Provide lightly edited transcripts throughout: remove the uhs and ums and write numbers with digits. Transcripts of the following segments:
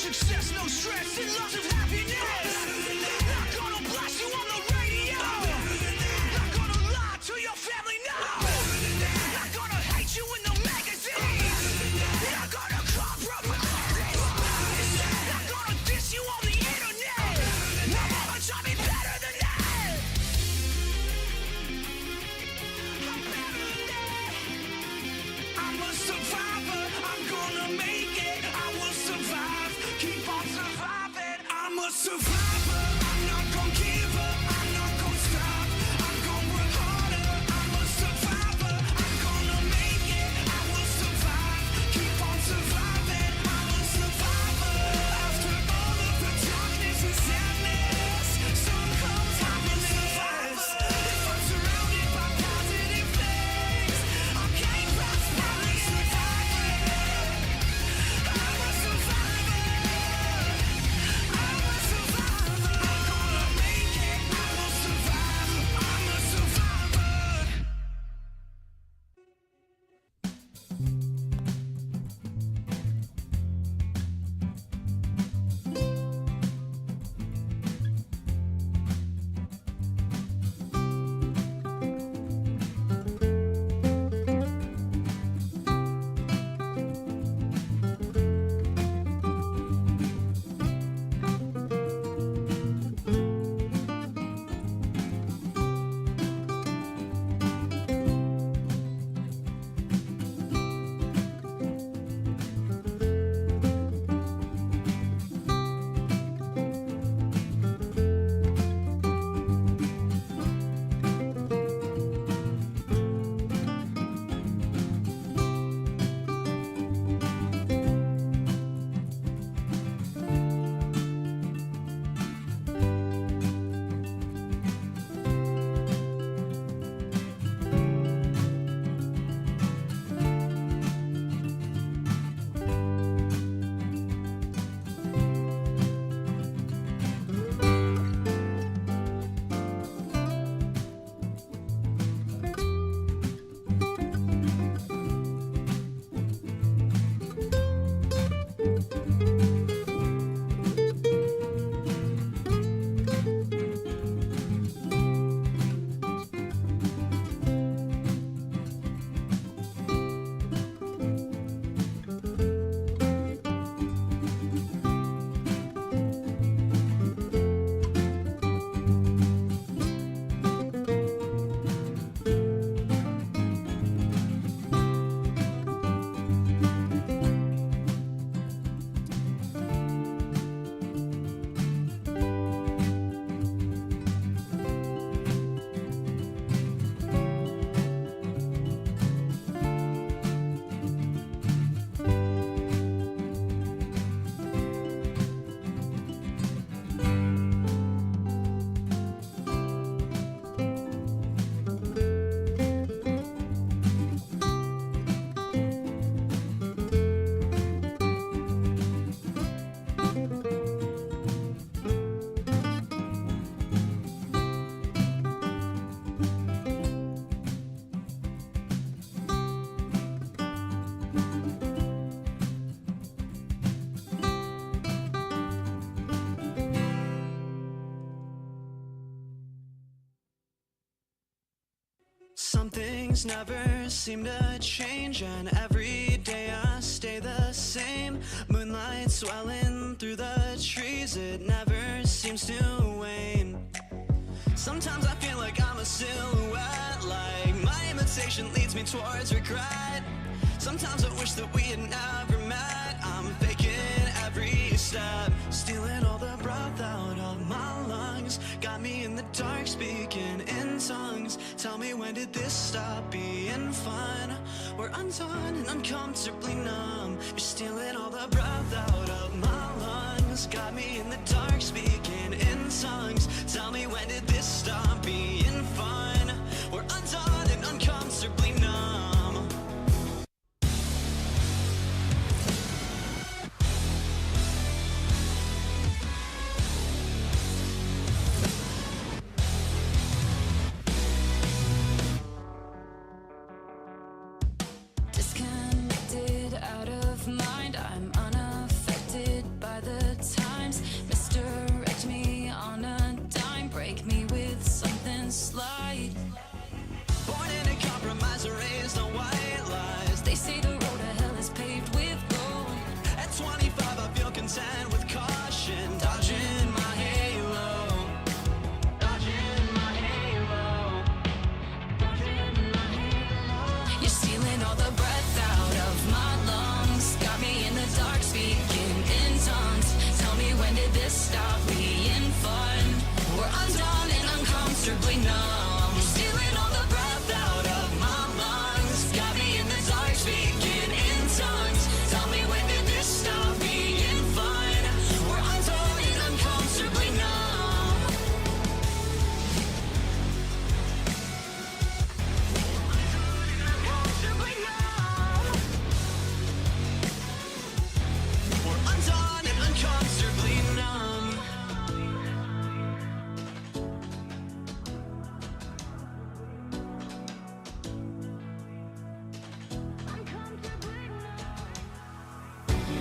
success, no stress, and lots of happiness. Not gonna blast you on the radio. Not gonna lie to your family, no. Not gonna hate you in the magazines. Not gonna compromise. Not gonna diss you on the internet. No one taught me better than that. I'm better than that. I'm a survivor. I'm gonna make it. I will survive. Keep on surviving. I'm a survivor. I'm not gonna give up. I'm not gonna stop. I'm gonna work harder. I'm a survivor. I'm gonna make it. I will survive. Keep on surviving. I'm a survivor. After all of the darkness and sadness, sun comes happiness. If I'm surrounded by positive things, I can't pass by. I'm a survivor. I'm a survivor. I'm a survivor. I'm gonna make it. I will survive. I'm a survivor. Some things never seem to change, and every day I stay the same. Moonlight swelling through the trees, it never seems to wane. Sometimes I feel like I'm a silhouette, like my imitation leads me towards regret. Sometimes I wish that we had never met. I'm faking every step, stealing all the breath out of my lungs. Got me in the dark, speaking in tongues. Tell me, when did this stop being fun? We're undone and uncomfortably numb. You're stealing all the breath out of my lungs. Got me in the dark, speaking in tongues. Tell me, when did this stop being fun? We're undone and uncomfortably numb. Disconnected, out of mind, I'm unaffected by the say the road to hell is paved with gold. At 25 I feel content with caution, dodging my halo, dodging my halo, dodging my halo. You're stealing all the breath out of my lungs, got me in the dark speaking in tongues. Tell me, when did this stop being fun? We're undone and uncomfortably numb. You're stealing all the breath out of my lungs, got me in the dark speaking in tongues. Tell me, when did this stop being fun? We're undone and uncomfortably numb. Uncomfortably numb. We're undone and uncomfortably numb.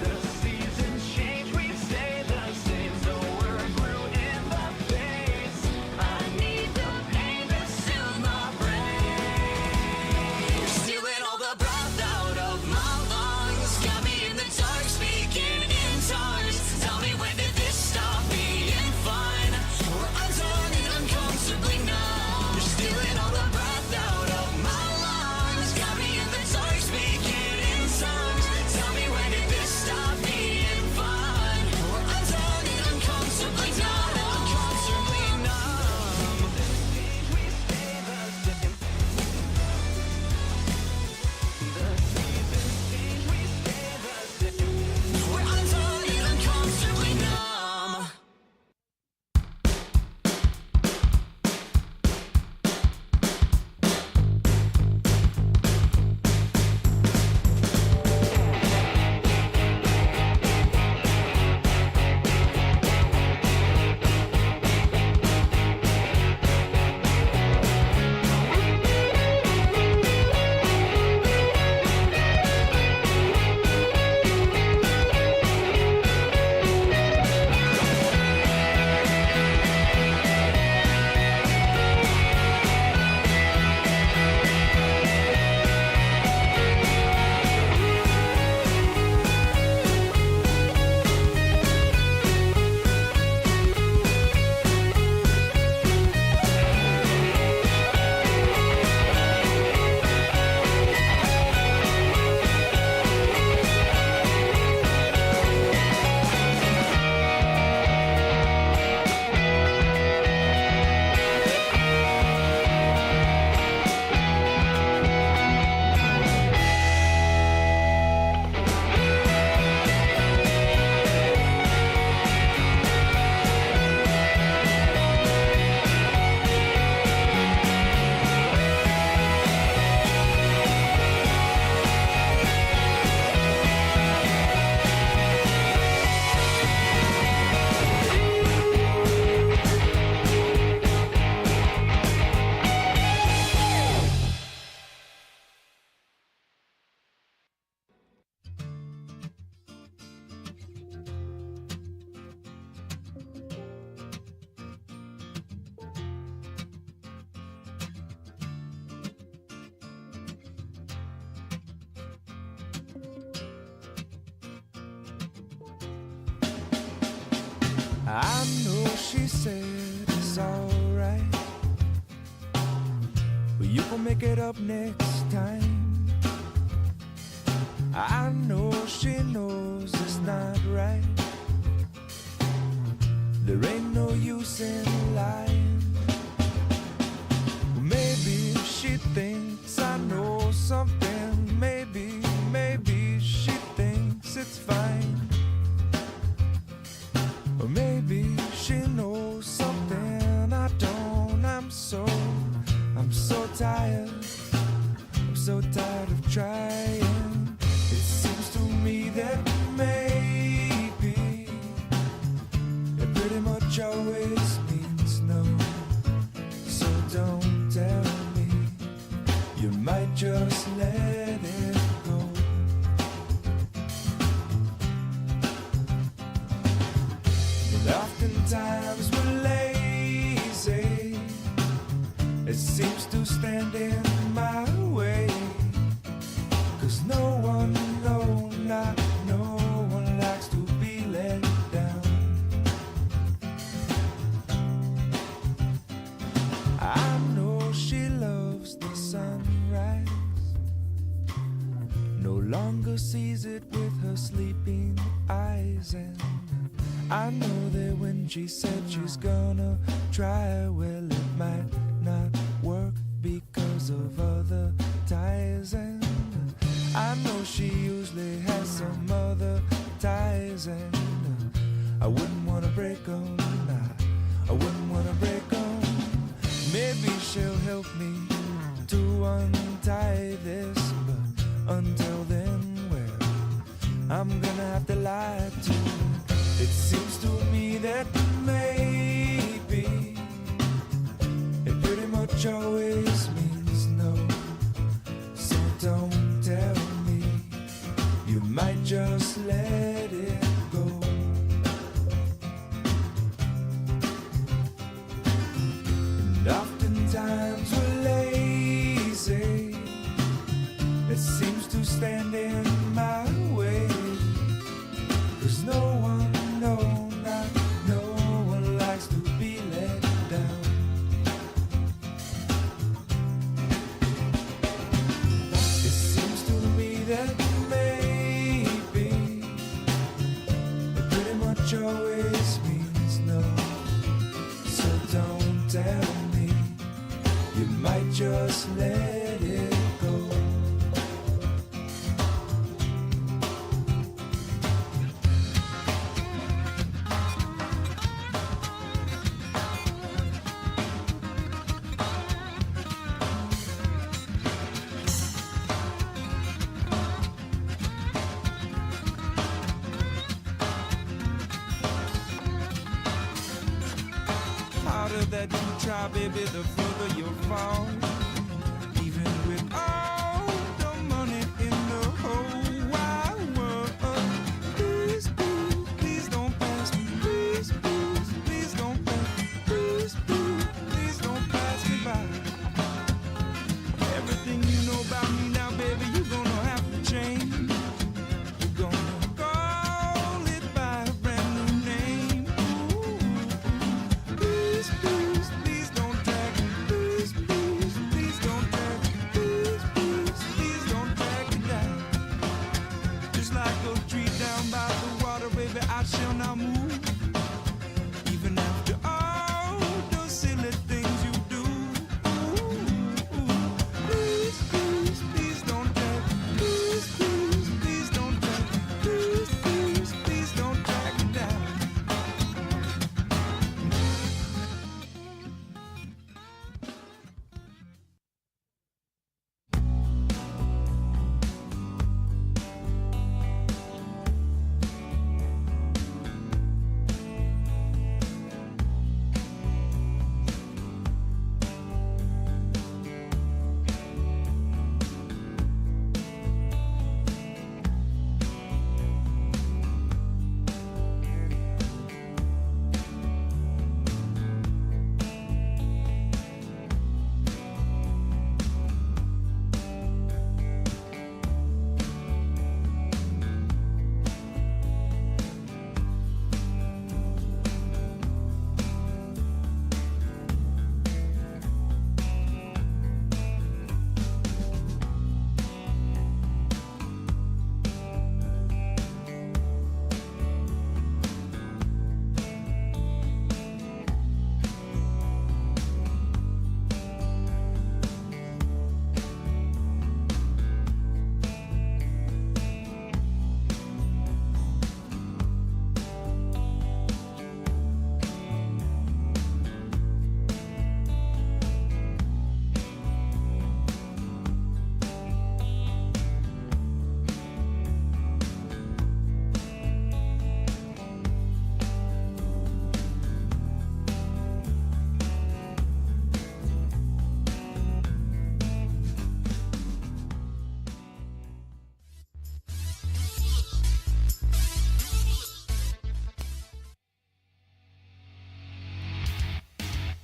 The seasons change, we stay the same, so we're blue in the face. I need the pain to soothe my brain. You're stealing all the breath out of my lungs, got me in the dark speaking in tongues. Tell me, when did this stop being fun? We're undone and uncomfortably numb. You're stealing all the breath out of my lungs, got me in the dark speaking in tongues. Tell me, when did this stop being fun? We're undone and uncomfortably numb. Uncomfortably numb. We stay the same. The seasons change, we stay the same. We're undone and uncomfortably numb. I know she said it's alright, but you gon' make it up next time. I know she knows it's not right. There ain't no use in lying. Maybe she thinks I know something. Maybe she thinks it's fine. Or maybe she knows something I don't. I'm so tired. I'm so tired of trying. It seems to me that maybe it pretty much always means no one, no, not no one likes to be let down. I know she loves the sunrise, no longer sees it with her sleeping eyes. And I know that when she said she's gonna try, well, it might not work because of other ties. And I know she usually has some other ties, and I wouldn't want to break them. I wouldn't want to break them. Maybe she'll help me to untie this, but until then, well, I'm gonna have to lie to you. It seems to me that maybe it pretty much always means no. So don't tell me, you might just let it go. And oftentimes we're lazy, it seems to stand in my way. 'Cause no one, no, not no one likes to be let down. It seems to me that maybe it pretty much always means no. So don't tell me, you might just let it go. Harder that you try, baby, the further you'll fall. Even with all the money in the whole wide world. Please, please, please don't pass me. Please, please, please don't pass me. Please, please, please don't pass me by. Everything you know about me now, baby, you're gonna have to change. You're gonna call it by a brand new name. Ooh. Please, please, please don't drag me. Please, please, please don't drag me. Please, please, please don't drag me down. Just like a tree down by the water, baby, I shall not move. Even after all the silly things you do. Ooh. Please, please, please don't drag me. Please, please, please don't drag me. Please, please, please don't drag me down.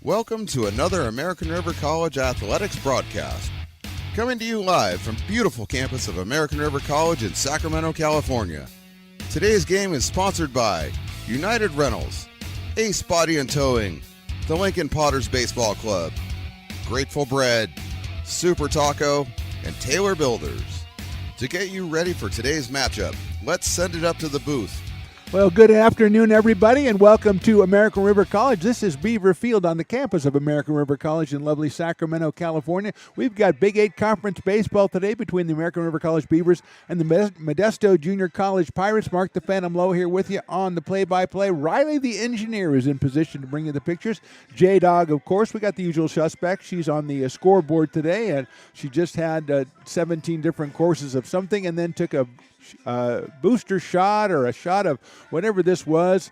Welcome to another American River College Athletics broadcast. Coming to you live from beautiful campus of American River College in Sacramento, California. Today's game is sponsored by United Rentals, Ace Body and Towing, the Lincoln Potters Baseball Club, Grateful Bread, Super Taco, and Taylor Builders. To get you ready for today's matchup, let's send it up to the booth. Well, good afternoon, everybody, and welcome to American River College. This is Beaver Field on the campus of American River College in lovely Sacramento, California. We've got Big 8 Conference baseball today between the American River College Beavers and the Modesto Junior College Pirates. Mark the Phantom Low here with you on the play-by-play. Riley, the engineer, is in position to bring you the pictures. J-Dog, of course. We got the usual suspect. She's on the scoreboard today, and she just had 17 different courses of something and then took a booster shot or a shot of whatever this was.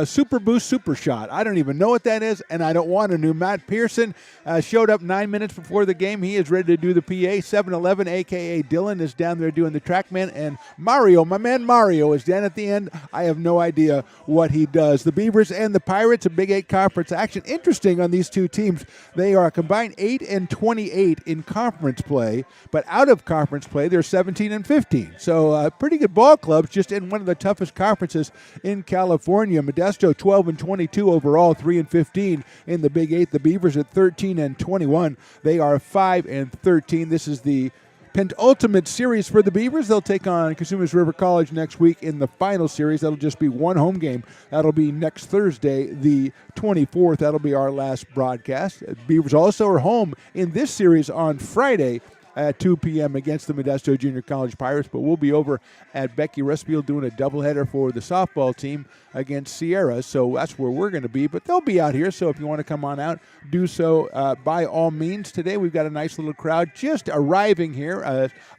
Super Boost Super Shot. I don't even know what that is, and I don't want to know. Matt Pearson showed up 9 minutes before the game. He is ready to do the PA. 7-Eleven, a.k.a. Dylan, is down there doing the TrackMan, and Mario, my man Mario, is down at the end. I have no idea what he does. The Beavers and the Pirates, a Big 8 Conference action. Interesting on these two teams. They are combined 8-28 in conference play, but out of conference play, they're 17-15. So pretty good ball clubs, just in one of the toughest conferences in California. Modesto 12-22 overall, 3-15 in the Big 8. The Beavers at 13-21. They are 5-13. This is the penultimate series for the Beavers. They'll take on Cosumnes River College next week in the final series. That'll just be one home game. That'll be next Thursday, the 24th. That'll be our last broadcast. Beavers also are home in this series on Friday at 2 p.m. against the Modesto Junior College Pirates, but we'll be over at Becky Restfield doing a doubleheader for the softball team against Sierra, so that's where we're going to be, but they'll be out here, so if you want to come on out, do so by all means. Today we've got a nice little crowd just arriving here,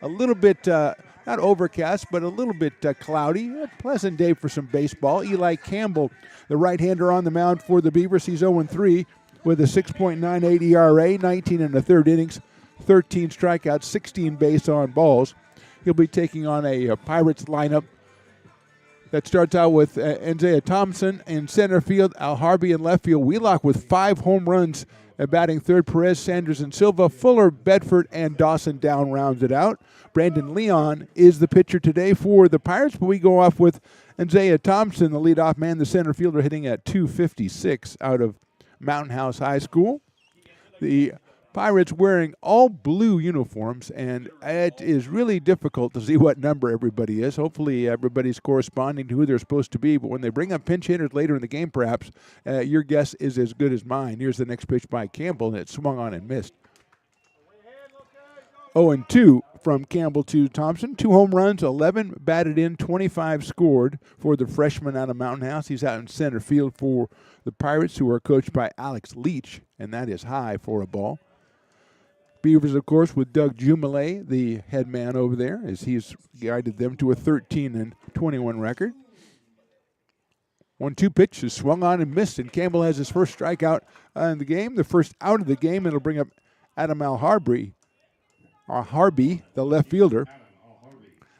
a little bit not overcast, but a little bit cloudy. A pleasant day for some baseball. Eli Campbell, the right-hander on the mound for the Beavers, he's 0-3 with a 6.98 ERA, 19 in the third innings, 13 strikeouts, 16 base on balls. He'll be taking on a Pirates lineup that starts out with Isaiah Thompson in center field, Al Harvey in left field, Wheelock with 5 home runs, batting third, Perez, Sanders, and Silva, Fuller, Bedford, and Dawson down rounds it out. Brandon Leon is the pitcher today for the Pirates, but we go off with Isaiah Thompson, the leadoff man, the center fielder, hitting at .256 out of Mountain House High School. The Pirates wearing all blue uniforms, and it is really difficult to see what number everybody is. Hopefully everybody's corresponding to who they're supposed to be, but when they bring up pinch hitters later in the game, perhaps, your guess is as good as mine. Here's the next pitch by Campbell, and it swung on and missed. 0-2 from Campbell to Thompson. 2 home runs, 11 batted in, 25 scored for the freshman out of Mountain House. He's out in center field for the Pirates, who are coached by Alex Leach, and that is high for a ball. Beavers, of course, with Doug Jumelay, the head man over there, as he's guided them to a 13-21 record. 1-2 pitch is swung on and missed, and Campbell has his first strikeout in the game, the first out of the game. It'll bring up Adam Al-Harby, the left fielder.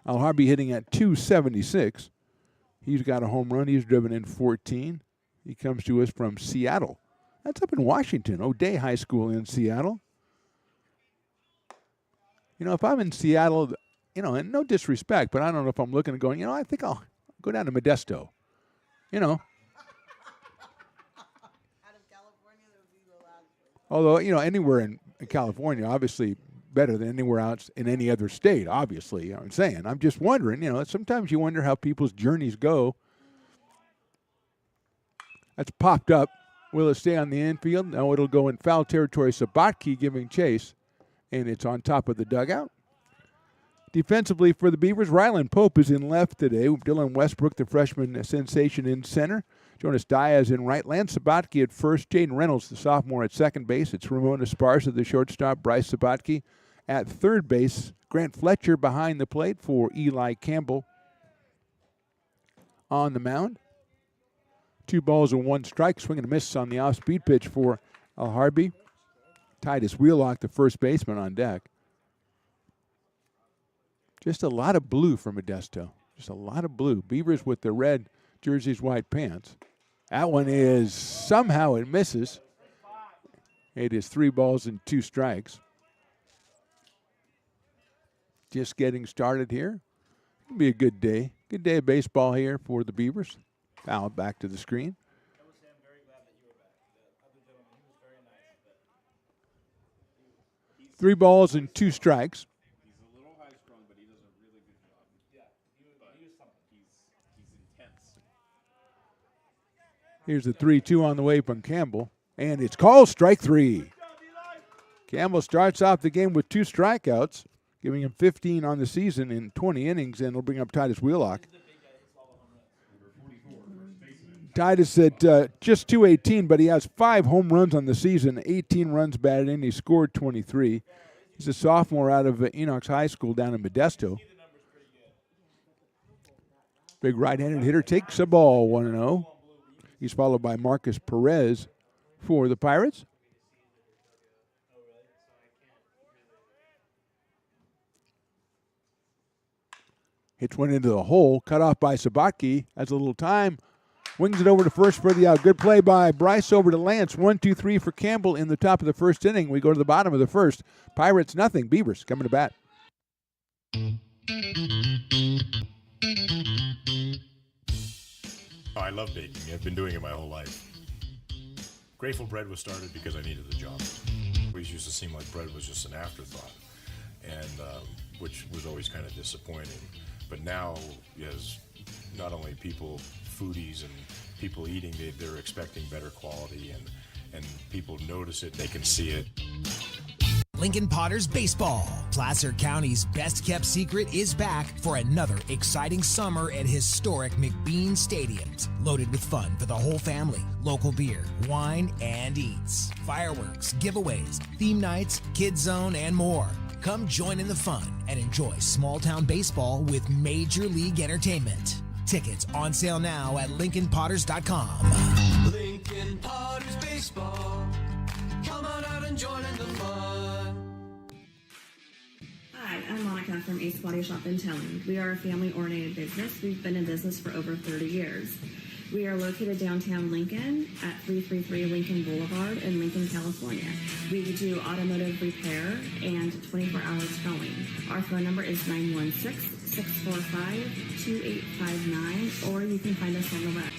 Al-Harby hitting at .276. He's got a home run. He's driven in 14. He comes to us from Seattle. That's up in Washington, O'Day High School in Seattle. You know, if I'm in Seattle, you know, and no disrespect, but I don't know if I'm looking and going, you know, I think I'll go down to Modesto. You know. Out of California, that would be the last. Although, you know, anywhere in California, obviously better than anywhere else in any other state, obviously. You know what I'm saying. I'm just wondering, you know, sometimes you wonder how people's journeys go. That's popped up. Will it stay on the infield? No, it'll go in foul territory. Sabatke giving chase. And it's on top of the dugout. Defensively for the Beavers, Rylan Pope is in left today. Dylan Westbrook, the freshman sensation, in center. Jonas Diaz in right. Lance Sabatke at first. Jaden Reynolds, the sophomore, at second base. It's Ramon Esparza, the shortstop. Bryce Sabatke at third base. Grant Fletcher behind the plate for Eli Campbell on the mound. 2 balls and 1 strike. Swing and a miss on the off-speed pitch for Al-Harby. Titus Wheelock, the first baseman, on deck. Just a lot of blue for Modesto. Just a lot of blue. Beavers with the red jerseys, white pants. That one is, somehow it misses. It is 3 balls and 2 strikes. just getting started here. It'll be a good day. Good day of baseball here for the Beavers. Foul back to the screen. 3 balls and 2 strikes. He's a little high strung, but he does a really good job. Yeah, he's intense. Here's the 3-2 on the way from Campbell. And it's called strike 3. Campbell starts off the game with 2 strikeouts, giving him 15 on the season in 20 innings, and it'll bring up Titus Wheelock. Titus at just 218, but he has 5 home runs on the season, 18 runs batted in. He scored 23. He's a sophomore out of Enox High School down in Modesto. Big right-handed hitter takes a ball, 1-0. He's followed by Marcus Perez for the Pirates. Hits one into the hole, cut off by Sabatke. Has a little time. Wings it over to first for the out. Good play by Bryce over to Lance. 1-2-3 for Campbell in the top of the first inning. We go to the bottom of the first. Pirates nothing. Beavers coming to bat. Oh, I love baking. I've been doing it my whole life. Grateful Bread was started because I needed the job. It always used to seem like bread was just an afterthought, and which was always kind of disappointing. But now, as not only people, foodies and people eating, they're expecting better quality, and people notice it, they can see it. Lincoln Potters Baseball. Placer County's best-kept secret is back for another exciting summer at historic McBean Stadiums. Loaded with fun for the whole family, local beer, wine, and eats. Fireworks, giveaways, theme nights, kids zone, and more. Come join in the fun and enjoy small-town baseball with Major League Entertainment. Tickets on sale now at LincolnPotters.com. Lincoln Potters Baseball. Come on out and join in the fun. Hi, I'm Monica from Ace Body Shop in Telling. We are a family-oriented business. We've been in business for over 30 years. We are located downtown Lincoln at 333 Lincoln Boulevard in Lincoln, California. We do automotive repair and 24 hours towing. Our phone number is 916-645-2859, or you can find us on the web.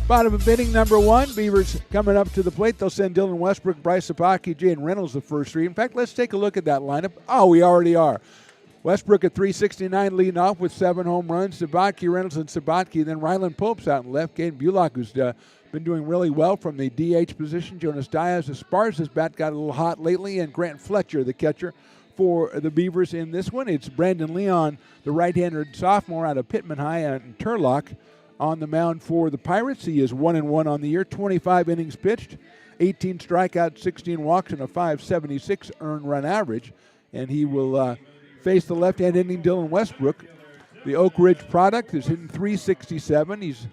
Bottom of inning number 1. Beavers coming up to the plate. They'll send Dylan Westbrook, Bryce Sapaki, Jaden Reynolds the first 3. In fact, let's take a look at that lineup. Oh, we already are. Westbrook at 369 leading off with 7 home runs. Sabatke, Reynolds, and Sabatke. Then Ryland Pope's out in left. Caden Bullock, who's been doing really well from the DH position. Jonas Diaz Esparza's bat got a little hot lately. And Grant Fletcher, the catcher for the Beavers in this one. It's Brandon Leon, the right-handed sophomore out of Pittman High and Turlock, on the mound for the Pirates. He is 1-1 on the year, 25 innings pitched, 18 strikeouts, 16 walks, and a 5.76 earned run average. And he will face the left-hand hitting Dylan Westbrook. The Oak Ridge product is hitting .367. He's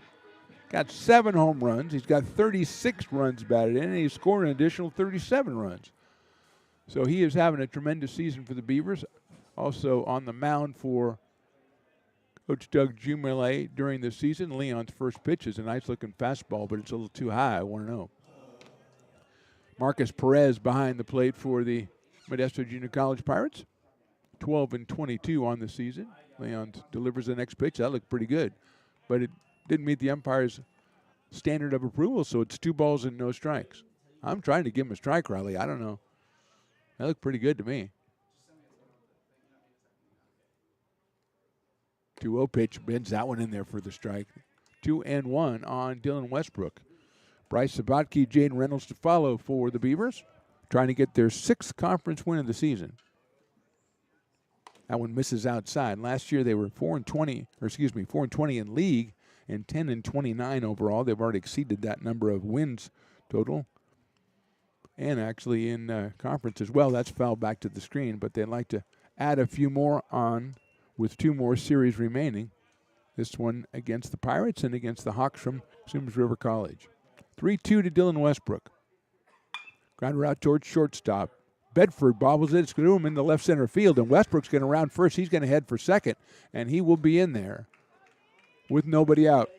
got 7 home runs. He's got 36 runs batted in, and he's scored an additional 37 runs. So he is having a tremendous season for the Beavers. Also on the mound for Coach Doug Jumele during the season. Leon's first pitch is a nice-looking fastball, but it's a little too high. I want to know. Marcus Perez behind the plate for the Modesto Junior College Pirates. 12-22 on the season. Leon delivers the next pitch. That looked pretty good, but it didn't meet the umpire's standard of approval, so it's 2 balls and no strikes. I'm trying to give him a strike, Riley. I don't know. That looked pretty good to me. 2-0 pitch, bends that one in there for the strike. 2-1 on Dylan Westbrook. Bryce Sabatke, Jaden Reynolds to follow for the Beavers, trying to get their 6th conference win of the season. That one misses outside. Last year they were 4-20 in league and 10-29 overall. They've already exceeded that number of wins total. And actually in conference as well. That's fouled back to the screen, but they'd like to add a few more on with 2 more series remaining. This one against the Pirates and against the Hawks from Sims River College. 3-2 to Dylan Westbrook. Grounder out towards shortstop. Bedford bobbles it. It's going to him in the left center field, and Westbrook's going to round first. He's going to head for second, and he will be in there with nobody out.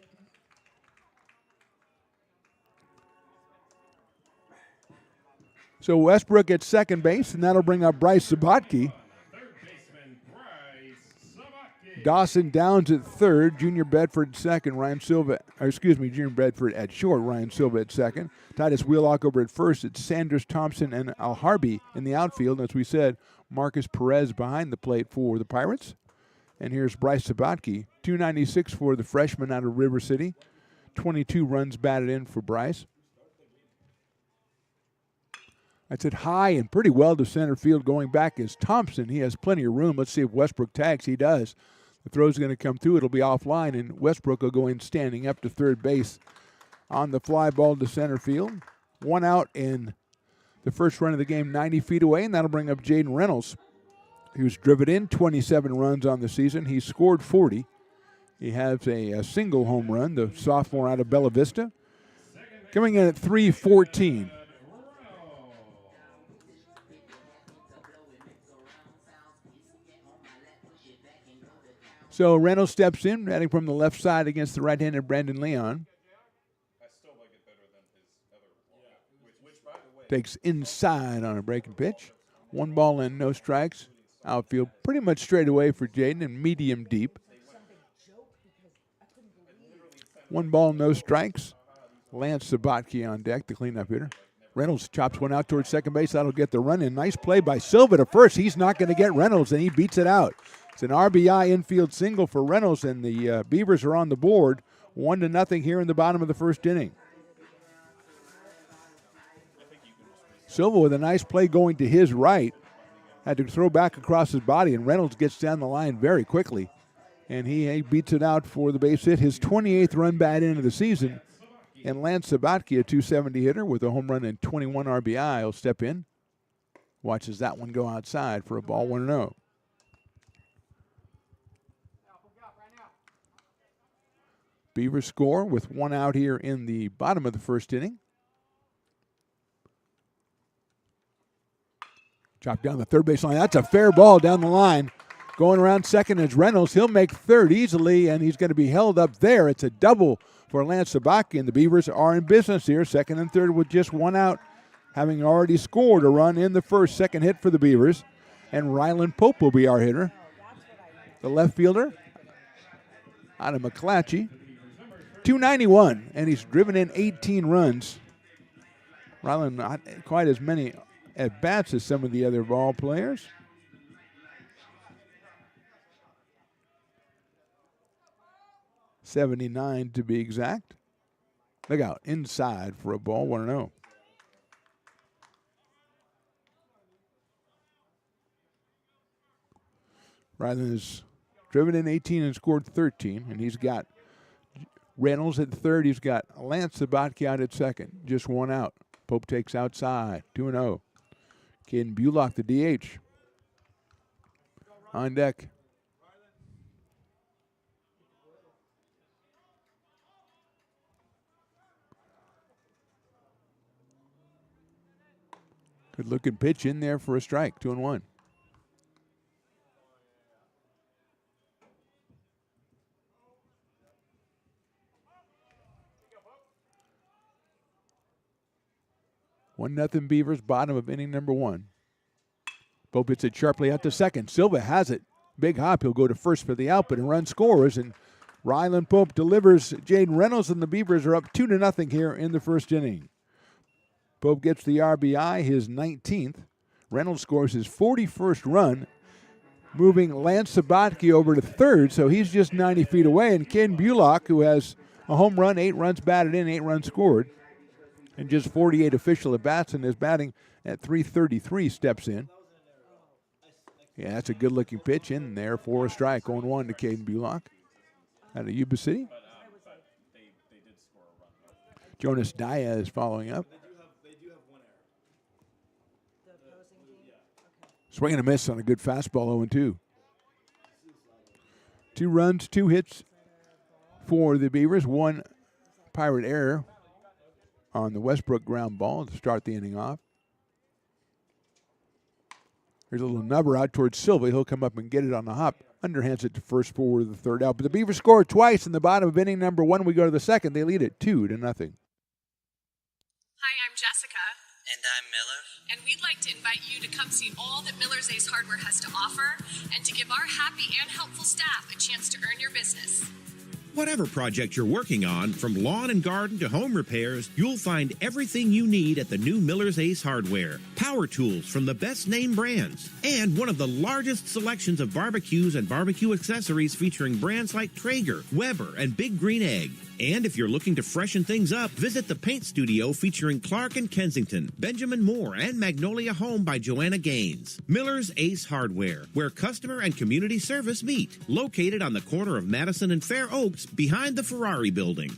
So Westbrook at second base, and that'll bring up Bryce Sabatke. Dawson Downs at third, Junior Bedford second, Junior Bedford at short, Ryan Silva at second. Titus Wheelock over at first. It's Sanders, Thompson, and Al Harby in the outfield. As we said, Marcus Perez behind the plate for the Pirates. And here's Bryce Sabatke, 296 for the freshman out of River City. 22 runs batted in for Bryce. That's it high and pretty well to center field. Going back is Thompson. He has plenty of room. Let's see if Westbrook tags. He does. The throw's going to come through. It'll be offline, and Westbrook will go in standing up to third base on the fly ball to center field. One out in the first run of the game, 90 feet away, and that'll bring up Jaden Reynolds. He was driven in 27 runs on the season. He scored 40. He has a single home run, the sophomore out of Bella Vista. Coming in at 314. So Reynolds steps in, batting from the left side against the right-handed Brandon Leon. I still like it better than his other which by the way, Takes inside on a breaking pitch. 1 ball and no strikes. Outfield pretty much straight away for Jaden and medium deep. 1 ball, no strikes. Lance Sabatke on deck, the cleanup hitter. Reynolds chops one out towards second base. That'll get the run in. Nice play by Silva to first. He's not going to get Reynolds, and he beats it out. It's an RBI infield single for Reynolds, and the Beavers are on the board 1-0 here in the bottom of the first inning. Silva with a nice play going to his right. Had to throw back across his body, and Reynolds gets down the line very quickly. And he beats it out for the base hit, his 28th run bat into the season. And Lance Sabatke, a 270 hitter with a home run and 21 RBI, will step in. Watches that one go outside for a ball 1-0. Beavers score with 1 out here in the bottom of the first inning. Chop down the third base line. That's a fair ball down the line. Going around second is Reynolds. He'll make third easily, and he's going to be held up there. It's a double for Lance Sabatke, and the Beavers are in business here. Second and third with just 1 out, having already scored a run in the first. Second hit for the Beavers. And Rylan Pope will be our hitter. The left fielder out of McClatchy. 291, and he's driven in 18 runs. Rylan not quite as many at-bats as some of the other ball players. .79 to be exact. Look out, inside for a ball, 1-0. Rylan has driven in 18 and scored 13, and he's got Reynolds at third. He's got Lance Sabatke out at second. Just 1 out. Pope takes outside. 2-0. Caden Bulock, the DH. On deck. Good looking pitch in there for a strike. 2-1. One nothing Beavers, bottom of inning number 1. Pope hits it sharply out to second. Silva has it. Big hop. He'll go to first for the out, but a run scores, and Rylan Pope delivers Jaden Reynolds, and the Beavers are up 2-0 here in the first inning. Pope gets the RBI, his 19th. Reynolds scores his 41st run, moving Lance Sabatke over to third, so he's just 90 feet away. And Ken Bulock, who has a home run, 8 runs batted in, 8 runs scored, and just 48 official at-bats, and is batting at .333, steps in. Yeah, that's a good-looking pitch in there for a strike. 0-1 to Caden Bulock out of Yuba City. Jonas Daya is following up. Swing and a miss on a good fastball, 0-2. 2 runs, 2 hits for the Beavers. 1 Pirate error on the Westbrook ground ball to start the inning off. There's a little nubber out towards Silva. He'll come up and get it on the hop. Underhands it to first for the third out. But the Beavers scored twice in the bottom of inning number 1. We go to the second. They lead it 2-0. Hi, I'm Jessica. And I'm Miller. and we'd like to invite you to come see all that Miller's Ace Hardware has to offer and to give our happy and helpful staff a chance to earn your business. Whatever project you're working on, from lawn and garden to home repairs, you'll find everything you need at the new Miller's Ace Hardware. Power tools from the best name brands, and one of the largest selections of barbecues and barbecue accessories featuring brands like Traeger, Weber, and Big Green Egg. And if you're looking to freshen things up, visit the paint studio featuring Clark and Kensington, Benjamin Moore, and Magnolia Home by Joanna Gaines. Miller's Ace Hardware, where customer and community service meet. Located on the corner of Madison and Fair Oaks, behind the Ferrari building.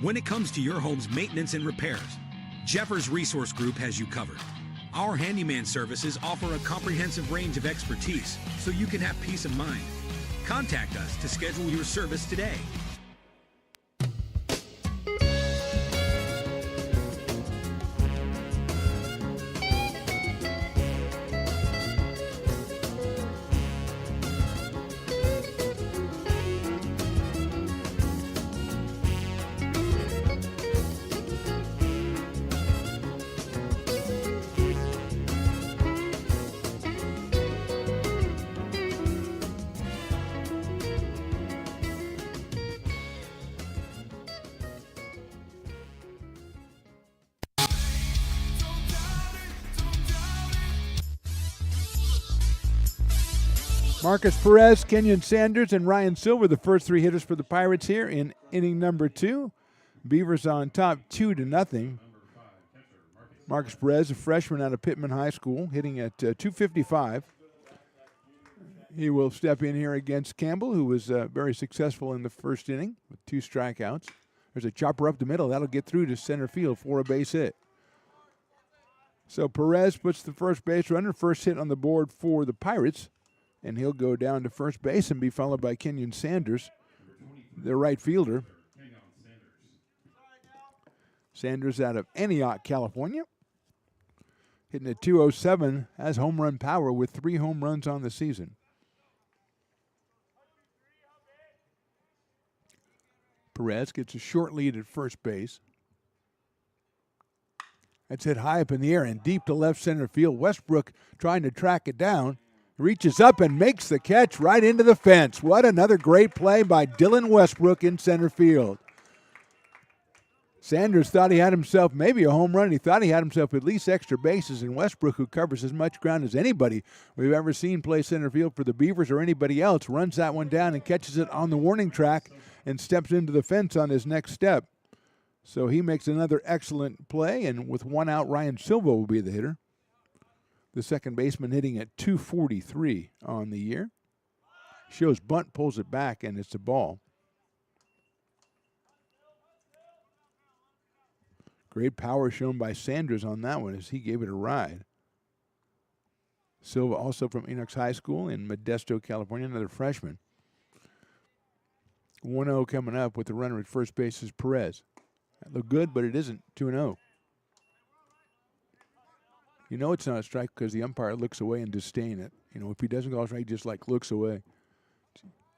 When it comes to your home's maintenance and repairs, Jeffers Resource Group has you covered. Our handyman services offer a comprehensive range of expertise, so you can have peace of mind. Contact us to schedule your service today. Marcus Perez, Kenyon Sanders, and Ryan Silver, the first three hitters for the Pirates here in inning number 2. Beavers on top 2-0. Marcus Perez, a freshman out of Pittman High School, hitting at .255. He will step in here against Campbell, who was very successful in the first inning with 2 strikeouts. There's a chopper up the middle. That'll get through to center field for a base hit. So Perez puts the first base runner, first hit on the board for the Pirates. And he'll go down to first base and be followed by Kenyon Sanders, the right fielder. Sanders out of Antioch, California. Hitting at .207, has home run power with 3 home runs on the season. Perez gets a short lead at first base. That's hit high up in the air and deep to left center field. Westbrook trying to track it down. Reaches up and makes the catch right into the fence. What another great play by Dylan Westbrook in center field. Sanders thought he had himself maybe a home run. He thought he had himself at least extra bases. And Westbrook, who covers as much ground as anybody we've ever seen play center field for the Beavers or anybody else, runs that one down and catches it on the warning track and steps into the fence on his next step. So he makes another excellent play, and with 1 out, Ryan Silva will be the hitter. The second baseman hitting at .243 on the year. Shows bunt, pulls it back, and it's a ball. Great power shown by Sanders on that one as he gave it a ride. Silva also from Enox High School in Modesto, California, another freshman. 1-0 coming up with the runner at first base is Perez. That looked good, but it isn't. 2-0. You know it's not a strike because the umpire looks away in disdain. It. You know, if he doesn't go strike, he just like looks away.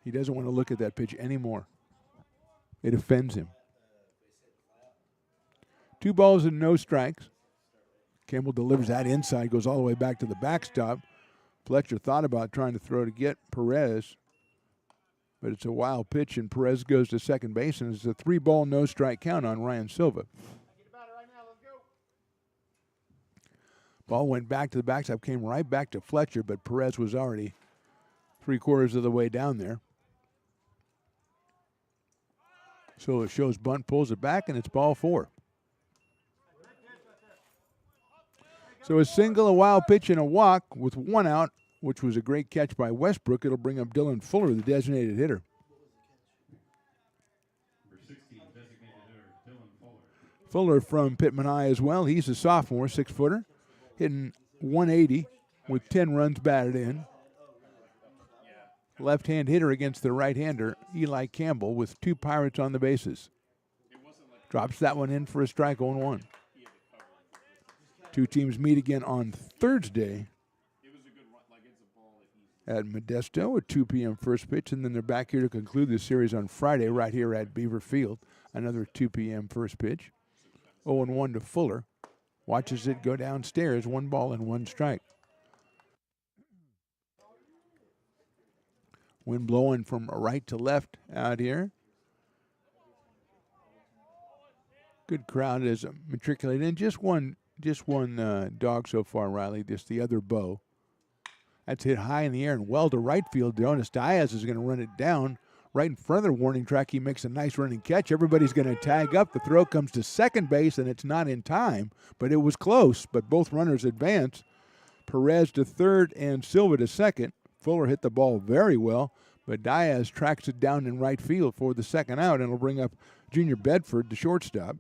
He doesn't want to look at that pitch anymore. It offends him. 2 balls and no strikes. Campbell delivers that inside, goes all the way back to the backstop. Fletcher thought about trying to throw to get Perez, but it's a wild pitch, and Perez goes to second base, and it's a 3-ball, no-strike count on Ryan Silva. Ball went back to the backstop, came right back to Fletcher, but Perez was already 3/4 of the way down there. So it shows bunt, pulls it back, and it's ball 4. So a single, a wild pitch, and a walk with 1 out, which was a great catch by Westbrook. It'll bring up Dylan Fuller, the designated hitter. Fuller from Pittman High as well. He's a sophomore, 6-footer. Hitting .180 with 10 runs batted in. Left-hand hitter against the right-hander, Eli Campbell, with 2 Pirates on the bases. Drops that one in for a strike, 0-1. 2 teams meet again on Thursday at Modesto at 2 p.m. first pitch, and then they're back here to conclude the series on Friday right here at Beaver Field. Another 2 p.m. first pitch. 0-1 to Fuller. watches it go downstairs. 1 ball and 1 strike. Wind blowing from right to left out here. Good crowd is matriculated in. Just one dog so far, Riley. Just the other bow. That's hit high in the air and well to right field. Jonas Diaz is going to run it down right in front of the warning track. He makes a nice running catch. Everybody's going to tag up. The throw comes to second base, and it's not in time, but it was close. But both runners advance. Perez to third and Silva to second. Fuller hit the ball very well, but Diaz tracks it down in right field for the second out, and it'll bring up Junior Bedford, the shortstop.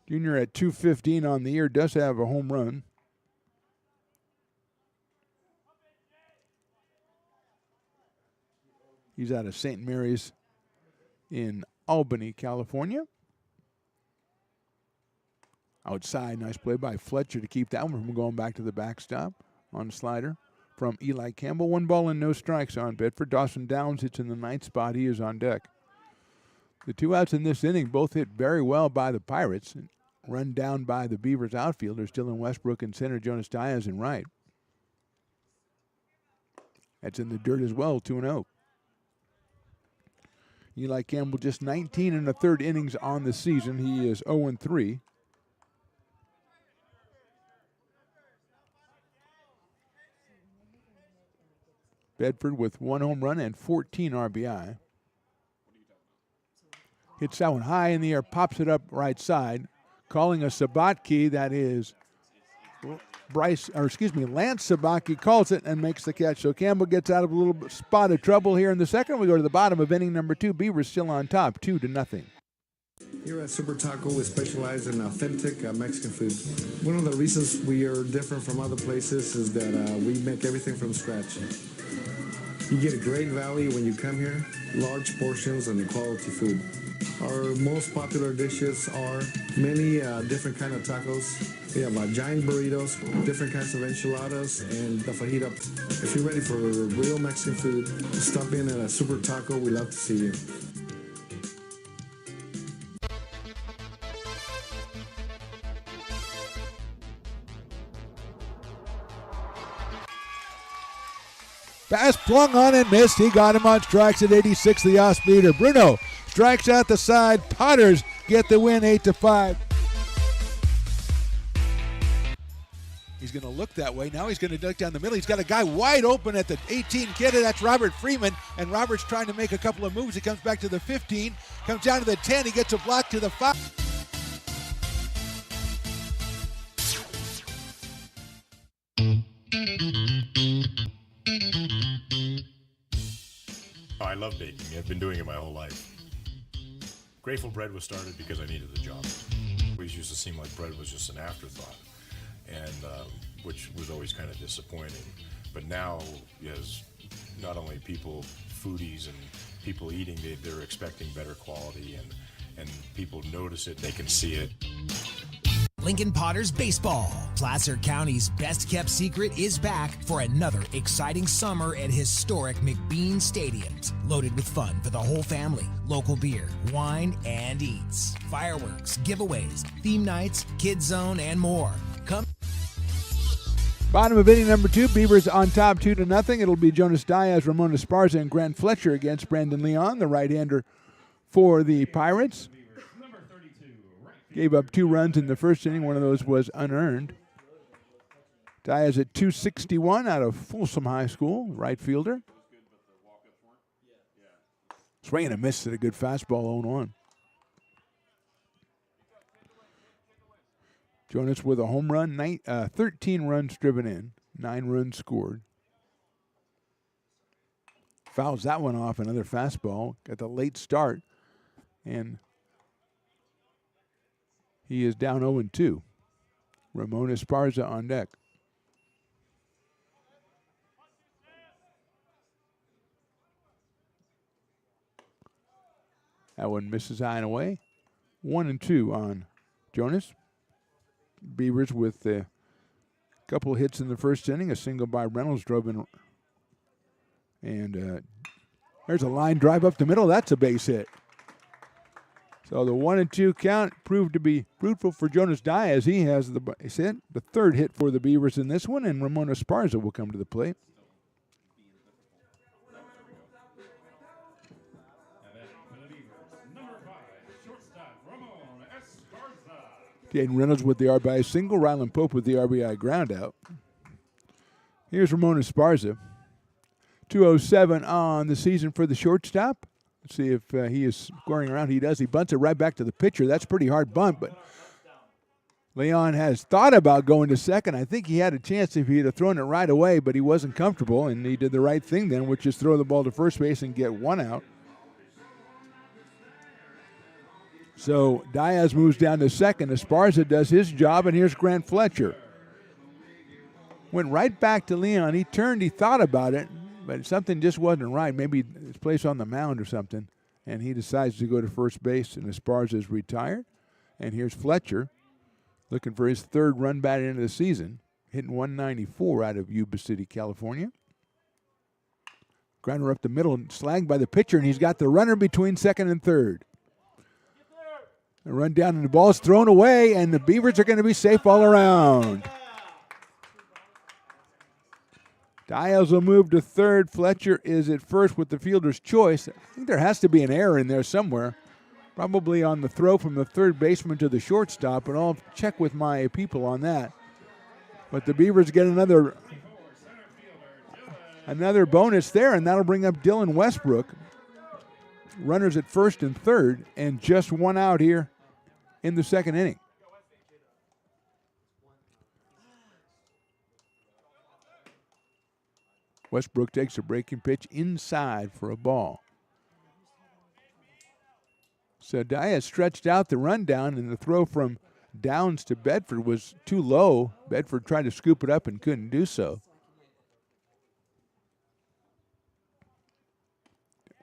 Junior at 215 on the year, does have a home run. He's out of St. Mary's in Albany, California. Outside, nice play by Fletcher to keep that one from going back to the backstop on the slider from Eli Campbell. 1 ball and no strikes on Bedford. Dawson Downs hits in the 9th spot. He is on deck. The 2 outs in this inning both hit very well by the Pirates. Run down by the Beavers outfielders, Dylan Westbrook in center, Jonas Diaz in right. That's in the dirt as well, 2-0. Eli Campbell just 19 and a third innings on the season. He is 0-3. Bedford with 1 home run and 14 RBI. Hits that one high in the air, pops it up right side. Calling a Sabatke, that is Lance Sabatke calls it and makes the catch. So Campbell gets out of a little spot of trouble here in the second. We go to the bottom of inning number 2. Beavers still on top, 2-0. Here at Super Taco, we specialize in authentic Mexican food. One of the reasons we are different from other places is that we make everything from scratch. You get a great value when you come here, large portions and quality food. Our most popular dishes are many different kind of tacos. We have giant burritos, different kinds of enchiladas, and the fajita. If you're ready for real Mexican food, stop in at a Super Taco. We'd love to see you. Pass swung on and missed. He got him on strikes at 86, the off-speeder. Bruno strikes out the side. Potters get the win 8-5. He's going to look that way. Now he's going to duck down the middle. He's got a guy wide open at the 18 kid. That's Robert Freeman. And Robert's trying to make a couple of moves. He comes back to the 15, comes down to the 10. He gets a block to the 5. I love baking. I've been doing it my whole life. Grateful Bread was started because I needed the job. It always used to seem like bread was just an afterthought, and which was always kind of disappointing. But now, as not only people, foodies and people eating, they're expecting better quality, and people notice it, they can see it. Lincoln Potters Baseball. Placer County's best-kept secret is back for another exciting summer at historic McBean Stadiums. Loaded with fun for the whole family, local beer, wine, and eats. Fireworks, giveaways, theme nights, kids zone, and more. Come. Bottom of inning number 2, Beavers on top 2-0. It'll be Jonas Diaz, Ramon Esparza, and Grant Fletcher against Brandon Leon, the right-hander for the Pirates. Gave up 2 runs in the first inning. One of those was unearned. Diaz at 261 out of Folsom High School, right fielder. Swing and a miss at a good fastball, 0-1. Jonas with a home run, 13 runs driven in, 9 runs scored. Fouls that one off, another fastball. Got the late start, and he is down 0-2. Ramon Esparza on deck. That one misses high and away. 1-2 on Jonas. Beavers with a couple hits in the first inning. A single by Reynolds drove in. And there's a line drive up the middle. That's a base hit. So the 1-2 count proved to be fruitful for Jonas Diaz. He has the third hit for the Beavers in this one, and Ramon Esparza will come to the plate. Jaden Reynolds with the RBI single, Ryland Pope with the RBI ground out. Here's Ramon Esparza. 207 on the season for the shortstop. Let's see if he is scoring around. He does. He bunts it right back to the pitcher. That's a pretty hard bunt, but Leon has thought about going to second. I think he had a chance if he had thrown it right away, but he wasn't comfortable, and he did the right thing then, which is throw the ball to first base and get one out. So Diaz moves down to second. Esparza does his job, and here's Grant Fletcher. Went right back to Leon. He turned, he thought about it, but something just wasn't right. Maybe his place on the mound or something, and he decides to go to first base, and Esparza is retired. And here's Fletcher looking for his third run batted into the season, hitting 194 out of Yuba City, California. Grounder up the middle, slagged by the pitcher, and he's got the runner between second and third. A run down, and the ball's thrown away, and the Beavers are going to be safe all around. Diaz will move to third. Fletcher is at first with the fielder's choice. I think there has to be an error in there somewhere, probably on the throw from the third baseman to the shortstop, but I'll check with my people on that. But the Beavers get another bonus there, and that'll bring up Dylan Westbrook. Runners at first and third, and just one out here in the second inning. Westbrook takes a breaking pitch inside for a ball. So Diaz stretched out the rundown, and the throw from Downs to Bedford was too low. Bedford tried to scoop it up and couldn't do so.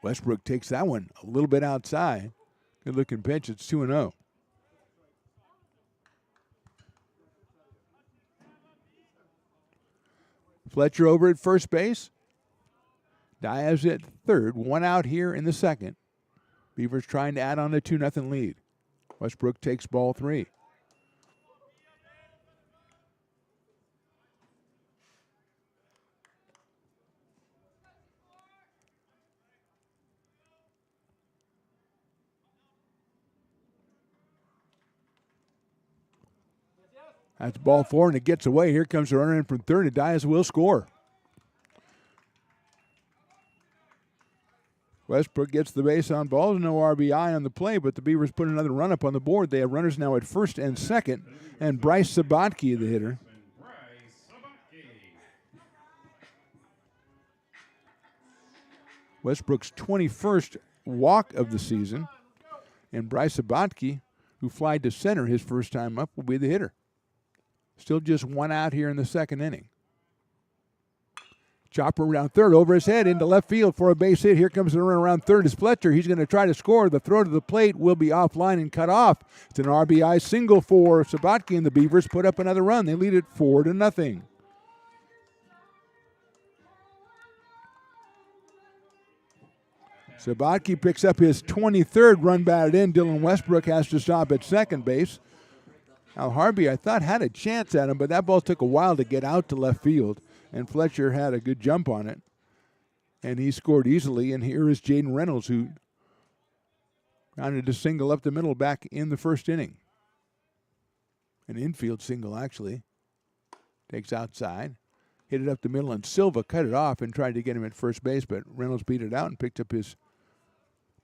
Westbrook takes that one a little bit outside. Good-looking pitch. It's 2-0. Fletcher over at first base. Diaz at third. One out here in the second. Beavers trying to add on a 2-0 lead. Westbrook takes ball three. That's ball four, and it gets away. Here comes the runner in from third, and Diaz will score. Westbrook gets the base on balls, no RBI on the play, but the Beavers put another run up on the board. They have runners now at first and second, and Bryce Sabatke, the hitter. Westbrook's 21st walk of the season, and Bryce Sabatke, who flied to center his first time up, will be the hitter. Still just one out here in the second inning. Chopper around third, over his head into left field for a base hit. Here comes the run around third is Fletcher. He's going to try to score. The throw to the plate will be offline and cut off. It's an RBI single for Sabatke, and the Beavers put up another run. They lead it 4-0. Sabatke picks up his 23rd run batted in. Dylan Westbrook has to stop at second base. Al Harvey, I thought, had a chance at him, but that ball took a while to get out to left field, and Fletcher had a good jump on it, and he scored easily. And here is Jaden Reynolds, who grounded a single up the middle back in the first inning. An infield single, actually. Takes outside, hit it up the middle, and Silva cut it off and tried to get him at first base, but Reynolds beat it out and picked up his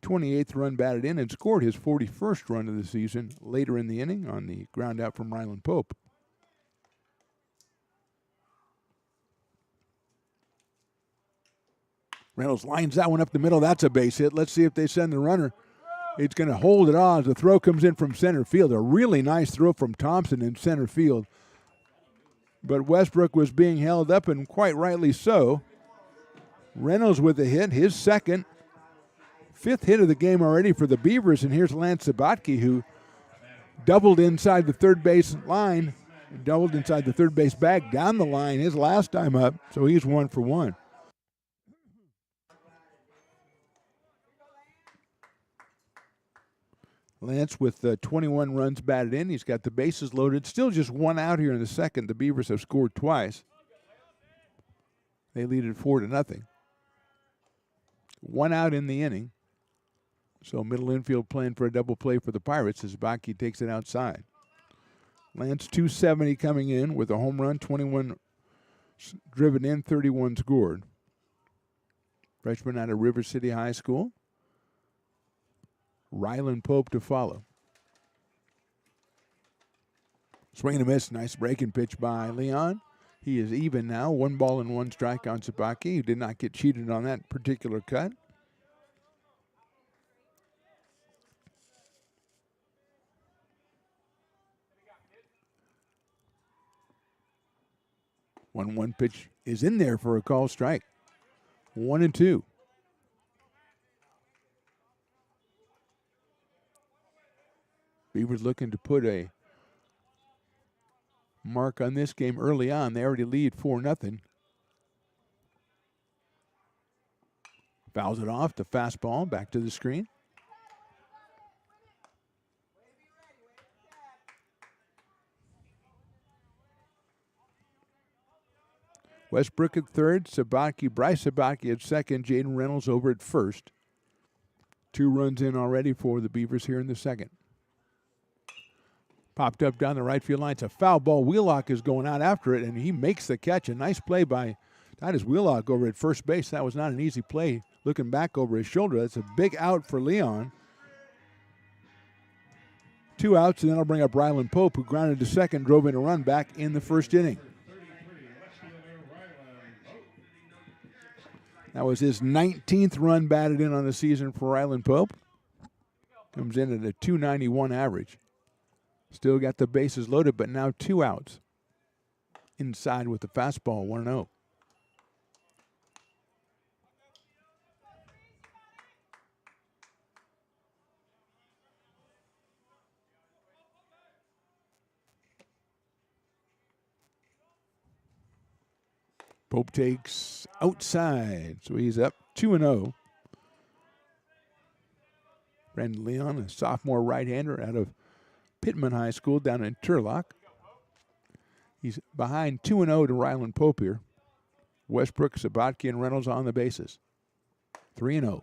28th run batted in and scored his 41st run of the season later in the inning on the ground out from Ryland Pope. Reynolds lines that one up the middle. That's a base hit. Let's see if they send the runner. It's going to hold it on as the throw comes in from center field. A really nice throw from Thompson in center field. But Westbrook was being held up, and quite rightly so. Reynolds with a hit, his second. Fifth hit of the game already for the Beavers, and here's Lance Sabatke, who doubled inside the third base line, doubled inside the third base bag down the line his last time up, so he's 1 for 1. Lance with 21 runs batted in. He's got the bases loaded. Still just one out here in the second. The Beavers have scored twice. They lead it 4-0. One out in the inning. So middle infield playing for a double play for the Pirates as Baki takes it outside. Lance 270 coming in with a home run, 21 driven in, 31 scored. Freshman out of River City High School. Ryland Pope to follow. Swing and a miss. Nice breaking pitch by Leon. He is even now. 1 ball and 1 strike on Sabaki, who did not get cheated on that particular cut. One pitch is in there for a call strike. 1-2. Beavers looking to put a mark on this game early on. They already lead 4-0. Fouls it off. The fastball back to the screen. Westbrook at third. Bryce Sabaki at second. Jaden Reynolds over at first. 2 runs in already for the Beavers here in the second. Popped up down the right field line. It's a foul ball. Wheelock is going out after it, and he makes the catch. A nice play by Titus Wheelock over at first base. That was not an easy play. Looking back over his shoulder, that's a big out for Leon. 2 outs, and then I'll bring up Ryland Pope, who grounded to second, drove in a run back in the first inning. That was his 19th run batted in on the season for Ryland Pope. Comes in at a .291 average. Still got the bases loaded, but now 2 outs. Inside with the fastball, 1-0. Pope takes outside, so he's up 2-0. Brandon Leon, a sophomore right-hander out of Pittman High School down in Turlock. He's behind 2-0 to Ryland Pope here. Westbrook, Sabatke, and Reynolds on the bases. 3-0.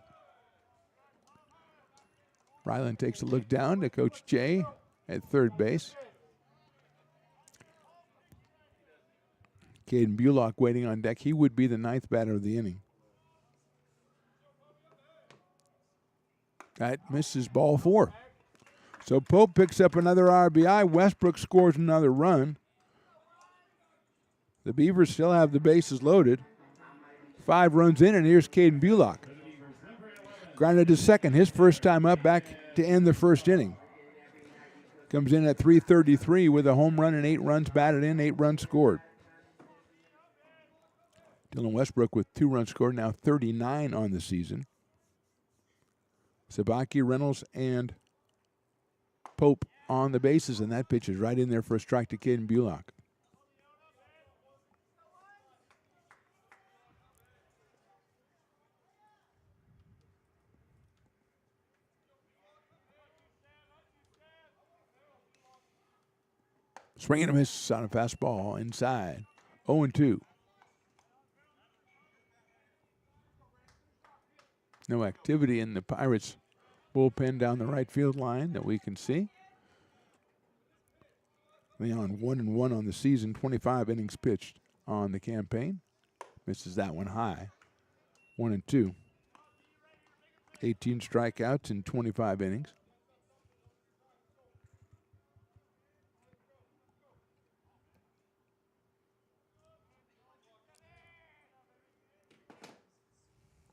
Ryland takes a look down to Coach Jay at third base. Caden Bulock waiting on deck. He would be the 9th batter of the inning. That misses ball 4. So Pope picks up another RBI. Westbrook scores another run. The Beavers still have the bases loaded. 5 runs in, and here's Caden Bulock. Grounded to second, his first time up, back to end the first inning. Comes in at .333 with a home run and 8 runs batted in, 8 runs scored. Dylan Westbrook with 2 runs scored, now 39 on the season. Sabaki, Reynolds, and Pope on the bases, and that pitch is right in there for a strike to Caden Bulock. Swing and a miss on a fastball inside. 0-2. No activity in the Pirates bullpen down the right field line that we can see. Leon 1-1 on the season, 25 innings pitched on the campaign. Misses that one high. 1-2. 18 strikeouts in 25 innings.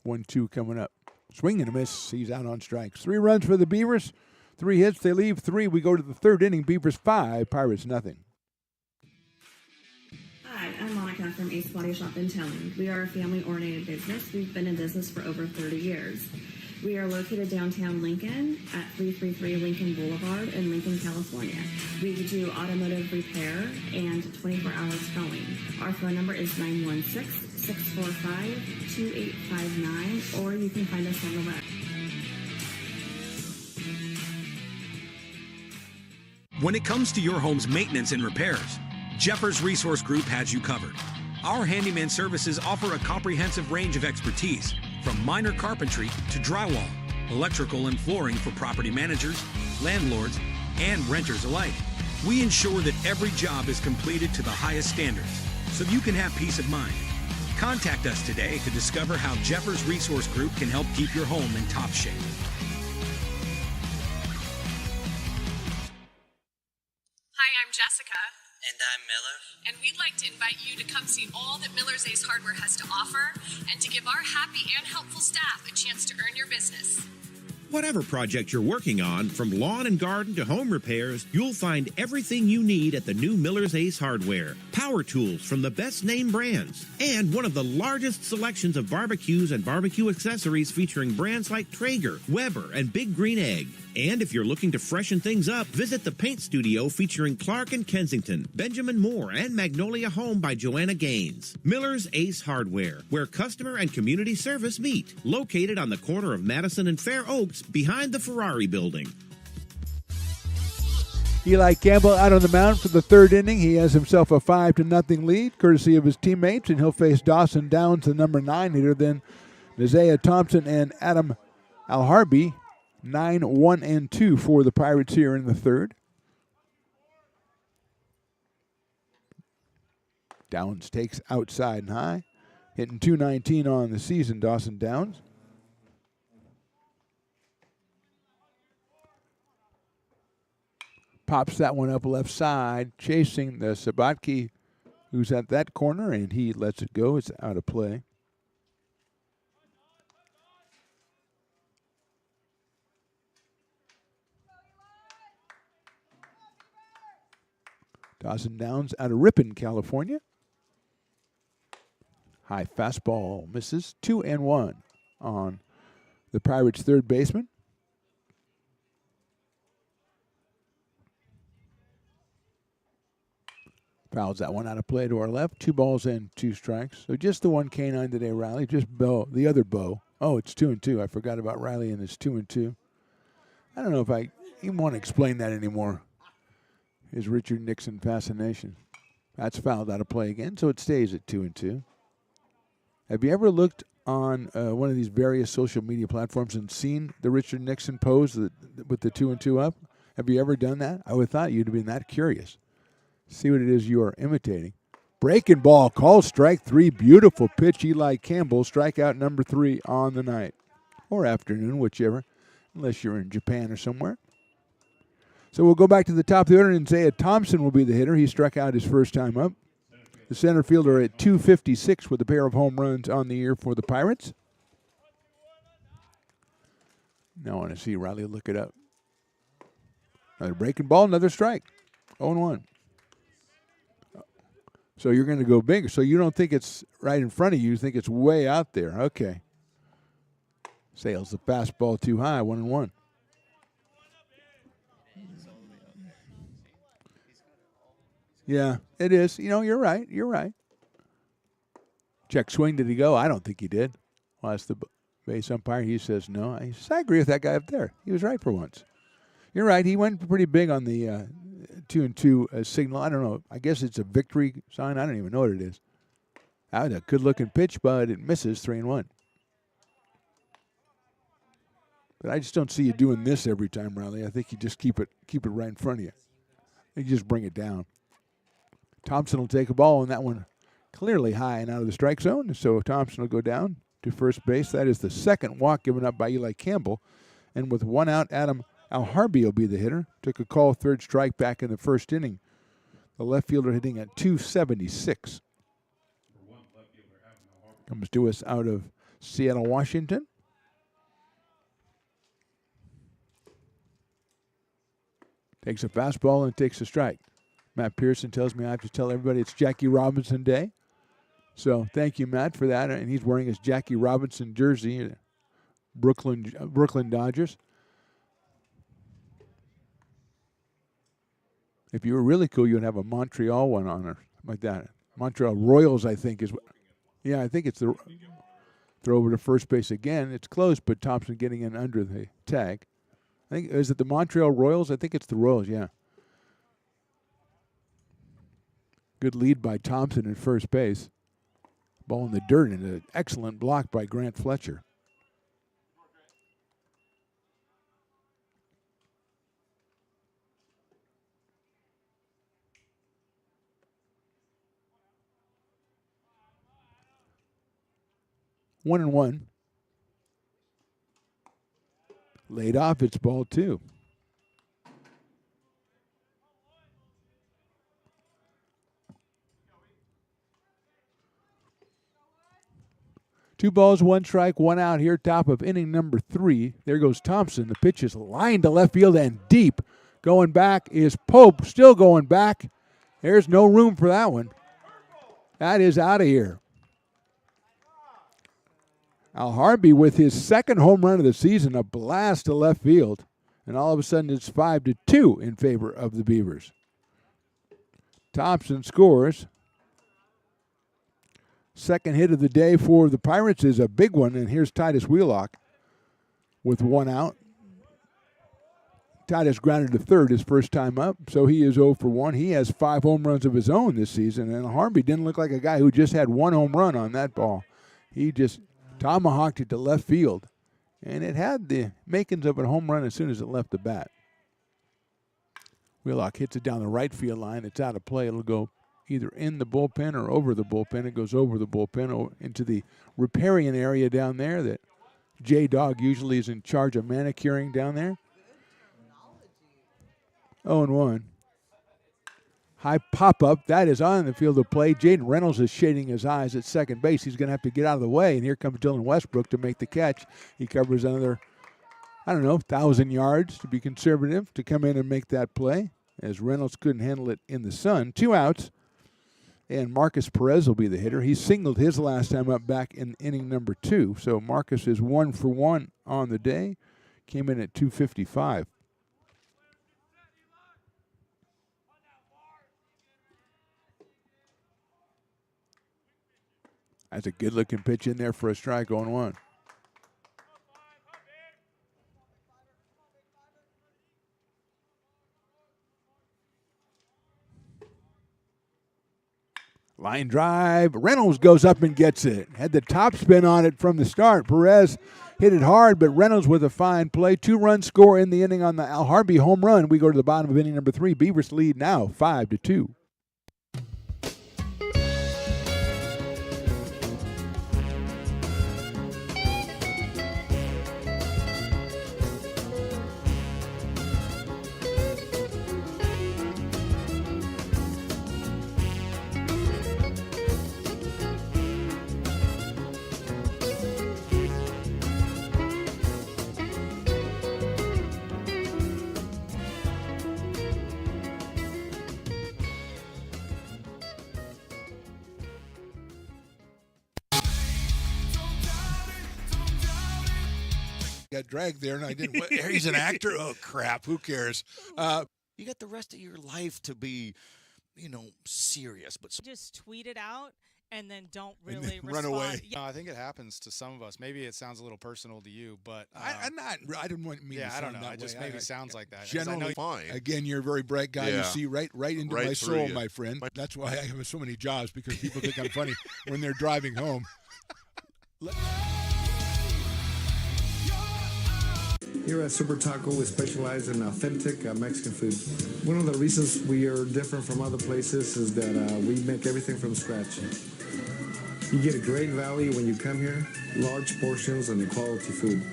One, 2 coming up. Swing and a miss. He's out on strikes. 3 runs for the Beavers. 3 hits. They leave 3. We go to the third inning. Beavers 5, Pirates nothing. Hi, I'm Monica from Ace Body Shop and Towing. We are a family-oriented business. We've been in business for over 30 years. We are located downtown Lincoln at 333 Lincoln Boulevard in Lincoln, California. We do automotive repair and 24-hour towing. Our phone number is 916-645-2859, or you can find us on the web. When it comes to your home's maintenance and repairs, Jeffers Resource Group has you covered. Our handyman services offer a comprehensive range of expertise, from minor carpentry to drywall, electrical and flooring for property managers, landlords, and renters alike. We ensure that every job is completed to the highest standards, so you can have peace of mind. Contact us today to discover how Jeffers Resource Group can help keep your home in top shape. Hi, I'm Jessica. And I'm Miller. And we'd like to invite you to come see all that Miller's Ace Hardware has to offer and to give our happy and helpful staff a chance to earn your business. Whatever project you're working on, from lawn and garden to home repairs, you'll find everything you need at the new Miller's Ace Hardware. Power tools from the best name brands, and one of the largest selections of barbecues and barbecue accessories featuring brands like Traeger, Weber, and Big Green Egg. And if you're looking to freshen things up, visit the paint studio featuring Clark and Kensington, Benjamin Moore, and Magnolia Home by Joanna Gaines. Miller's Ace Hardware, where customer and community service meet. Located on the corner of Madison and Fair Oaks, behind the Ferrari building. Eli Campbell out on the mound for the third inning. He has himself a 5-0 lead, courtesy of his teammates, and he'll face Dawson Downs, the number 9 hitter, then Isaiah Thompson and Adam Alharbi. 9-1-2 for the Pirates here in the third. Downs takes outside and high, hitting .219 on the season, Dawson Downs. Pops that one up left side, chasing the Sabatke, who's at that corner, and he lets it go. It's out of play. Dawson Downs out of Ripon, California. High fastball misses. 2-1 on the Pirates' third baseman. Fouls that one out of play to our left. 2 balls and 2 strikes. So just the one canine today, Riley. Just Bo, the other Bo. Oh, it's 2-2. I forgot about Riley and his 2-2. I don't know if I even want to explain that anymore. His Richard Nixon fascination. That's fouled out of play again, so it stays at 2-2. Have you ever looked on one of these various social media platforms and seen the Richard Nixon pose with the 2-2 up? Have you ever done that? I would have thought you'd have been that curious. See what it is you are imitating. Breaking ball, call strike 3. Beautiful pitch, Eli Campbell. Strikeout number 3 on the night. Or afternoon, whichever, unless you're in Japan or somewhere. So we'll go back to the top of the order, and Isaiah Thompson will be the hitter. He struck out his first time up. The center fielder at .256 with a pair of home runs on the year for the Pirates. Now I want to see Riley look it up. Another breaking ball, another strike. 0-1. So you're going to go bigger. So you don't think it's right in front of you. You think it's way out there. Okay. Sails the fastball too high. 1-1. Yeah, it is. You know, you're right. You're right. Check swing. Did he go? I don't think he did. Well, that's the base umpire. He says no. He says, I agree with that guy up there. He was right for once. You're right. He went pretty big on the 2-2 signal. I don't know. I guess it's a victory sign. I don't even know what it is. That was a good-looking pitch, but it misses. 3-1. But I just don't see you doing this every time, Riley. I think you just keep it right in front of you. You just bring it down. Thompson will take a ball, and that one clearly high and out of the strike zone. So Thompson will go down to first base. That is the second walk given up by Eli Campbell. And with one out, Adam Alharbi will be the hitter. Took a call, third strike back in the first inning. The left fielder hitting at .276. Comes to us out of Seattle, Washington. Takes a fastball and takes a strike. Matt Pearson tells me I have to tell everybody it's Jackie Robinson Day. So thank you, Matt, for that. And he's wearing his Jackie Robinson jersey, Brooklyn Dodgers. If you were really cool, you'd have a Montreal one on her, like that. Montreal Royals, I think, is what. Yeah, I think it's the throw over to first base again. It's close, but Thompson getting in under the tag. I think, is it the Montreal Royals? I think it's the Royals, yeah. Good lead by Thompson at first base. Ball in the dirt and an excellent block by Grant Fletcher. One and one. Laid off, it's ball two. Two balls, one strike, one out here, top of inning number 3. There goes Thompson. The pitch is lined to left field and deep. Going back is Pope, still going back. There's no room for that one. That is out of here. Al Harvey with his second home run of the season, a blast to left field. And all of a sudden it's 5-2 in favor of the Beavers. Thompson scores. Second hit of the day for the Pirates is a big one, and here's Titus Wheelock with one out. Titus grounded to third his first time up, so he is 0 for 1. He has 5 home runs of his own this season, and Harvey didn't look like a guy who just had one home run on that ball. He just tomahawked it to left field, and it had the makings of a home run as soon as it left the bat. Wheelock hits it down the right field line. It's out of play. It'll go either in the bullpen or over the bullpen. It goes over the bullpen into the riparian area down there that J-Dog usually is in charge of manicuring down there. 0-1. High pop-up. That is on the field of play. Jaden Reynolds is shading his eyes at second base. He's going to have to get out of the way, and here comes Dylan Westbrook to make the catch. He covers another, 1,000 yards to be conservative to come in and make that play, as Reynolds couldn't handle it in the sun. 2 outs. And Marcus Perez will be the hitter. He singled his last time up back in inning number 2. So Marcus is 1 for 1 on the day. Came in at 255. That's a good-looking pitch in there for a strike on 1. Line drive. Reynolds goes up and gets it. Had the top spin on it from the start. Perez hit it hard, but Reynolds with a fine play. 2-run score in the inning on the Al Harvey home run. We go to the bottom of inning number 3. Beavers lead now 5-2. Got dragged there, and I didn't. He's an actor. Oh crap! Who cares? You got the rest of your life to be, serious. But just tweet it out and then don't really run away. Yeah. I think it happens to some of us. Maybe it sounds a little personal to you, but I didn't want me. Yeah, to I don't know. That It just way. maybe sounds like that. Generally fine. Again, you're a very bright guy. Yeah. You see right into Right my through soul, you. my friend. That's why I have so many jobs, because people think I'm funny when they're driving home. Here at Super Taco, we specialize in authentic Mexican food. One of the reasons we are different from other places is that we make everything from scratch. You get a great value when you come here, large portions and quality food.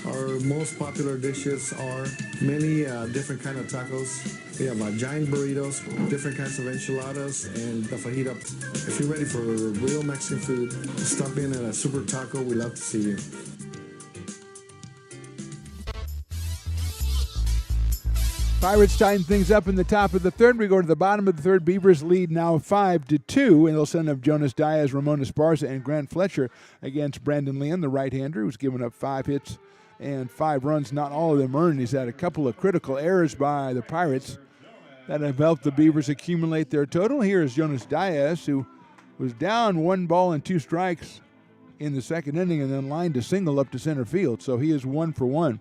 Our most popular dishes are many different kind of tacos. We have giant burritos, different kinds of enchiladas, and the fajita. If you're ready for real Mexican food, stop in at a Super Taco. We'd love to see you. Pirates tighten things up in the top of the third. We go to the bottom of the third. Beavers lead now 5-2, and they'll send up Jonas Diaz, Ramon Esparza, and Grant Fletcher against Brandon Leon, the right-hander, who's given up 5 hits and 5 runs. Not all of them earned. He's had a couple of critical errors by the Pirates that have helped the Beavers accumulate their total. Here is Jonas Diaz, who was down 1 ball and 2 strikes in the second inning and then lined a single up to center field. So he is 1 for 1.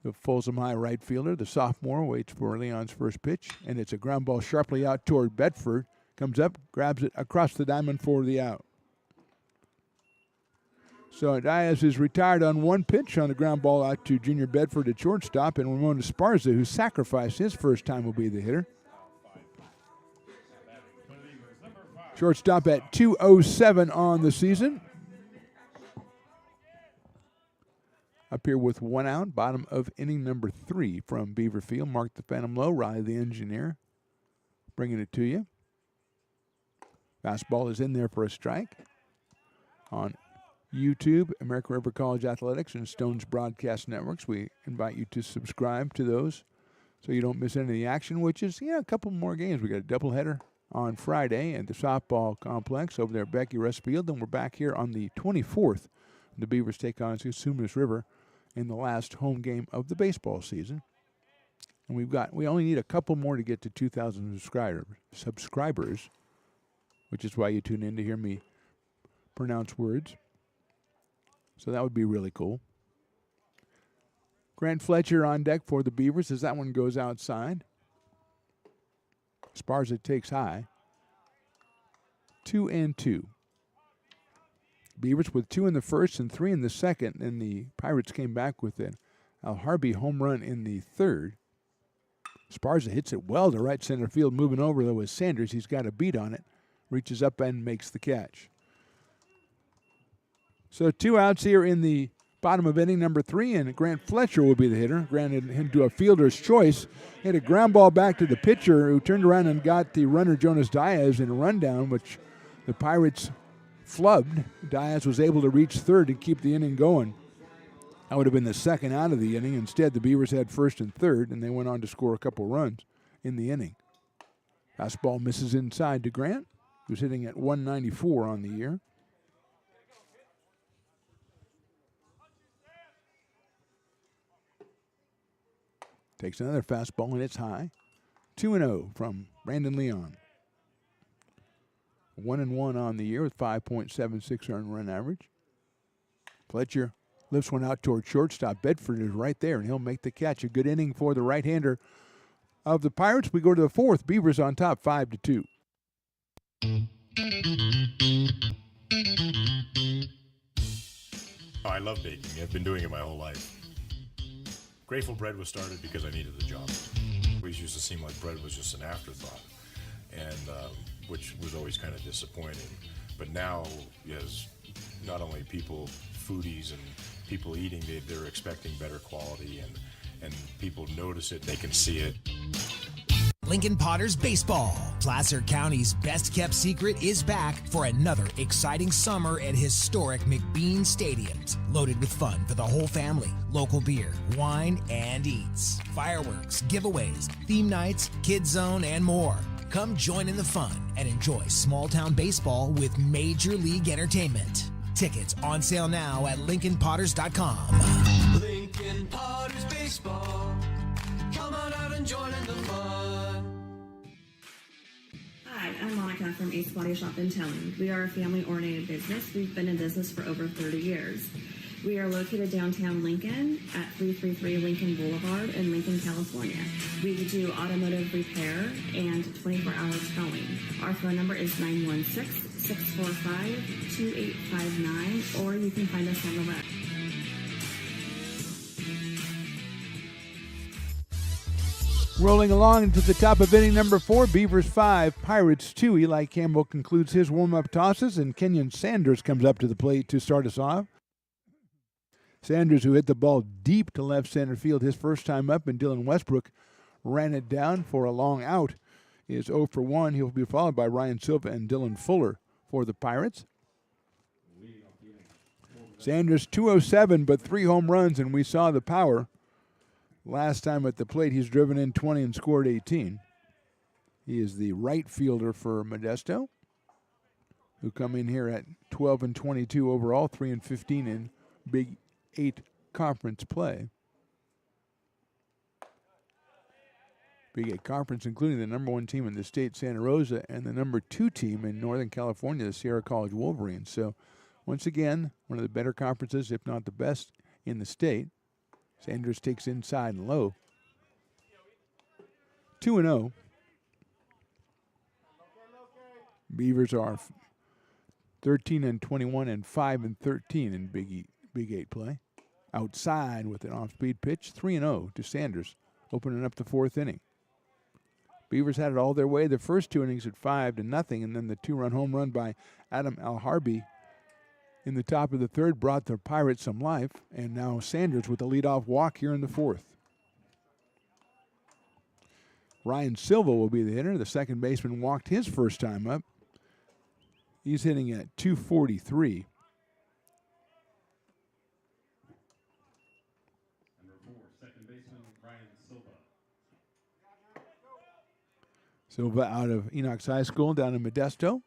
The Folsom High right fielder, the sophomore, waits for Leon's first pitch, and it's a ground ball sharply out toward Bedford. Comes up, grabs it across the diamond for the out. So Diaz is retired on one pitch on the ground ball out to Junior Bedford at shortstop, and Ramon Esparza, who sacrificed his first time, will be the hitter. Shortstop at 207 on the season. Up here with one out, bottom of inning number 3 from Beaverfield. Mark the Phantom Low, Riley the engineer, bringing it to you. Fastball is in there for a strike. On YouTube, American River College Athletics and Stone's Broadcast Networks, we invite you to subscribe to those so you don't miss any of the action, which is, a couple more games. We got a doubleheader on Friday at the softball complex over there at Becky Russ Field, and we're back here on the 24th. The Beavers take on Sumas River in the last home game of the baseball season. And we only need a couple more to get to 2,000 subscribers, which is why you tune in to hear me pronounce words. So that would be really cool. Grant Fletcher on deck for the Beavers as that one goes outside. Esparza takes high. 2-2. Beavers with 2 in the first and 3 in the second, and the Pirates came back with an Al Harvey home run in the third. Esparza hits it well to right center field, moving over though with Sanders. He's got a beat on it, reaches up and makes the catch. So 2 outs here in the bottom of inning number 3, and Grant Fletcher will be the hitter. Granted him to a fielder's choice. Hit a ground ball back to the pitcher, who turned around and got the runner Jonas Diaz in a rundown, which the Pirates flubbed. Diaz was able to reach third to keep the inning going. That would have been the second out of the inning. Instead, the Beavers had first and third, and they went on to score a couple runs in the inning. Fastball misses inside to Grant, who's hitting at 194 on the year. Takes another fastball, and it's high. 2-0 from Brandon Leon. 1-1 on the year with 5.76 earned run average. Fletcher lifts one out toward shortstop. Bedford is right there, and he'll make the catch. A good inning for the right-hander of the Pirates. We go to the fourth. Beavers on top, 5-2. I love baking. I've been doing it my whole life. Grateful Bread was started because I needed the job. It always used to seem like bread was just an afterthought, and which was always kind of disappointing. But now, as not only people, foodies and people eating, they're expecting better quality, and people notice it, they can see it. Lincoln Potters Baseball. Placer County's best-kept secret is back for another exciting summer at historic McBean Stadiums. Loaded with fun for the whole family, local beer, wine, and eats. Fireworks, giveaways, theme nights, kids zone, and more. Come join in the fun and enjoy small-town baseball with Major League Entertainment. Tickets on sale now at LincolnPotters.com. Lincoln Potters Baseball. Come on out and join in the fun. Hi, I'm Monica from Ace Body Shop in Telling. We are a family-oriented business. We've been in business for over 30 years. We are located downtown Lincoln at 333 Lincoln Boulevard in Lincoln, California. We do automotive repair and 24-hour towing. Our phone number is 916-645-2859, or you can find us on the web. Rolling along into the top of inning number 4, Beavers 5, Pirates 2. Eli Campbell concludes his warm-up tosses, and Kenyon Sanders comes up to the plate to start us off. Sanders, who hit the ball deep to left center field his first time up, and Dylan Westbrook ran it down for a long out, is 0 for 1. He'll be followed by Ryan Silva and Dylan Fuller for the Pirates. Sanders 207, but 3 home runs, and we saw the power. Last time at the plate, he's driven in 20 and scored 18. He is the right fielder for Modesto, who come in here at 12 and 22 overall, 3 and 15 in Big 8 conference play. Big 8 conference, including the number 1 team in the state, Santa Rosa, and the number 2 team in Northern California, the Sierra College Wolverines. So, once again, one of the better conferences, if not the best, in the state. Sanders takes inside and low. 2-0. Beavers are 13-21 and 5-13 in Big 8 play. Outside with an off-speed pitch, 3-0 to Sanders, opening up the fourth inning. Beavers had it all their way the first two innings at 5-0, and then the two-run home run by Adam Alharbi in the top of the third brought the Pirates some life, and now Sanders with a leadoff walk here in the fourth. Ryan Silva will be the hitter. The second baseman walked his first time up. He's hitting at 243. Number 4, second baseman Ryan Silva. Silva out of Enoch's High School down in Modesto.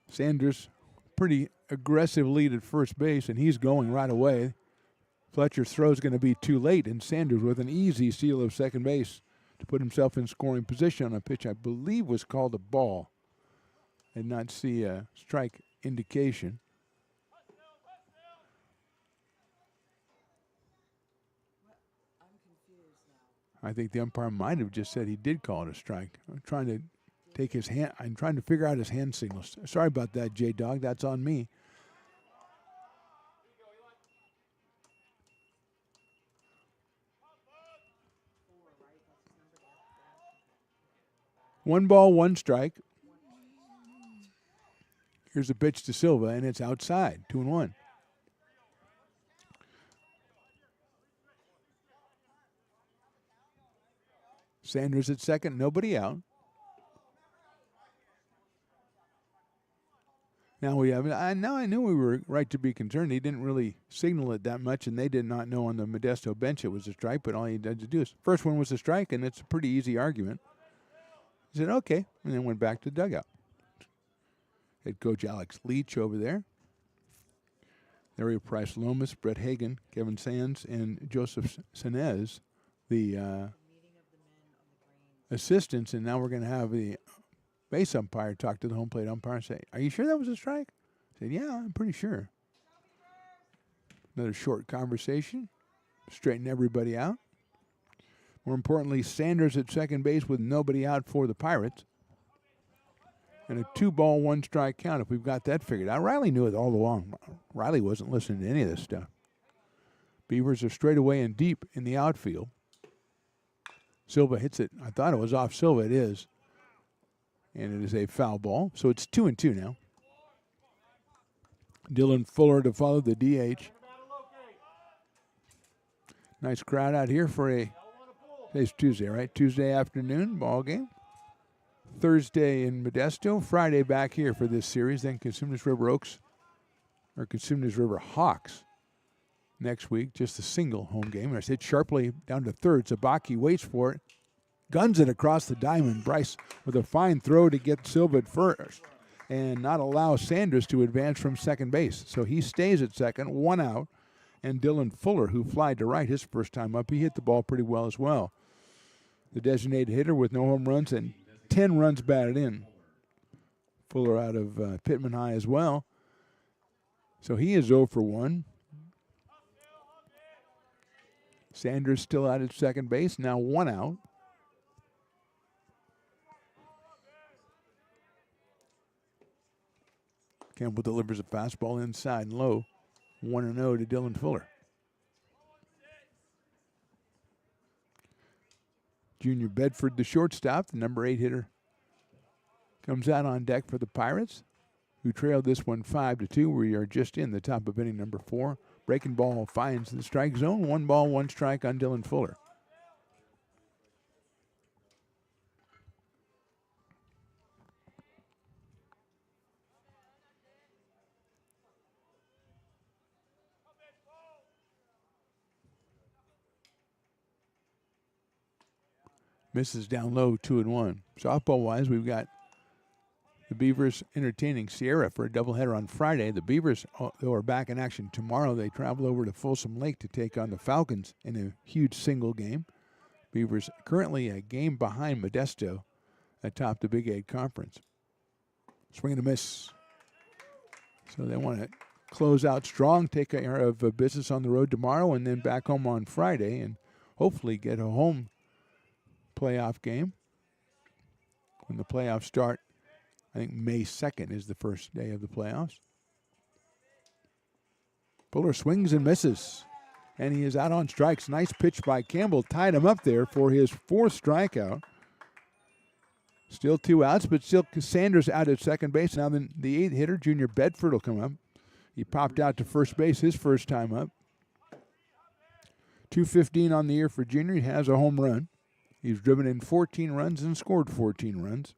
Sanders, pretty aggressive lead at first base, and he's going right away. Fletcher's throw is going to be too late, and Sanders with an easy steal of second base to put himself in scoring position on a pitch I believe was called a ball. I did not see a strike indication. I think the umpire might have just said he did call it a strike. I'm trying to take his hand. I'm trying to figure out his hand signals. Sorry about that, J-Dog. That's on me. One ball, one strike. Here's a pitch to Silva, and it's outside, 2-1. Sanders at second, nobody out. Now we have. Now I knew we were right to be concerned. He didn't really signal it that much, and they did not know on the Modesto bench it was a strike. But all he had to do is first one was a strike, and it's a pretty easy argument. He said okay, and then went back to the dugout. Head coach Alex Leach over there. Larry Price Lomas, Brett Hagan, Kevin Sands, and Joseph Senez, the assistants. And now we're going to have the base umpire talk to the home plate umpire and say, "Are you sure that was a strike?" I said, "Yeah, I'm pretty sure." Another short conversation. Straighten everybody out. More importantly, Sanders at second base with nobody out for the Pirates. And a 2-ball, 1-strike count if we've got that figured out. Riley knew it all along. Riley wasn't listening to any of this stuff. Beavers are straight away and deep in the outfield. Silva hits it. I thought it was off Silva. It is. And it is a foul ball. So it's 2-2 now. Dylan Fuller to follow the DH. Nice crowd out here for today's Tuesday, right? Tuesday afternoon ball game. Thursday in Modesto, Friday back here for this series. Then Cosumnes River Oaks, or Cosumnes River Hawks next week. Just a single home game. And it's hit sharply down to third. Zabaki waits for it. Guns it across the diamond. Bryce with a fine throw to get Silva at first and not allow Sanders to advance from second base. So he stays at second, one out. And Dylan Fuller, who flied to right his first time up, he hit the ball pretty well as well. The designated hitter with no home runs and 10 runs batted in. Fuller out of Pittman High as well. So he is 0 for 1. Sanders still out at second base, now one out. Campbell delivers a fastball inside and low. 1-0 to Dylan Fuller. Junior Bedford, the shortstop, the number 8 hitter, comes out on deck for the Pirates, who trailed this one 5-2. We are just in the top of inning number 4. Breaking ball finds the strike zone. 1 ball, 1 strike on Dylan Fuller. Misses down low, 2-1. Softball-wise, we've got the Beavers entertaining Sierra for a doubleheader on Friday. The Beavers, though, are back in action tomorrow. They travel over to Folsom Lake to take on the Falcons in a huge single game. Beavers currently a game behind Modesto atop the Big 8 Conference. Swing and a miss. So they want to close out strong, take care of business on the road tomorrow, and then back home on Friday, and hopefully get a home playoff game. When the playoffs start, I think May 2nd is the first day of the playoffs. Fuller swings and misses, and he is out on strikes. Nice pitch by Campbell, tied him up there for his 4th strikeout. Still 2 outs, but still Sanders out at second base. Now the 8th hitter, Junior Bedford, will come up. He popped out to first base his first time up. 215 on the year for Junior. He has a home run. He's driven in 14 runs and scored 14 runs.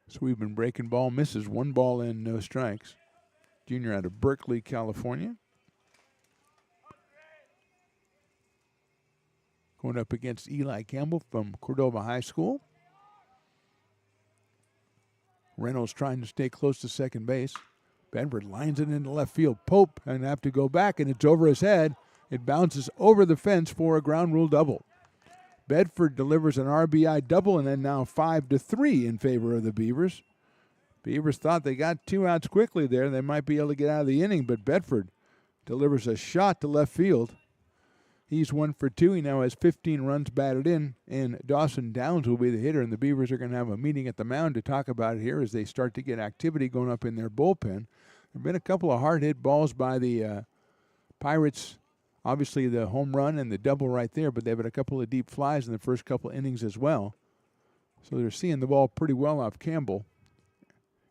So we've been breaking ball misses. 1 ball in, no strikes. Junior out of Berkeley, California. Going up against Eli Campbell from Cordova High School. Reynolds trying to stay close to second base. Bedford lines it into left field. Pope and have to go back, and it's over his head. It bounces over the fence for a ground rule double. Bedford delivers an RBI double, and then now 5-3 in favor of the Beavers. Beavers thought they got 2 outs quickly there. They might be able to get out of the inning, but Bedford delivers a shot to left field. He's 1 for 2. He now has 15 runs batted in, and Dawson Downs will be the hitter, and the Beavers are going to have a meeting at the mound to talk about it here as they start to get activity going up in their bullpen. There have been a couple of hard-hit balls by the Pirates. Obviously, the home run and the double right there, but they've had a couple of deep flies in the first couple of innings as well. So they're seeing the ball pretty well off Campbell.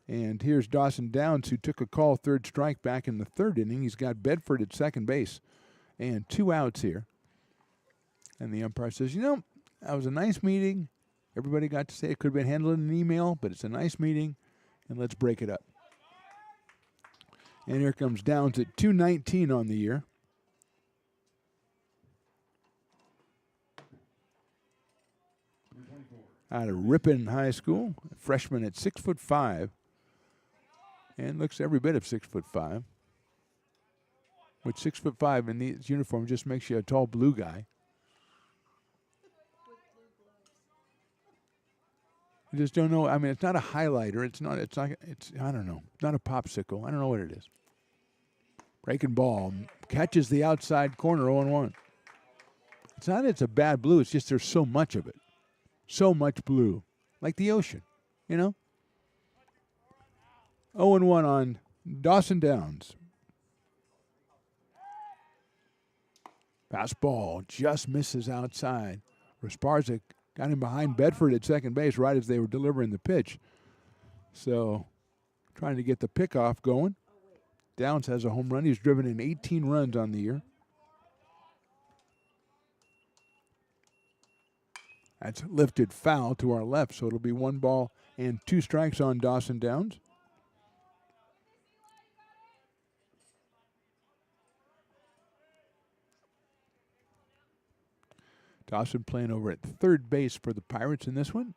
And here's Dawson Downs, who took a call, 3rd strike back in the 3rd inning. He's got Bedford at second base and 2 outs here. And the umpire says, that was a nice meeting. Everybody got to say it could have been handled in an email, but it's a nice meeting, and let's break it up. And here comes Downs at 219 on the year. Out of Ripon High School, a freshman at 6'5", and looks every bit of 6'5". Which 6'5" in these uniforms just makes you a tall blue guy. I just don't know. I mean, it's not a highlighter. It's I don't know. It's not a popsicle. I don't know what it is. Breaking ball. Catches the outside corner, 0-1. It's not it's a bad blue. It's just there's so much of it. So much blue. Like the ocean, 0-1 on Dawson Downs. Fastball just misses outside. Rasparza got him behind Bedford at second base right as they were delivering the pitch. So trying to get the pickoff going. Downs has a home run. He's driven in 18 runs on the year. That's lifted foul to our left, so it'll be 1 ball and 2 strikes on Dawson Downs. Dawson playing over at third base for the Pirates in this one.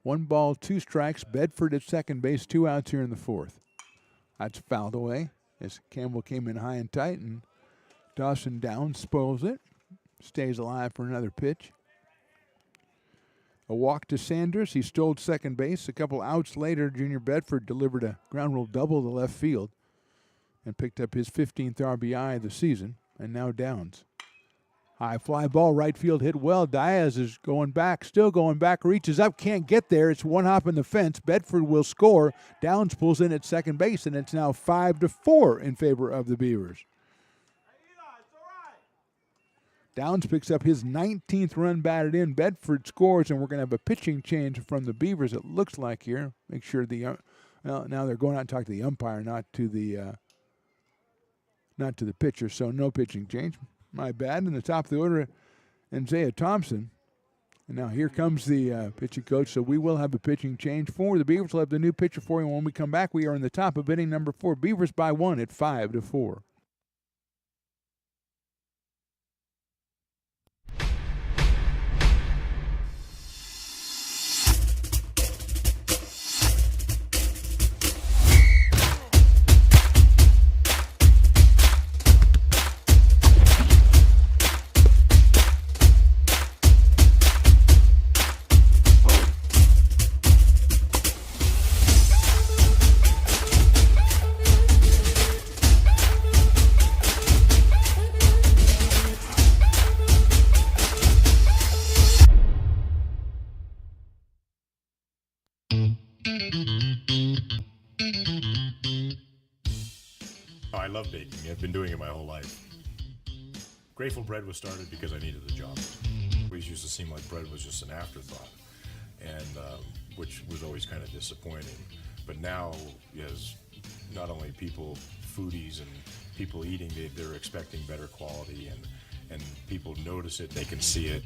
1 ball, 2 strikes. Bedford at second base, 2 outs here in the 4th. That's fouled away as Campbell came in high and tight, and Dawson Downs spoils it. Stays alive for another pitch. A walk to Sanders. He stole second base. A couple outs later, Junior Bedford delivered a ground rule double to left field and picked up his 15th RBI of the season. And now Downs. High fly ball, right field hit well. Diaz is going back, still going back, reaches up, can't get there. It's 1 hop in the fence. Bedford will score. Downs pulls in at second base, and it's now 5-4 in favor of the Beavers. Downs picks up his 19th run batted in. Bedford scores, and we're going to have a pitching change from the Beavers, it looks like here. Make sure now they're going out and talk to the umpire, not to the pitcher, so no pitching change. My bad. In the top of the order, Isaiah Thompson. And now here comes the pitching coach, so we will have a pitching change for the Beavers. We'll have the new pitcher for you when we come back. We are in the top of inning number 4. Beavers by 1 at 5-4. love baking. I've been doing it my whole life. Grateful Bread was started because I needed the job. It always used to seem like bread was just an afterthought, and which was always kind of disappointing. But now, as not only people, foodies and people eating, they're expecting better quality, and people notice it, they can see it.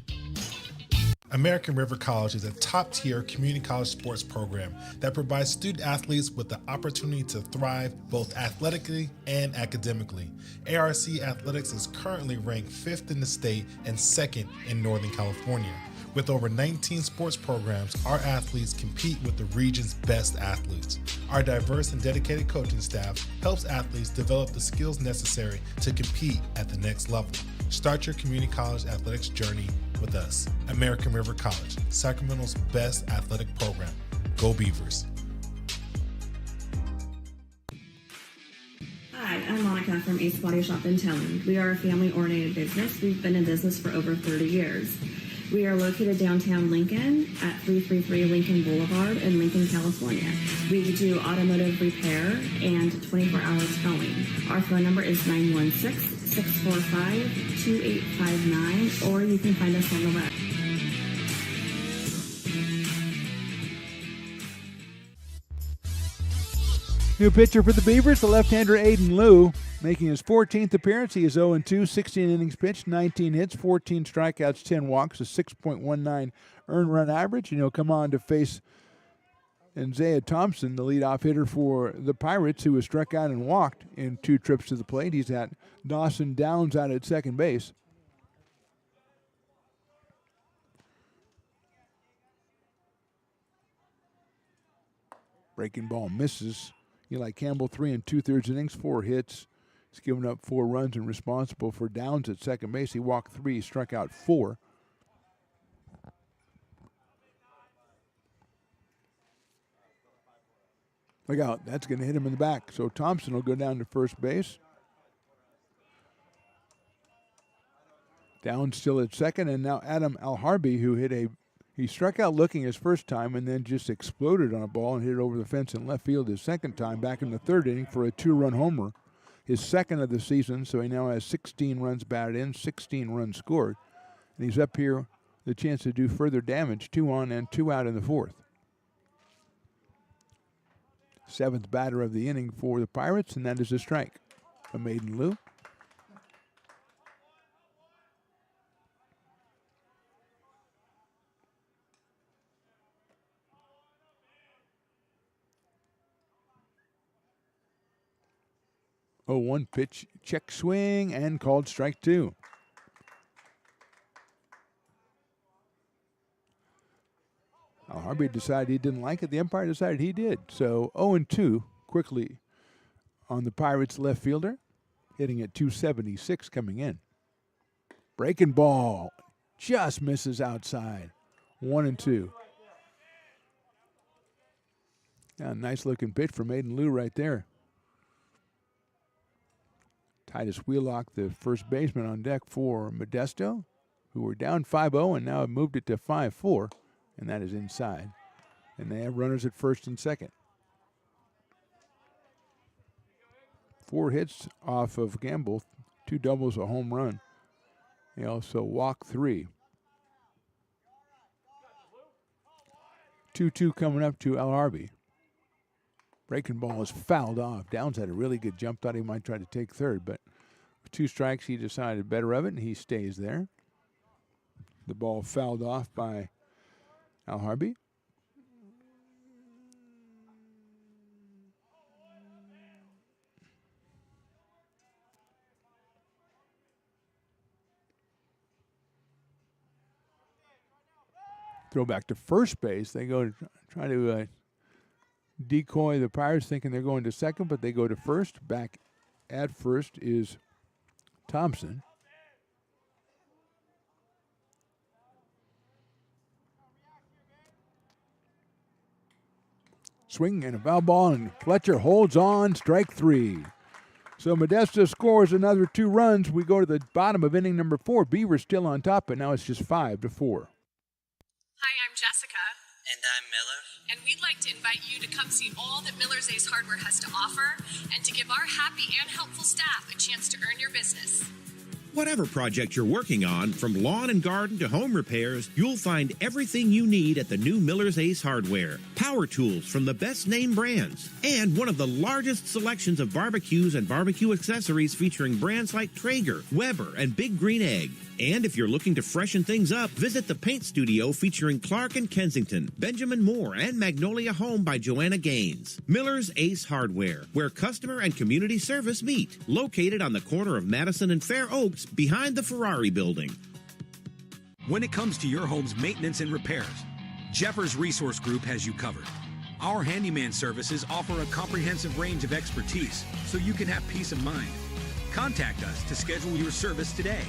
American River College is a top-tier community college sports program that provides student athletes with the opportunity to thrive both athletically and academically. ARC Athletics is currently ranked 5th in the state and 2nd in Northern California. With over 19 sports programs, our athletes compete with the region's best athletes. Our diverse and dedicated coaching staff helps athletes develop the skills necessary to compete at the next level. Start your community college athletics journey with us. American River College, Sacramento's best athletic program. Go Beavers. Hi, I'm Monica from Ace Body Shop and Towing. We are a family-oriented business. We've been in business for over 30 years. We are located downtown Lincoln at 333 Lincoln Boulevard in Lincoln, California. We do automotive repair and 24-hour towing. Our phone number is 916-645-2859, or you can find us on the web. New pitcher for the Beavers, the left-hander Aiden Liu, making his 14th appearance. He is 0-2, 16 innings pitched, 19 hits, 14 strikeouts, 10 walks, a 6.19 earned run average. And he'll come on to face Isaiah Thompson, the leadoff hitter for the Pirates, who was struck out and walked in 2 trips to the plate. He's got Dawson Downs out at second base. Breaking ball misses. Eli Campbell, 3 2/3 innings, 4 hits. He's given up 4 runs and responsible for Downs at second base. He walked 3, struck out 4. Look out, that's going to hit him in the back. So Thompson will go down to first base. Downs still at second, and now Adam Alharbi, who he struck out looking his first time and then just exploded on a ball and hit it over the fence in left field his second time back in the 3rd inning for a 2-run homer, his 2nd of the season. So he now has 16 runs batted in, 16 runs scored. And he's up here, the chance to do further damage, 2 on and 2 out in the 4th. 7th batter of the inning for the Pirates, and that is a strike from Aiden Liu. Oh, 1 pitch, check swing, and called strike 2. Harvey decided he didn't like it. The umpire decided he did. So 0-2 quickly on the Pirates left fielder, hitting at 276 coming in. Breaking ball, just misses outside. 1-2. Yeah, nice looking pitch from Aiden Liu right there. Titus Wheelock, the first baseman, on deck for Modesto, who were down 5-0 and now have moved it to 5-4, and that is inside. And they have runners at first and second. 4 hits off of Gamble, 2 doubles, a home run. They also walk 3. 2-2 coming up to El Arby. Breaking ball is fouled off. Downs had a really good jump. Thought he might try to take third, but with 2 strikes, he decided better of it, and he stays there. The ball fouled off by Al Harby. Throw back to first base. They go to try to decoy the Pirates, thinking they're going to second, but they go to first. Back at first is Thompson. Swing and a foul ball, and Fletcher holds on, strike 3. So Modesto scores another 2 runs. We go to the bottom of inning number 4. Beavers still on top, but now it's just 5-4. Hi, I'm Jessica. And I'm Miller. And we'd like to invite you to come see all that Miller's Ace Hardware has to offer and to give our happy and helpful staff a chance to earn your business. Whatever project you're working on, from lawn and garden to home repairs, you'll find everything you need at the new Miller's Ace Hardware. Power tools from the best name brands, and one of the largest selections of barbecues and barbecue accessories featuring brands like Traeger, Weber, and Big Green Egg. And if you're looking to freshen things up, visit the paint studio featuring Clark and Kensington, Benjamin Moore, and Magnolia Home by Joanna Gaines. Miller's Ace Hardware, where customer and community service meet. Located on the corner of Madison and Fair Oaks, behind the Ferrari building. When it comes to your home's maintenance and repairs, Jeffers Resource Group has you covered. Our handyman services offer a comprehensive range of expertise so you can have peace of mind. Contact us to schedule your service today.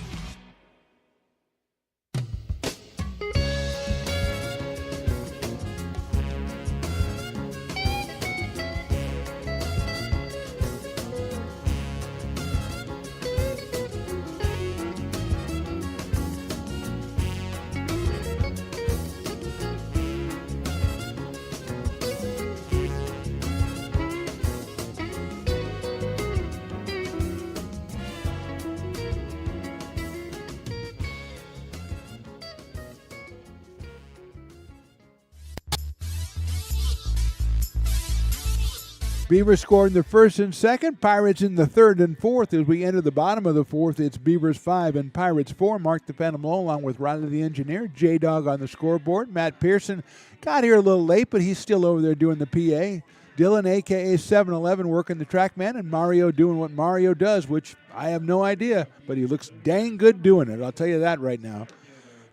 Beavers scored in the first and second. Pirates in the third and fourth. As we enter the bottom of the fourth, it's Beavers 5 and Pirates 4. Mark the Phantom Low along with Riley the Engineer. J-Dog on the scoreboard. Matt Pearson got here a little late, but he's still over there doing the PA. Dylan, a.k.a. 7-Eleven, working the track man, and Mario doing what Mario does, which I have no idea, but he looks dang good doing it. I'll tell you that right now.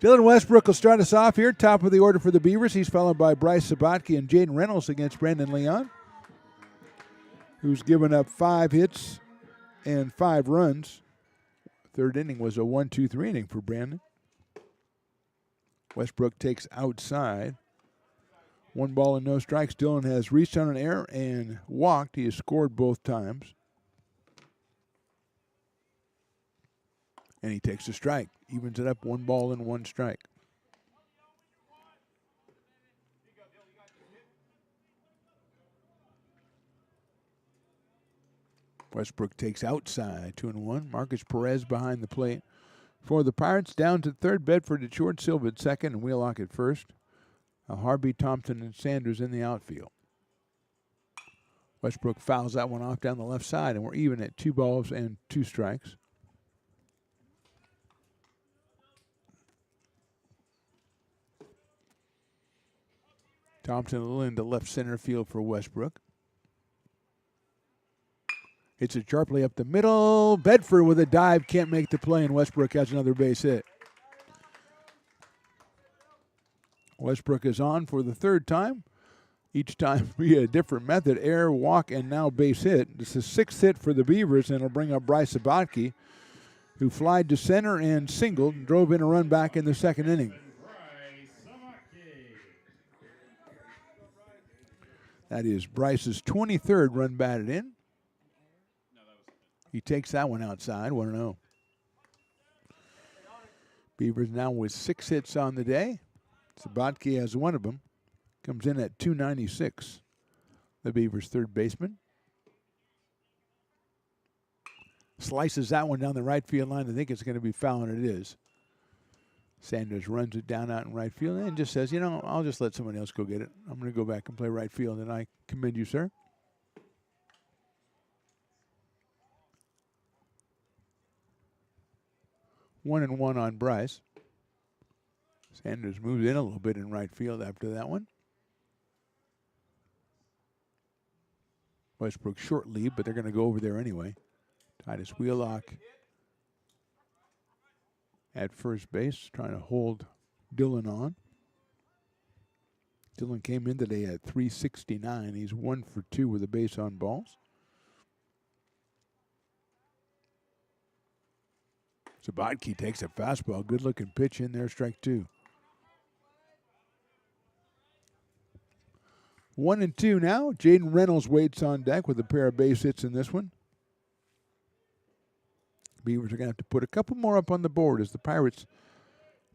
Dylan Westbrook will start us off here, top of the order for the Beavers. He's followed by Bryce Sabatke and Jaden Reynolds against Brandon Leon, who's given up 5 hits and 5 runs. Third inning was a 1-2-3 inning for Brandon. Westbrook takes outside. 1 ball and no strikes. Dylan has reached on an error and walked. He has scored both times. And he takes a strike. Evens it up, 1 ball and 1 strike. Westbrook takes outside, 2-1. Marcus Perez behind the plate. For the Pirates, down to third, Bedford at short, Silva at second, and Wheelock at first. Harvey, Thompson, and Sanders in the outfield. Westbrook fouls that one off down the left side, and we're even at 2 balls and 2 strikes. Thompson a little into left center field for Westbrook. Hits it sharply up the middle. Bedford with a dive, can't make the play, and Westbrook has another base hit. Westbrook is on for the 3rd time. Each time via a different method, error, walk, and now base hit. This is 6th hit for the Beavers, and it'll bring up Bryce Sabatke, who flied to center and singled and drove in a run back in the 2nd inning. That is Bryce's 23rd run batted in. He takes that one outside, 1-0. Beavers now with 6 hits on the day. Sabatke has one of them. Comes in at 296. The Beavers' third baseman. Slices that one down the right field line. I think it's going to be foul, and it is. Sanders runs it down out in right field and just says, you know, I'll just let someone else go get it. I'm going to go back and play right field, and I commend you, sir. One and one on Bryce. Sanders moves in a little bit in right field after that one. Westbrook short lead, but they're going to go over there anyway. Titus Wheelock at first base, trying to hold Dylan on. Dylan came in today at 369. He's 1 for 2 with a base on balls. Sabatke takes a fastball. Good-looking pitch in there, strike 2. 1-2 now. Jaden Reynolds waits on deck with a pair of base hits in this one. Beavers are going to have to put a couple more up on the board as the Pirates,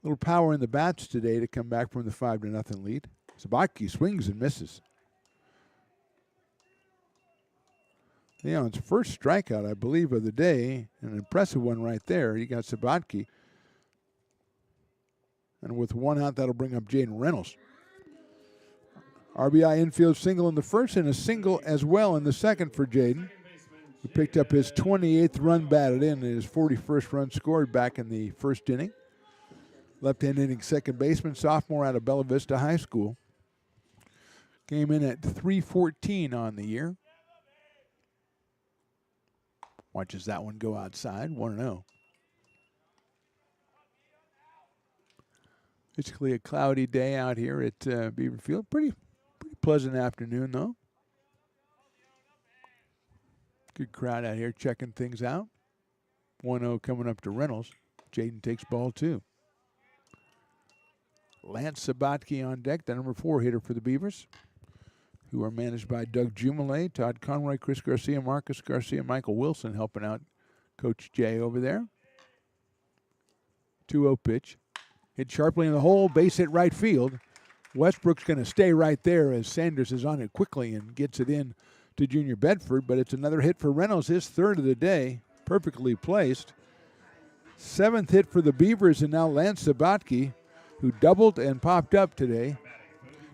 a little power in the bats today to come back from the 5-0 lead. Sabatke swings and misses. Leon's first strikeout, I believe, of the day. An impressive one right there. You got Sabatke. And with one out, that'll bring up Jaden Reynolds. RBI infield single in the first and a single as well in the second for Jaden, who picked up his 28th run batted in and his 41st run scored back in the first inning. Left-hand inning second baseman, sophomore out of Bella Vista High School. Came in at 314 on the year. Watches that one go outside, 1-0. Basically a cloudy day out here at Beaver Field. Pretty pleasant afternoon, though. Good crowd out here checking things out. 1-0 coming up to Reynolds. Jaden takes ball 2. Lance Sabatke on deck, the number 4 hitter for the Beavers, who are managed by Doug Jumalet, Todd Conroy, Chris Garcia, Marcus Garcia, Michael Wilson helping out Coach Jay over there. 2-0 pitch. Hit sharply in the hole, base hit right field. Westbrook's going to stay right there as Sanders is on it quickly and gets it in to Junior Bedford, but it's another hit for Reynolds, his 3rd of the day, perfectly placed. 7th hit for the Beavers, and now Lance Sabatke, who doubled and popped up today.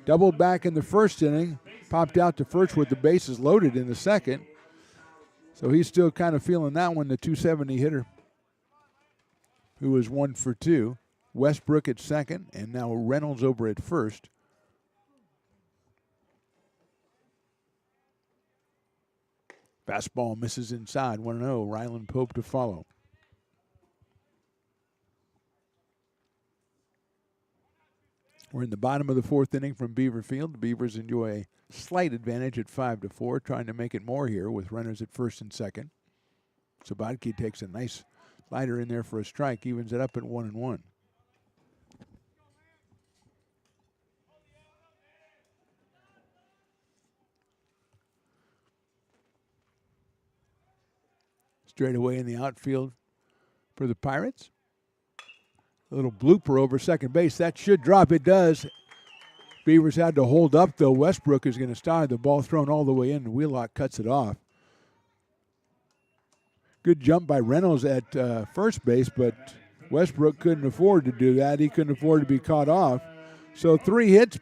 Doubled back in the first inning, popped out to first with the bases loaded in the second. So he's still kind of feeling that one, the 270 hitter, who was 1 for 2. Westbrook at second, and now Reynolds over at first. Fastball misses inside, 1-0. Ryland Pope to follow. We're in the bottom of the 4th inning from Beaver Field. The Beavers enjoy a slight advantage at 5-4, trying to make it more here with runners at first and second. Sabatke takes a nice slider in there for a strike, evens it up at 1-1. Straight away in the outfield for the Pirates. A little blooper over second base. That should drop. It does. Beavers had to hold up, though. Westbrook is going to start. The ball thrown all the way in, and Wheelock cuts it off. Good jump by Reynolds at first base, but Westbrook couldn't afford to do that. He couldn't afford to be caught off. So 3 hits,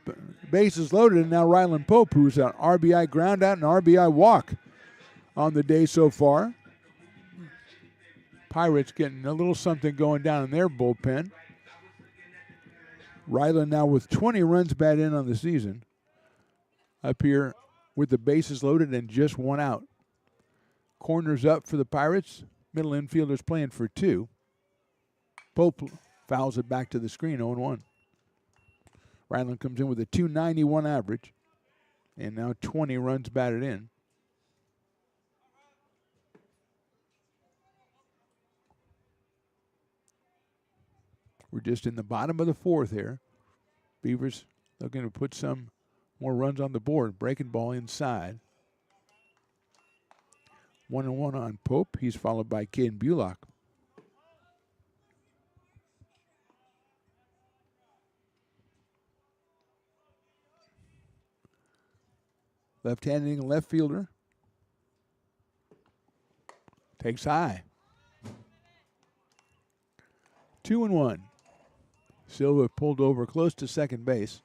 bases loaded, and now Ryland Pope, who's an RBI ground out and RBI walk on the day so far. Pirates getting a little something going down in their bullpen. Ryland now with 20 runs batted in on the season. Up here with the bases loaded and just 1 out. Corners up for the Pirates. Middle infielders playing for 2. Pope fouls it back to the screen, 0-1. Ryland comes in with a 291 average. And now 20 runs batted in. We're just in the bottom of the 4th here. Beavers looking to put some more runs on the board. Breaking ball inside. 1-1 on Pope. He's followed by Caden Bulock. Left-handing left fielder. Takes high. 2-1. Silva pulled over close to second base.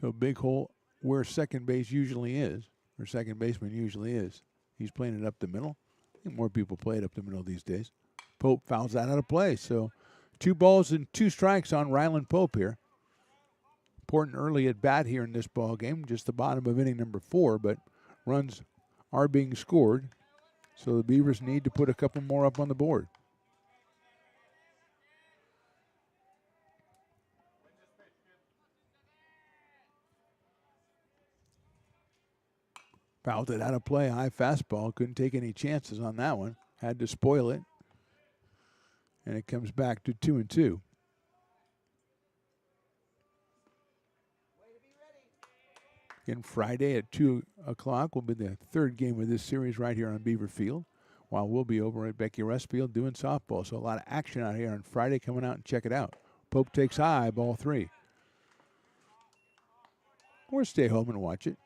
So big hole where second base usually is, or second baseman usually is. He's playing it up the middle. I think more people play it up the middle these days. Pope fouls that out of play. So 2 balls and 2 strikes on Ryland Pope here. Important early at bat here in this ball game. Just the bottom of inning number 4, but runs are being scored. So the Beavers need to put a couple more up on the board. Fouled it out of play, high fastball. Couldn't take any chances on that one. Had to spoil it. And it comes back to 2-2. Again, Friday at 2 o'clock will be the 3rd game of this series right here on Beaver Field, while we'll be over at Becky Russ Field doing softball. So a lot of action out here on Friday. Coming out and check it out. Pope takes high, ball 3. or stay home and watch it.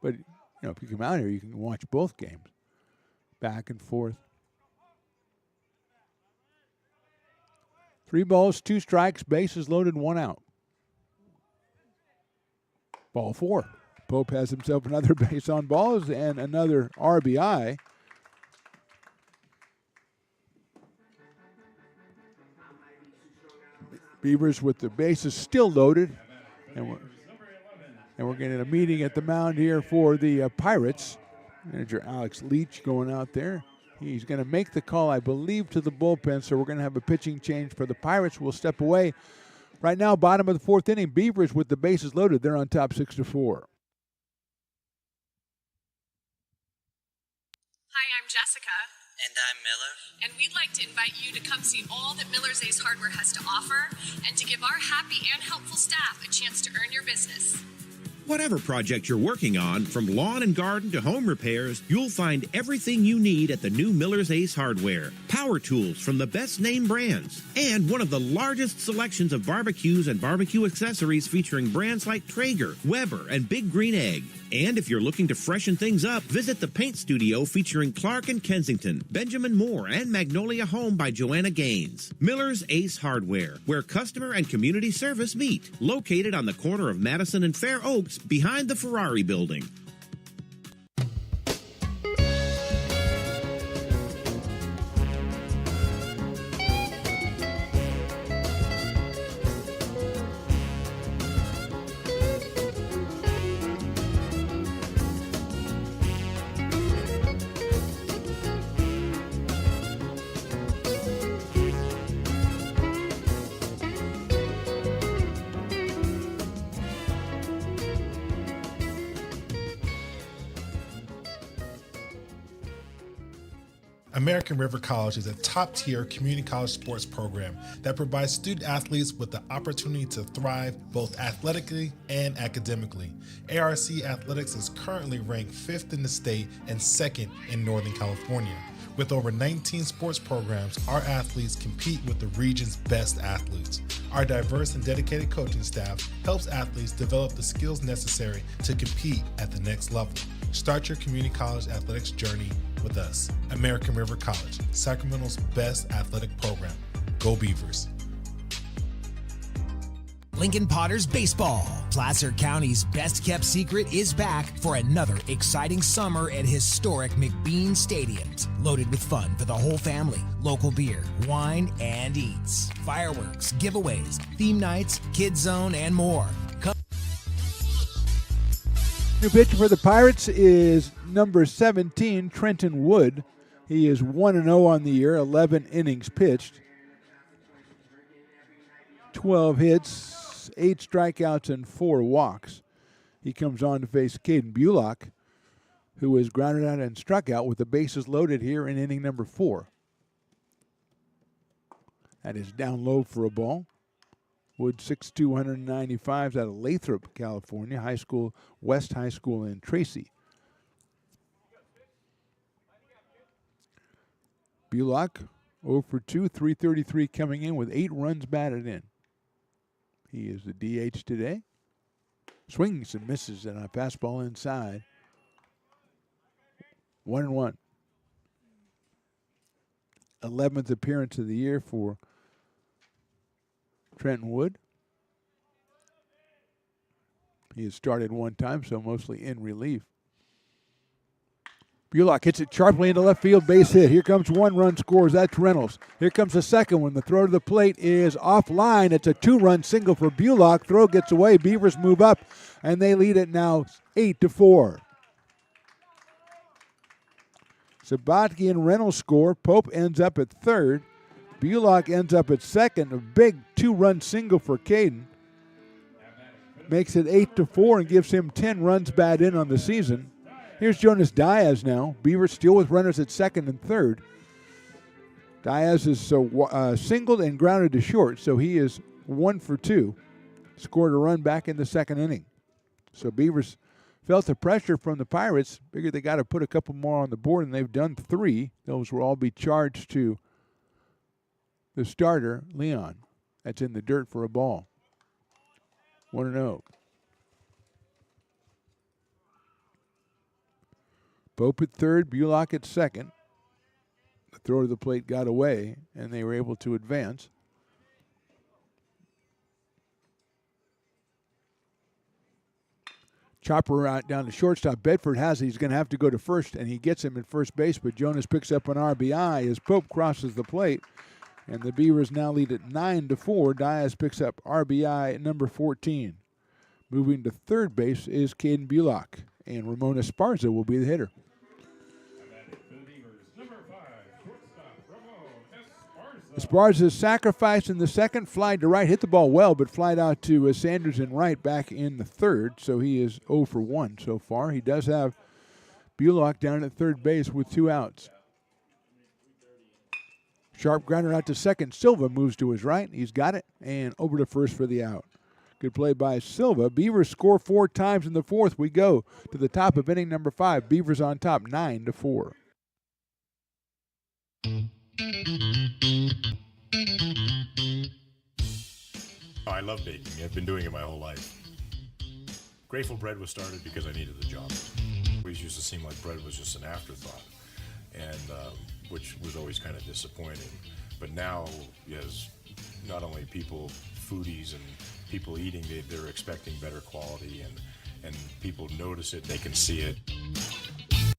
But, if you come out here, you can watch both games. Back and forth. 3 balls, 2 strikes, bases loaded, 1 out. Ball 4. Pope has himself another base on balls and another RBI. Beavers with the bases still loaded. And we're getting a meeting at the mound here for the Pirates. Manager Alex Leach going out there. He's going to make the call, I believe, to the bullpen, so we're going to have a pitching change for the Pirates. We'll step away. Right now, bottom of the 4th inning, Beavers with the bases loaded. They're on top 6-4. Hi, I'm Jessica. And I'm Miller. And we'd like to invite you to come see all that Miller's Ace Hardware has to offer and to give our happy and helpful staff a chance to earn your business. Whatever project you're working on, from lawn and garden to home repairs, you'll find everything you need at the new Miller's Ace Hardware. Power tools from the best name brands, and one of the largest selections of barbecues and barbecue accessories featuring brands like Traeger, Weber, and Big Green Egg. And if you're looking to freshen things up, visit the paint studio featuring Clark and Kensington, Benjamin Moore, and Magnolia Home by Joanna Gaines. Miller's Ace Hardware, where customer and community service meet. Located on the corner of Madison and Fair Oaks, behind the Ferrari building. American River College is a top-tier community college sports program that provides student athletes with the opportunity to thrive both athletically and academically. ARC Athletics is currently ranked 5th in the state and 2nd in Northern California. With over 19 sports programs, our athletes compete with the region's best athletes. Our diverse and dedicated coaching staff helps athletes develop the skills necessary to compete at the next level. Start your community college athletics journey with us. American River College, Sacramento's best athletic program. Go Beavers. Lincoln Potters Baseball. Placer County's best kept secret is back for another exciting summer at historic McBean Stadiums. Loaded with fun for the whole family. Local beer, wine, and eats. Fireworks, giveaways, theme nights, kids zone, and more. New pitcher for the Pirates is number 17, Trenton Wood. He is 1-0 on the year, 11 innings pitched. 12 hits, 8 strikeouts, and 4 walks. He comes on to face Caden Bullock, who was grounded out and struck out with the bases loaded here in inning number 4. That is down low for a ball. Wood 6'2", 195 out of Lathrop, California, high school, West High School in Tracy. Bullock 0 for 2, 333 coming in with 8 runs batted in. He is the DH today. Swings and misses and a fastball inside. 1-1. 11th appearance of the year for Trenton Wood. He has started one time, so mostly in relief. Bullock hits it sharply into left field, base hit. Here comes 1 run, scores. That's Reynolds. Here comes the second one. The throw to the plate is offline. It's a 2-run single for Bullock. Throw gets away. Beavers move up, and they lead it now 8-4. Sabatke and Reynolds score. Pope ends up at third. Bullock ends up at second. A big 2-run single for Caden. Makes it 8-4 and gives him 10 runs batted in on the season. Here's Jonas Diaz now. Beavers still with runners at second and third. Diaz is singled and grounded to short, so he is 1 for 2. Scored a run back in the second inning. So Beavers felt the pressure from the Pirates. Figured they got to put a couple more on the board, and they've done 3. Those will all be charged to the starter, Leon. That's in the dirt for a ball. 1-0. Pope at third, Bulock at second. The throw to the plate got away, and they were able to advance. Chopper out down to shortstop. Bedford has it. He's going to have to go to first, and he gets him at first base, but Jonas picks up an RBI as Pope crosses the plate, and the Beavers now lead at 9-4. Diaz picks up RBI number 14. Moving to third base is Caden Bulock, and Ramon Esparza will be the hitter. Esparza's sacrifice in the second, flied to right, hit the ball well, but flied out to Sanders in right back in the third, so he is 0 for 1 so far. He does have Bulock down at third base with 2 outs. Sharp grounder out to second. Silva moves to his right. He's got it, and over to first for the out. Good play by Silva. Beavers score 4 times in the fourth. We go to the top of inning number 5. Beavers on top, 9-4. I love baking. I've been doing it my whole life. Grateful Bread was started because I needed the job. It always used to seem like bread was just an afterthought, and which was always kind of disappointing. But now, as not only people, foodies and people eating, they're expecting better quality, and people notice it, they can see it.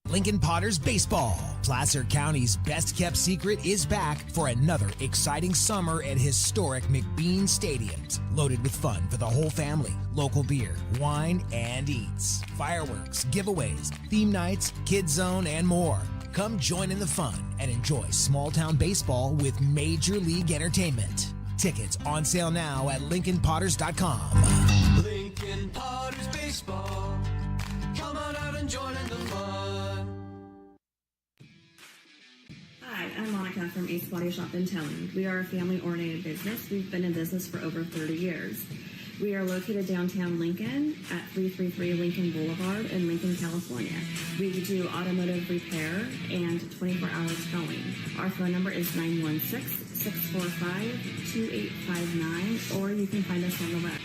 Lincoln Potters Baseball. Placer County's best-kept secret is back for another exciting summer at historic McBean Stadiums. Loaded with fun for the whole family, local beer, wine, and eats. Fireworks, giveaways, theme nights, kids zone, and more. Come join in the fun and enjoy small-town baseball with Major League Entertainment. Tickets on sale now at LincolnPotters.com. Lincoln Potters Baseball. Come on out and join in the fun. Hi, I'm Monica from Ace Body Shop in Towing. We are a family-oriented business. We've been in business for over 30 years. We are located downtown Lincoln at 333 Lincoln Boulevard in Lincoln, California. We do automotive repair and 24-hour towing. Our phone number is 916-645-2859, or you can find us on the web.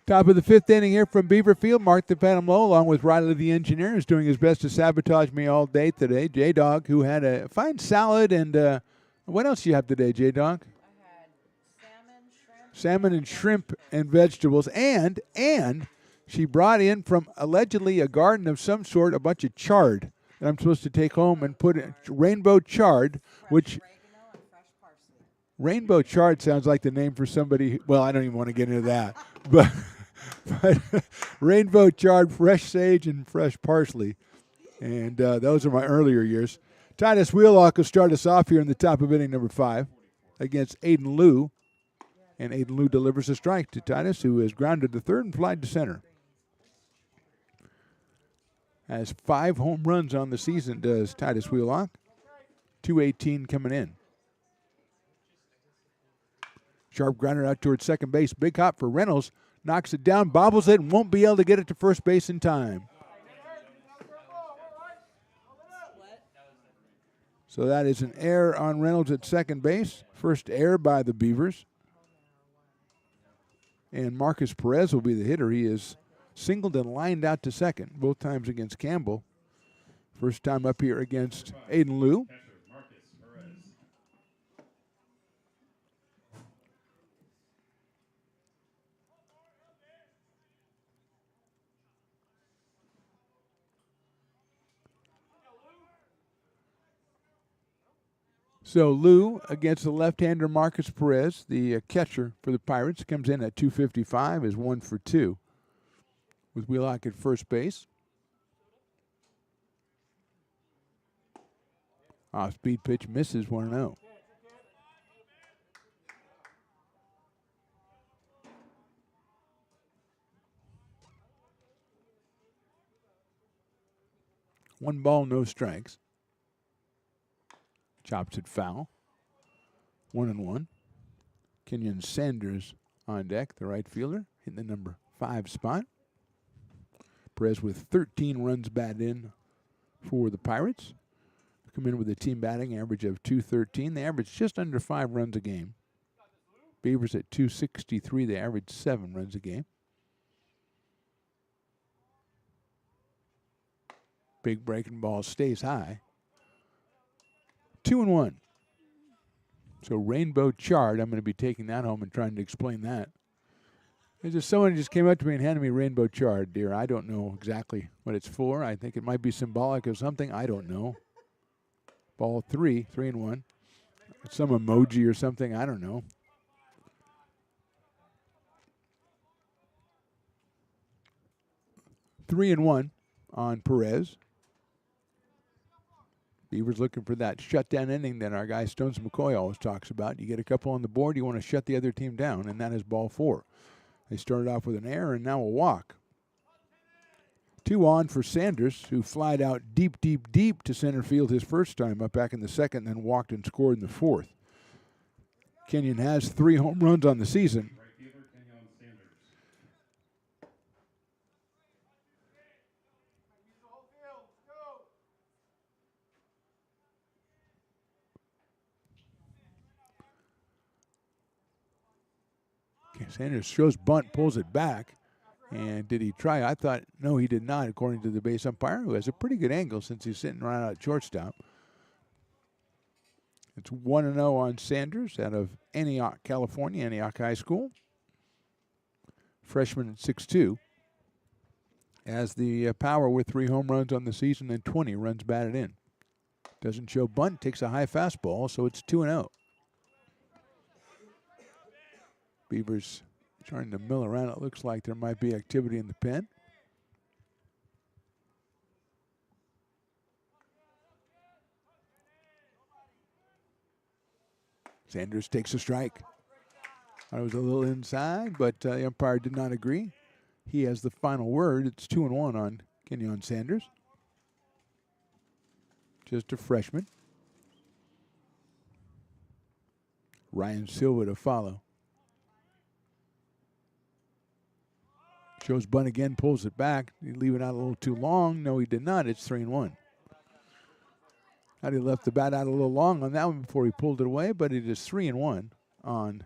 Top of the 5th inning here from Beaverfield. Mark the Phantom Low, along with Riley the Engineer, is doing his best to sabotage me all day today. J-Dog, who had a fine salad, and what else do you have today, J-Dog? I had Salmon and shrimp and vegetables, and she brought in from allegedly a garden of some sort a bunch of chard that I'm supposed to take home and put in rainbow chard, which rainbow chard sounds like the name for somebody. Well, I don't even want to get into that, but rainbow chard, fresh sage, and fresh parsley, and those are my earlier years. Titus Wheelock will start us off here in the top of inning number 5 against Aiden Liu. And Aiden Liu delivers a strike to Titus, who is grounded to third and flied to center. Has 5 home runs on the season, does Titus Wheelock. 218 coming in. Sharp grounder out towards second base. Big hop for Reynolds. Knocks it down, bobbles it, and won't be able to get it to first base in time. So that is an error on Reynolds at second base. First error by the Beavers. And Marcus Perez will be the hitter. He is singled and lined out to second, both times against Campbell. First time up here against Aiden Liu. So Liu against the left-hander Marcus Perez, the catcher for the Pirates, comes in at 255, is 1 for 2 with Wheelock at first base. Off-speed pitch misses, 1-0. One ball, no strikes. Chops it foul. 1-1. Kenyon Sanders on deck, the right fielder, in the number 5 spot. Perez with 13 runs batted in for the Pirates. come in with a team batting average of 213. They average just under 5 runs a game. Beavers at 263. They average 7 runs a game. Big breaking ball stays high. 2-1. So rainbow chard, I'm going to be taking that home and trying to explain that. There's just someone just came up to me and handed me rainbow chard, dear. I don't know exactly what it's for. I think it might be symbolic of something. I don't know. Ball 3-1. Some emoji or something. I don't know. Three and 1 on Perez. Beavers looking for that shutdown inning that our guy Stones McCoy always talks about. You get a couple on the board, you want to shut the other team down, and that is ball 4. They started off with an error and now a walk. 2 on for Sanders, who flied out deep to center field his first time up back in the second, then walked and scored in the fourth. Kenyon has 3 home runs on the season. Sanders shows bunt, pulls it back. And did he try? I thought, no, he did not, according to the base umpire, who has a pretty good angle since he's sitting right out at shortstop. It's 1-0 on Sanders out of Antioch, California, Antioch High School. Freshman at 6'2". Has the power with 3 home runs on the season and 20 runs batted in. Doesn't show bunt, takes a high fastball, so it's 2-0. Beavers trying to mill around. It looks like there might be activity in the pen. Sanders takes a strike. I was a little inside, but the umpire did not agree. He has the final word. It's 2-1 on Kenyon Sanders. Just a freshman. Ryan Silva to follow. Shows bunt again, pulls it back. He leave it out a little too long. No, he did not. It's 3-1. Had he left the bat out a little long on that one before he pulled it away, but it is 3-1 on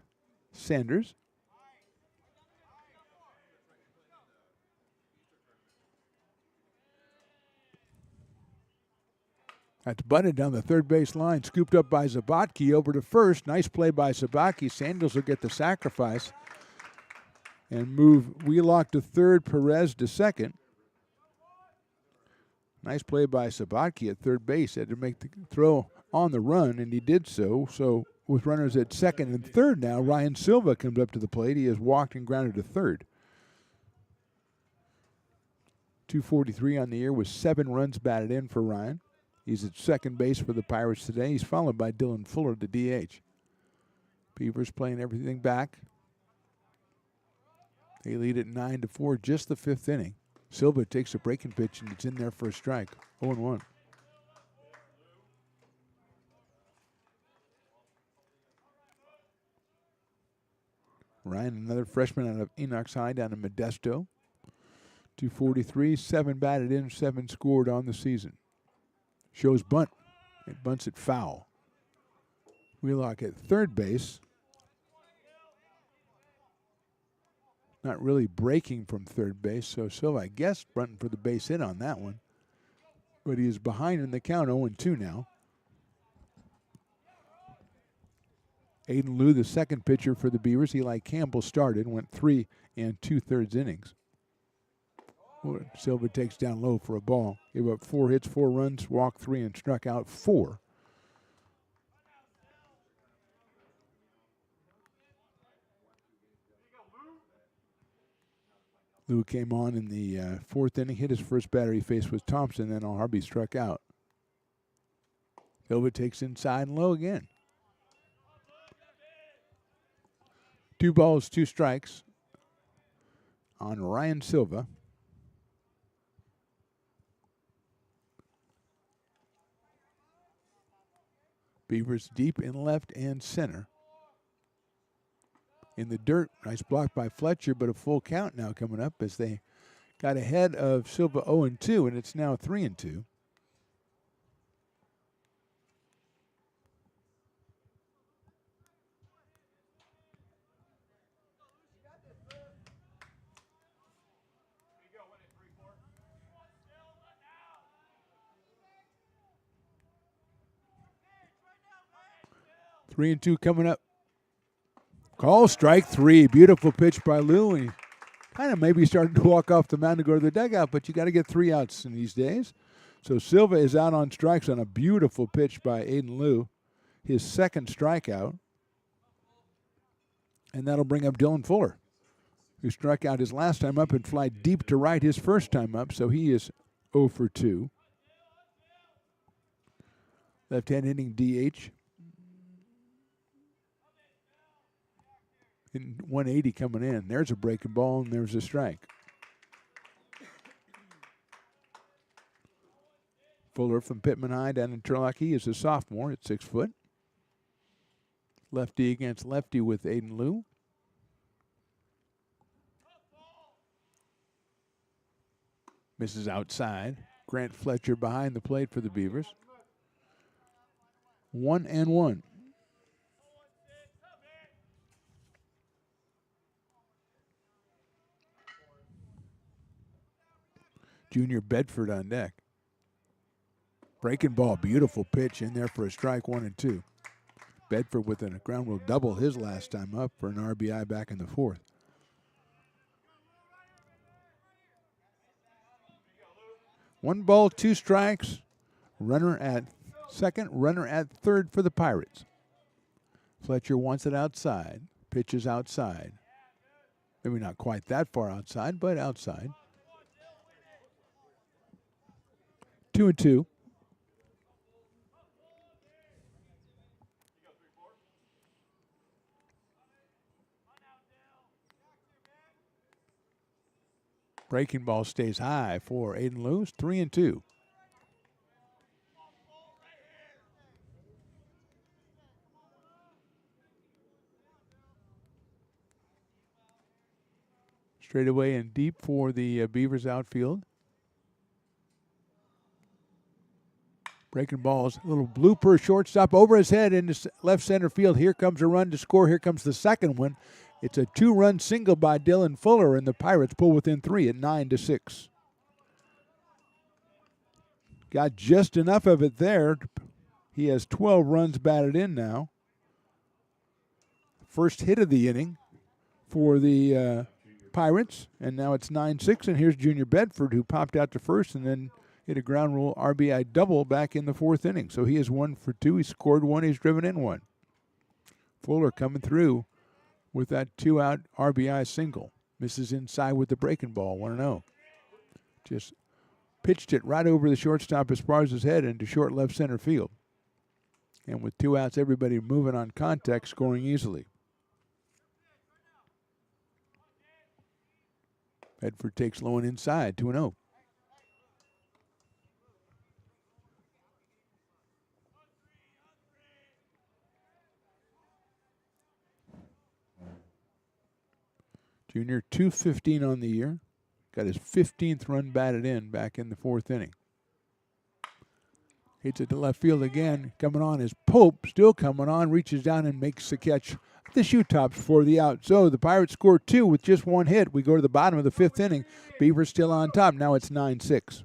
Sanders. That's butted down the third base line, scooped up by Zabatki over to first. Nice play by Zabatki. Sanders will get the sacrifice and move Wheelock to third, Perez to second. Nice play by Sabatke at third base. Had to make the throw on the run, and he did so. So with runners at second and third now, Ryan Silva comes up to the plate. He has walked and grounded to third. 243 on the year with 7 runs batted in for Ryan. He's at second base for the Pirates today. He's followed by Dylan Fuller, the DH. Beavers playing everything back. They lead at 9-4, just the 5th inning. Silva takes a breaking pitch, and it's in there for a strike. 0-1. Ryan, another freshman out of Enoch's High down in Modesto. 243, 7 batted in, 7 scored on the season. Shows bunt. It bunts it foul. Wheelock at third base. Not really breaking from third base, so Silva, I guess, running for the base hit on that one. But he is behind in the count, 0-2 now. Aiden Liu, the second pitcher for the Beavers. Eli Campbell started, went 3 2/3 innings. Silva takes down low for a ball. Gave up 4 hits, 4 runs, walked 3, and struck out 4. Liu came on in the 4th inning, hit his first batter he faced with Thompson, then Harvey struck out. Silva takes inside and low again. 2 balls, 2 strikes on Ryan Silva. Beavers deep in left and center. In the dirt, nice block by Fletcher, but a full count now coming up as they got ahead of Silva 0-2, and it's now 3-2. 3-2 coming up. Call strike 3. Beautiful pitch by Lou. And he kind of maybe started to walk off the mound to go to the dugout, but you got to get 3 outs in these days. So Silva is out on strikes on a beautiful pitch by Aiden Lou, his second strikeout. And that'll bring up Dylan Fuller, who struck out his last time up and fly deep to right his first time up, so he is 0 for 2. Left-hand hitting DH. And 180 coming in. There's a breaking ball, and there's a strike. Fuller from Pittman High down in Turlock. He is a sophomore at 6 foot. Lefty against lefty with Aiden Lou. Misses outside. Grant Fletcher behind the plate for the Beavers. 1-1. Junior Bedford on deck. Breaking ball, beautiful pitch in there for a strike, 1-2. Bedford with a ground rule double his last time up for an RBI back in the 4th. One ball, 2 strikes. Runner at second, runner at third for the Pirates. Fletcher wants it outside. Pitches outside. Maybe not quite that far outside, but outside. 2-2. Breaking ball stays high for Aiden Lewis. 3-2. Straight away and deep for the Beavers outfield. Breaking balls, a little blooper shortstop over his head into left center field. Here comes a run to score. Here comes the second one. It's a 2-run single by Dylan Fuller, and the Pirates pull within 3 at 9-6. Got just enough of it there. He has 12 runs batted in now. First hit of the inning for the Pirates, and now it's 9-6, and here's Junior Bedford, who popped out to first and then hit a ground rule RBI double back in the 4th inning. So he is 1 for 2. He scored 1. He's driven in 1. Fuller coming through with that 2-out RBI single. Misses inside with the breaking ball, 1-0. Just pitched it right over the shortstop Esparza's head into short left center field. And with 2 outs, everybody moving on contact, scoring easily. Bedford takes low and inside, 2-0. Junior, 215 on the year. Got his 15th run batted in back in the 4th inning. Hits it to left field again. Coming on is Pope, still coming on. Reaches down and makes the catch at the shoe tops for the out. So the Pirates score 2 with just 1 hit. We go to the bottom of the 5th inning. Beavers still on top. Now it's 9-6.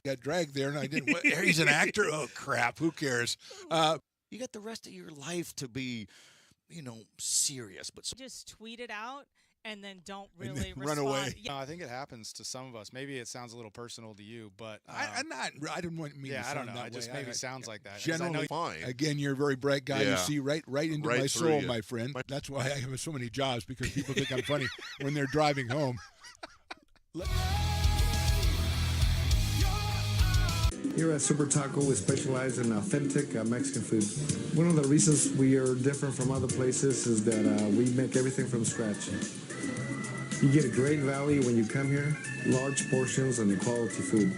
Got dragged there, and I didn't. He's an actor. Oh crap! Who cares? You got the rest of your life to be, serious. But just tweet it out and then don't And really then run respond. away. Yeah. No, I think it happens to some of us. Maybe it sounds a little personal to you, but I didn't want me to I sound don't know. that It just way. maybe sounds like that. 'Cause Generally, I know again, you're a very bright guy. You Yeah. see right into Right my through soul, you. my friend. That's why I have so many jobs, because people think I'm funny when they're driving home. Here at Super Taco, we specialize in authentic Mexican food. One of the reasons we are different from other places is that we make everything from scratch. You get a great value when you come here, large portions and quality food.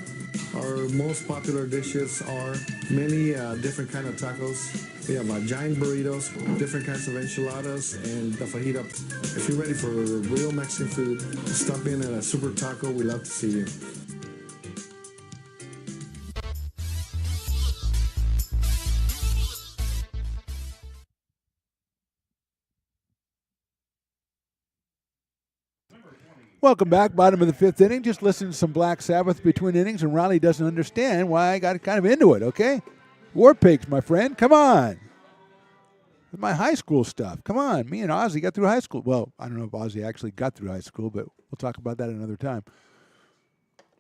Our most popular dishes are many different kind of tacos. We have giant burritos, different kinds of enchiladas, and the fajita. If you're ready for real Mexican food, stop in at a Super Taco. We love to see you. Welcome back, bottom of the fifth inning. Just listen to some Black Sabbath between innings, and Riley doesn't understand why I got kind of into it, okay? War Pigs, my friend, come on. My high school stuff, come on. Me and Ozzy got through high school. Well, I don't know if Ozzy actually got through high school, but we'll talk about that another time.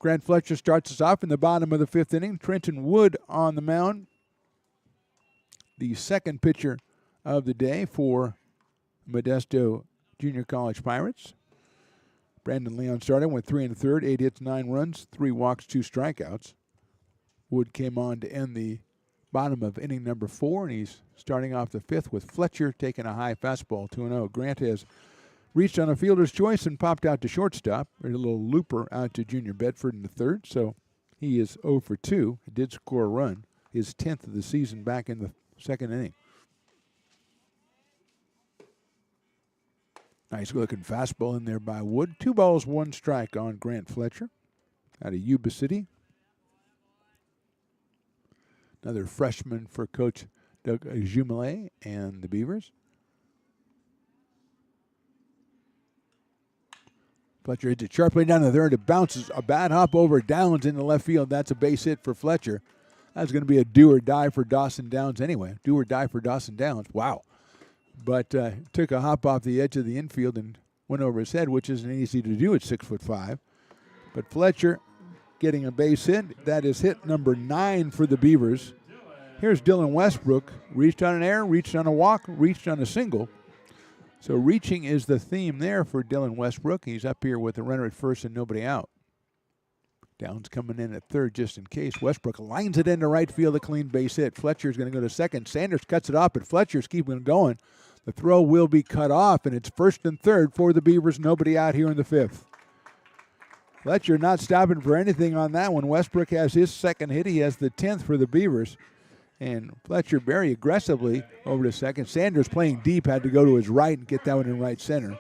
Grant Fletcher starts us off in the bottom of the fifth inning. Trenton Wood on the mound, the second pitcher of the day for Modesto Junior College Pirates. Brandon Leon started, went 3 1/3, 8 hits, 9 runs, 3 walks, 2 strikeouts. Wood came on to end the bottom of inning number 4, and he's starting off the fifth with Fletcher taking a high fastball, 2-0. Grant has reached on a fielder's choice and popped out to shortstop. There's a little looper out to Junior Bedford in the third, so he is 0 for 2. He did score a run, his 10th of the season back in the second inning. Nice looking fastball in there by Wood. 2 balls, 1 strike on Grant Fletcher out of Yuba City. Another freshman for Coach Doug Jumelet and the Beavers. Fletcher hits it sharply down the third. It bounces a bad hop over Downs into left field. That's a base hit for Fletcher. That's going to be a do or die for Dawson Downs anyway. Do or die for Dawson Downs. Wow. But took a hop off the edge of the infield and went over his head, which isn't easy to do at 6'5". But Fletcher getting a base hit. That is hit number 9 for the Beavers. Here's Dylan Westbrook. Reached on an error, reached on a walk, reached on a single. So reaching is the theme there for Dylan Westbrook. He's up here with a runner at first and nobody out. Downs coming in at third just in case. Westbrook lines it into right field, a clean base hit. Fletcher's going to go to second. Sanders cuts it off, but Fletcher's keeping it going. The throw will be cut off, and it's first and third for the Beavers. Nobody out here in the fifth. Fletcher not stopping for anything on that one. Westbrook has his second hit. He has the 10th for the Beavers. And Fletcher very aggressively over to second. Sanders playing deep, had to go to his right and get that one in right center.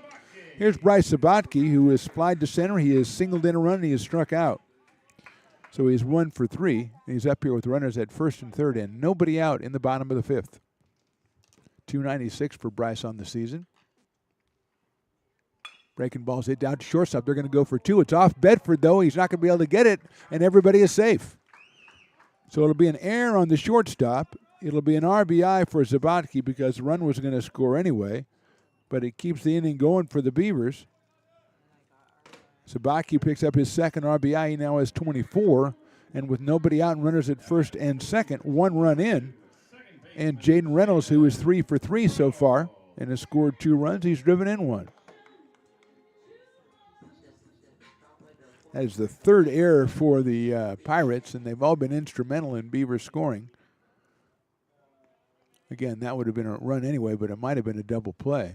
Here's Bryce Sabatke, who is flied to center. He is singled in a run, and he is struck out. So he's 1 for 3. And he's up here with runners at first and third, and nobody out in the bottom of the fifth. 296 for Bryce on the season. Breaking balls hit down to shortstop. They're going to go for 2. It's off Bedford, though. He's not going to be able to get it, and everybody is safe. So it'll be an error on the shortstop. It'll be an RBI for Sabatke because the run was going to score anyway, but it keeps the inning going for the Beavers. Sabatke picks up his second RBI. He now has 24, and with nobody out and runners at first and second, 1 run in. And Jaden Reynolds, who is 3 for 3 so far and has scored 2 runs, he's driven in 1. That is the third error for the Pirates, and they've all been instrumental in Beavers scoring. Again, that would have been a run anyway, but it might have been a double play.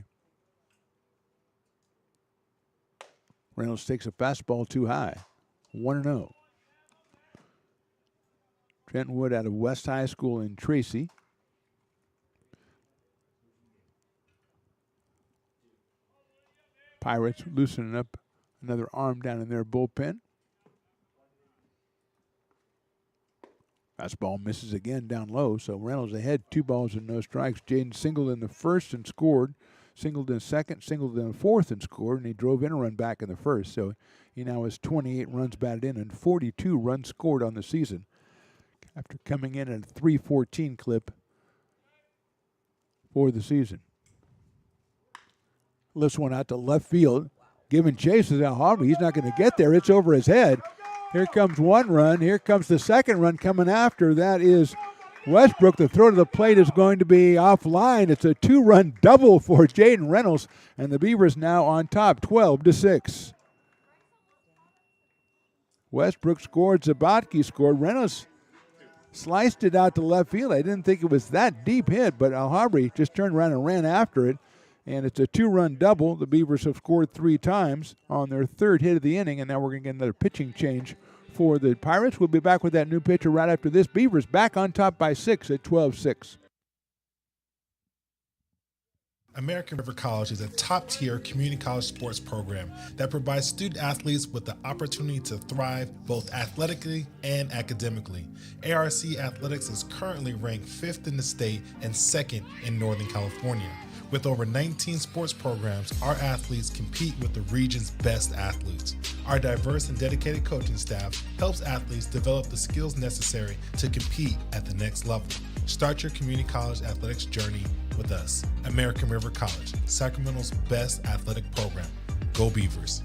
Reynolds takes a fastball too high. 1-0. Trenton Wood out of West High School in Tracy. Pirates loosening up another arm down in their bullpen. Fastball misses again down low, so Reynolds ahead, 2 balls and no strikes. Jaden singled in the first and scored, singled in the second, singled in the fourth and scored, and he drove in a run back in the first. So he now has 28 runs batted in and 42 runs scored on the season after coming in at a 314 clip for the season. Lifts one out to left field. Giving chase is Al Harvey. He's not going to get there. It's over his head. Here comes 1 run. Here comes the second run coming after. That is Westbrook. The throw to the plate is going to be offline. It's a 2-run double for Jaden Reynolds, and the Beavers now on top, 12-6. Westbrook scored. Sabatke scored. Reynolds sliced it out to left field. I didn't think it was that deep hit, but Al Harvey just turned around and ran after it. And it's a 2-run double. The Beavers have scored 3 times on their third hit of the inning, and now we're going to get another pitching change for the Pirates. We'll be back with that new pitcher right after this. Beavers back on top by 6 at 12-6. American River College is a top-tier community college sports program that provides student-athletes with the opportunity to thrive both athletically and academically. ARC Athletics is currently ranked 5th in the state and 2nd in Northern California. With over 19 sports programs, our athletes compete with the region's best athletes. Our diverse and dedicated coaching staff helps athletes develop the skills necessary to compete at the next level. Start your community college athletics journey with us. American River College, Sacramento's best athletic program. Go Beavers.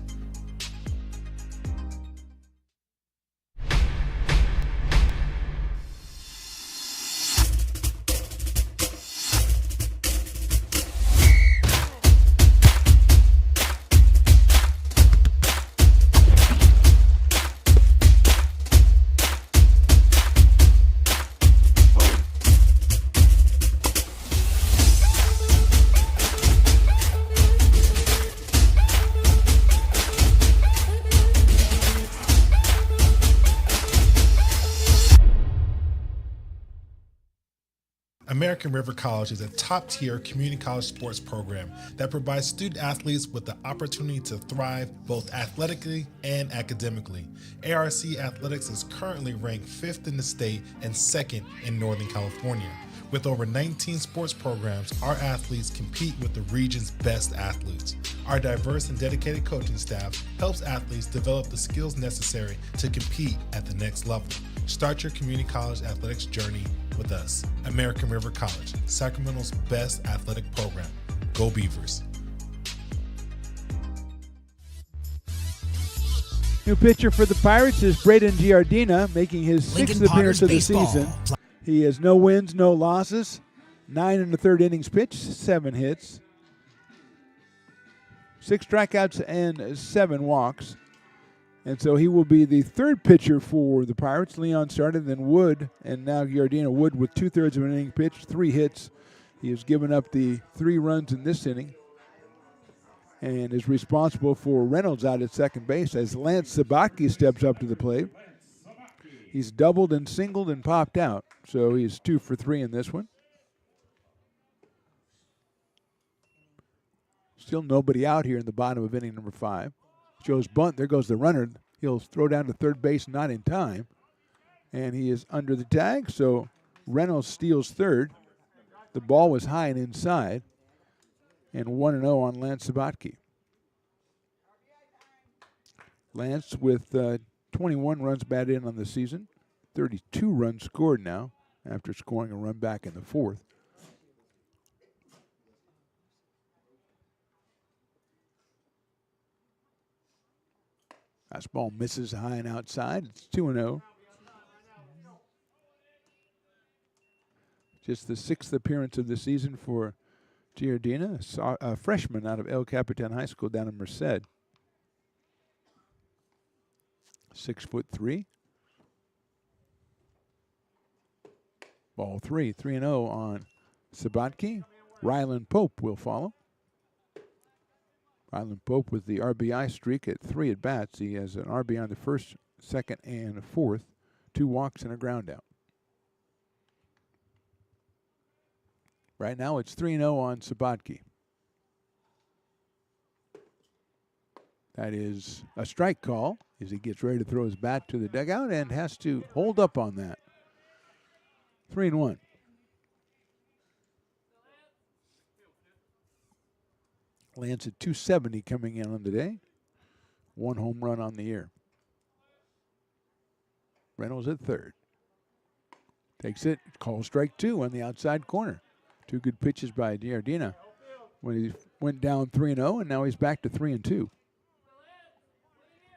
American River College is a top-tier community college sports program that provides student-athletes with the opportunity to thrive both athletically and academically. ARC Athletics is currently ranked 5th in the state and 2nd in Northern California. With over 19 sports programs, our athletes compete with the region's best athletes. Our diverse and dedicated coaching staff helps athletes develop the skills necessary to compete at the next level. Start your community college athletics journey with us. American River College, Sacramento's best athletic program. Go Beavers. New pitcher for the Pirates is Braden Giardina, making his 6th appearance of the season. He has no wins, no losses, 9 1/3 innings pitched, 7 hits, 6 strikeouts, and 7 walks. And so he will be the third pitcher for the Pirates. Leon started, then Wood, and now Giardina. Wood with 2/3 of an inning pitched, 3 hits. He has given up the 3 runs in this inning and is responsible for Reynolds out at second base as Lance Sabatke steps up to the plate. He's doubled and singled and popped out, so he's 2 for 3 in this one. Still nobody out here in the bottom of inning number 5. Joe's bunt, there goes the runner. He'll throw down to third base, not in time. And he is under the tag, so Reynolds steals third. The ball was high and inside. And 1-0 on Lance Sabatke. Lance with 21 runs batted in on the season. 32 runs scored now after scoring a run back in the 4th. That ball misses high and outside. It's 2-0. Just the 6th appearance of the season for Giardina, a freshman out of El Capitan High School down in Merced. 6'3". Ball 3, 3-0 on Sabatke. Rylan Pope will follow. Rylan Pope with the RBI streak at 3 at-bats. He has an RBI on the 1st, 2nd, and 4th. 2 walks and a ground out. Right now it's 3-0 on Sabatke. That is a strike call as he gets ready to throw his bat to the dugout and has to hold up on that. 3-1. Lance at 270 coming in on the day. 1 home run on the year. Reynolds at third. Takes it, calls strike 2 on the outside corner. 2 good pitches by Giardina when he went down 3-0, and now he's back to 3-2.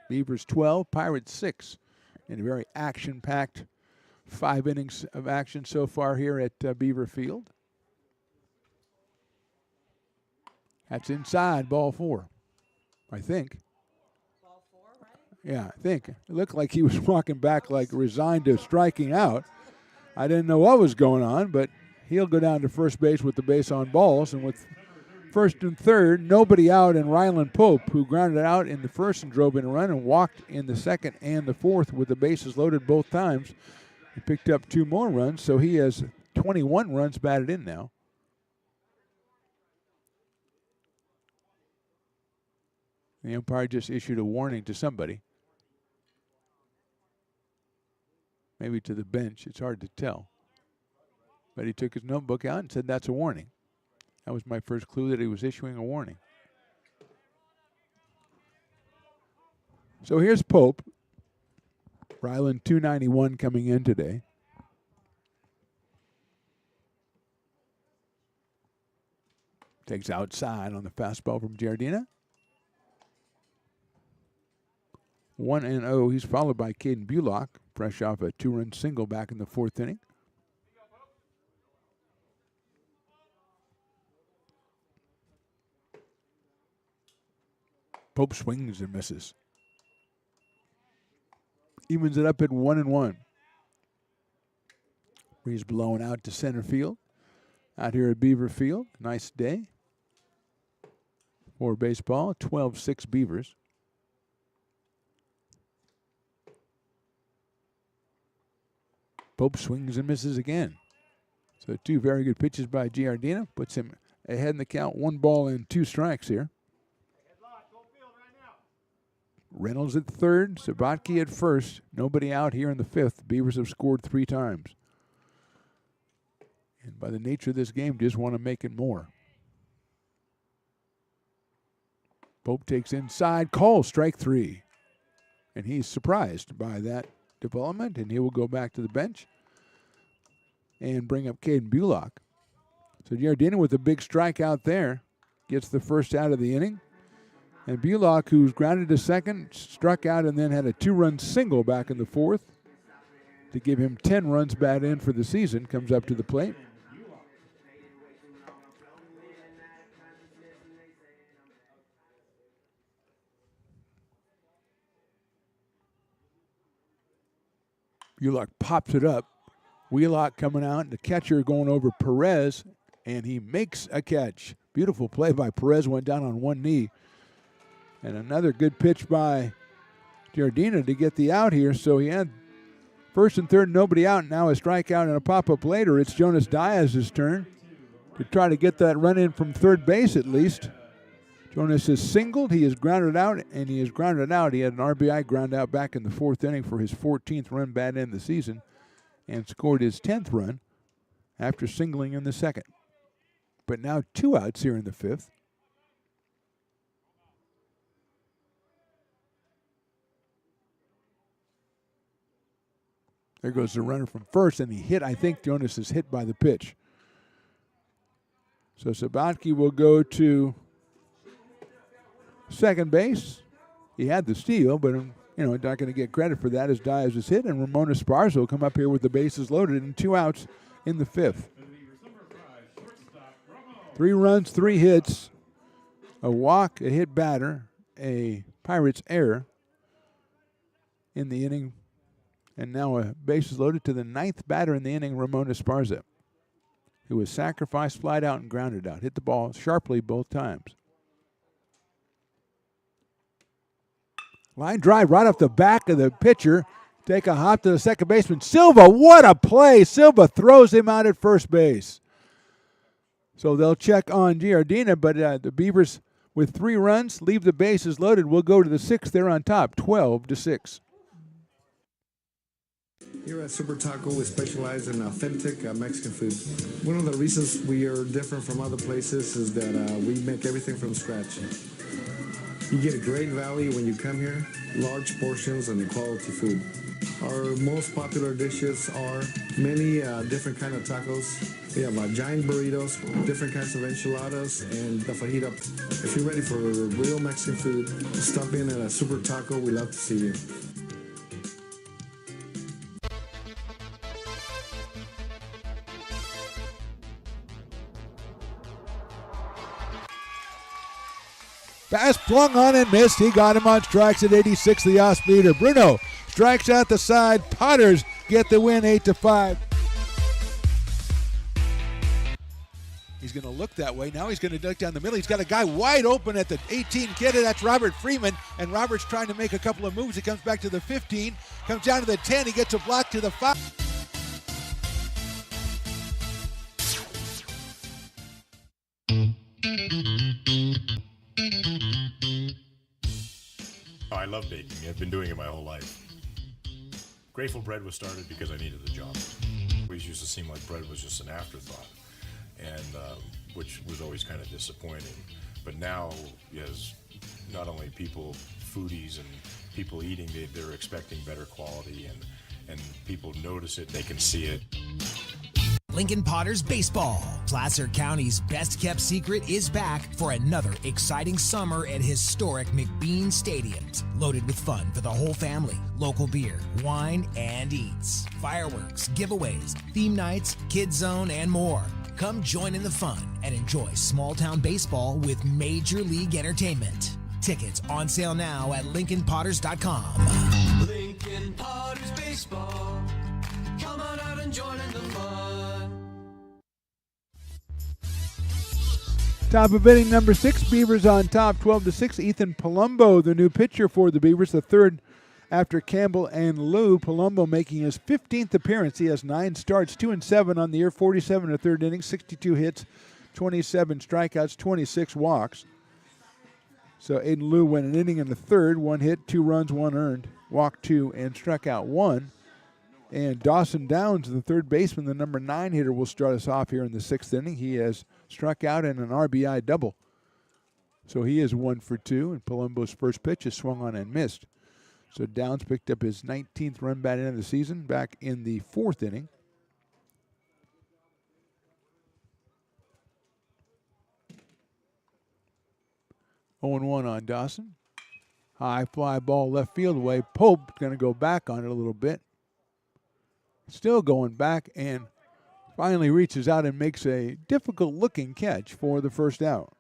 Beavers 12, Pirates 6. In a very action-packed 5 innings of action so far here at Beaver Field. That's inside, ball 4, I think. Ball 4, right? Yeah, I think. It looked like he was walking back like resigned to striking out. I didn't know what was going on, but he'll go down to first base with the base on balls, and with First and third, nobody out, and Ryland Pope, who grounded out in the first and drove in a run and walked in the second and the fourth with the bases loaded both times. He picked up 2 more runs, so he has 21 runs batted in now. The umpire just issued a warning to somebody. Maybe to the bench. It's hard to tell. But he took his notebook out and said that's a warning. That was my first clue that he was issuing a warning. So here's Pope. Ryland 291 coming in today. Takes outside on the fastball from Giardina. 1-0. He's followed by Caden Bulock, fresh off a 2-run single back in the 4th inning. Pope swings and misses. Evens it up at 1-1. Breeze blowing out to center field. Out here at Beaver Field. Nice day for baseball. 12-6 Beavers. Pope swings and misses again. So 2 very good pitches by Giardina. Puts him ahead in the count. 1 ball and 2 strikes here. Reynolds at third. Sabatke at first. Nobody out here in the 5th. Beavers have scored 3 times. And by the nature of this game, just want to make it more. Pope takes inside. Call strike 3. And he's surprised by that development, and he will go back to the bench and bring up Caden Bulock. So Giardina with a big strike out there gets the first out of the inning. And Bulock, who's grounded to second, struck out and then had a 2-run single back in the 4th to give him 10 runs batted in for the season, comes up to the plate. Bulock pops it up. Wheelock coming out, the catcher going over Perez, and he makes a catch. Beautiful play by Perez, went down on one knee. And another good pitch by Giardina to get the out here. So he had first and third, nobody out. Now a strikeout and a pop-up later. It's Jonas Diaz's turn to try to get that run in from third base at least. Jonas has singled, he has grounded out, and he has grounded out. He had an RBI ground out back in the 4th inning for his 14th run batted in the season and scored his 10th run after singling in the 2nd. But now 2 outs here in the 5th. There goes the runner from first, and he hit. I think Jonas is hit by the pitch. So Sabatke will go to second base. He had the steal, but not going to get credit for that as Diaz is hit, and Ramon Esparza will come up here with the bases loaded and 2 outs in the 5th. 3 runs, 3 hits, a walk, a hit batter, a Pirates error in the inning, and now a bases loaded to the 9th batter in the inning, Ramon Esparza, who was sacrificed, flied out, and grounded out. Hit the ball sharply both times. Line drive right off the back of the pitcher. Take a hop to the second baseman. Silva, what a play. Silva throws him out at first base. So they'll check on Giardina, but the Beavers with 3 runs leave the bases loaded. We'll go to the 6th. They're on top, 12-6. Here at Super Taco, we specialize in authentic Mexican food. One of the reasons we are different from other places is that we make everything from scratch. You get a great value when you come here, large portions and quality food. Our most popular dishes are many different kind of tacos. We have giant burritos, different kinds of enchiladas, and the fajita. If you're ready for real Mexican food, stop in at a Super Taco. We love to see you. Pass flung on and missed. He got him on strikes at 86, the off speeder. Bruno strikes out the side. Potters get the win 8-5. He's going to look that way. Now he's going to duck down the middle. He's got a guy wide open at the 18 kid. That's Robert Freeman. And Robert's trying to make a couple of moves. He comes back to the 15, comes down to the 10. He gets a block to the 5. Oh, I love baking. I've been doing it my whole life. Grateful Bread was started because I needed the job. It always used to seem like bread was just an afterthought, and which was always kind of disappointing. But now, as not only people, foodies and people eating, they're expecting better quality, and people notice it, they can see it. Lincoln Potters Baseball. Placer County's best-kept secret is back for another exciting summer at historic McBean Stadiums. Loaded with fun for the whole family, local beer, wine, and eats. Fireworks, giveaways, theme nights, kids zone, and more. Come join in the fun and enjoy small-town baseball with Major League Entertainment. Tickets on sale now at LincolnPotters.com. Lincoln Potters Baseball. Come on out and join in the fun. Top of inning number 6, Beavers on top 12-6. Ethan Palumbo, the new pitcher for the Beavers, the third after Campbell and Lou. Palumbo making his 15th appearance. He has 9 starts, 2-7 on the year, 47 in the third inning, 62 hits, 27 strikeouts, 26 walks. So Aiden Lou went an inning in the third, 1 hit, 2 runs, 1 earned, walked 2, and struck out 1. And Dawson Downs, the third baseman, the number 9 hitter, will start us off here in the 6th inning. He has struck out in an RBI double. So he is 1 for 2, and Palumbo's first pitch is swung on and missed. So Downs picked up his 19th run bat in of the season back in the 4th inning. Oh and 1 on Dawson. High fly ball left field away. Pope going to go back on it a little bit. Still going back and finally reaches out and makes a difficult-looking catch for the first out.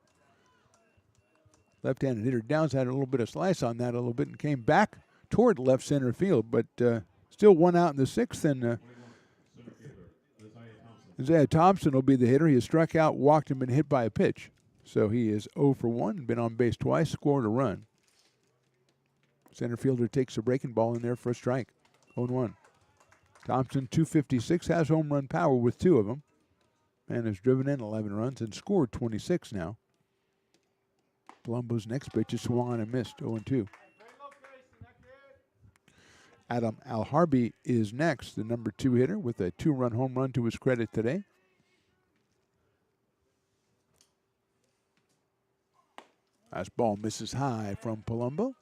Left-handed hitter Downs had a little bit of slice on that a little bit and came back toward left center field, but still 1 out in the 6th, and Isaiah Thompson will be the hitter. He has struck out, walked, and been hit by a pitch. So he is 0 for 1, been on base twice, scored a run. Center fielder takes a breaking ball in there for a strike. 0-1. Thompson, 256, has home run power with 2 of them, and has driven in 11 runs and scored 26 now. Palumbo's next pitch is swung on and missed, 0-2. Adam Alharbi is next, the number 2 hitter, with a 2-run home run to his credit today. Last ball misses high from Palumbo.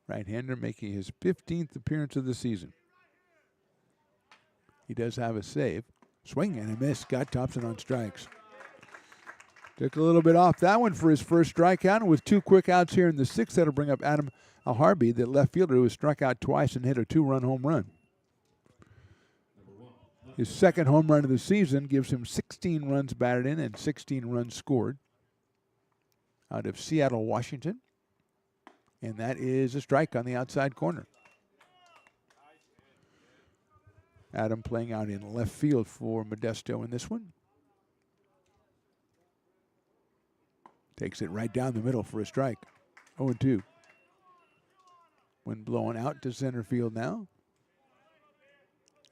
Right-hander making his 15th appearance of the season. He does have a save. Swing and a miss. Got Thompson on strikes. Took a little bit off that one for his first strikeout. And with 2 quick outs here in the 6th, that'll bring up Adam Alharbi, the left fielder who has struck out twice and hit a 2-run home run. His second home run of the season gives him 16 runs batted in and 16 runs scored out of Seattle, Washington. And that is a strike on the outside corner. Adam playing out in left field for Modesto in this one. Takes it right down the middle for a strike. 0-2. Wind blowing out to center field now.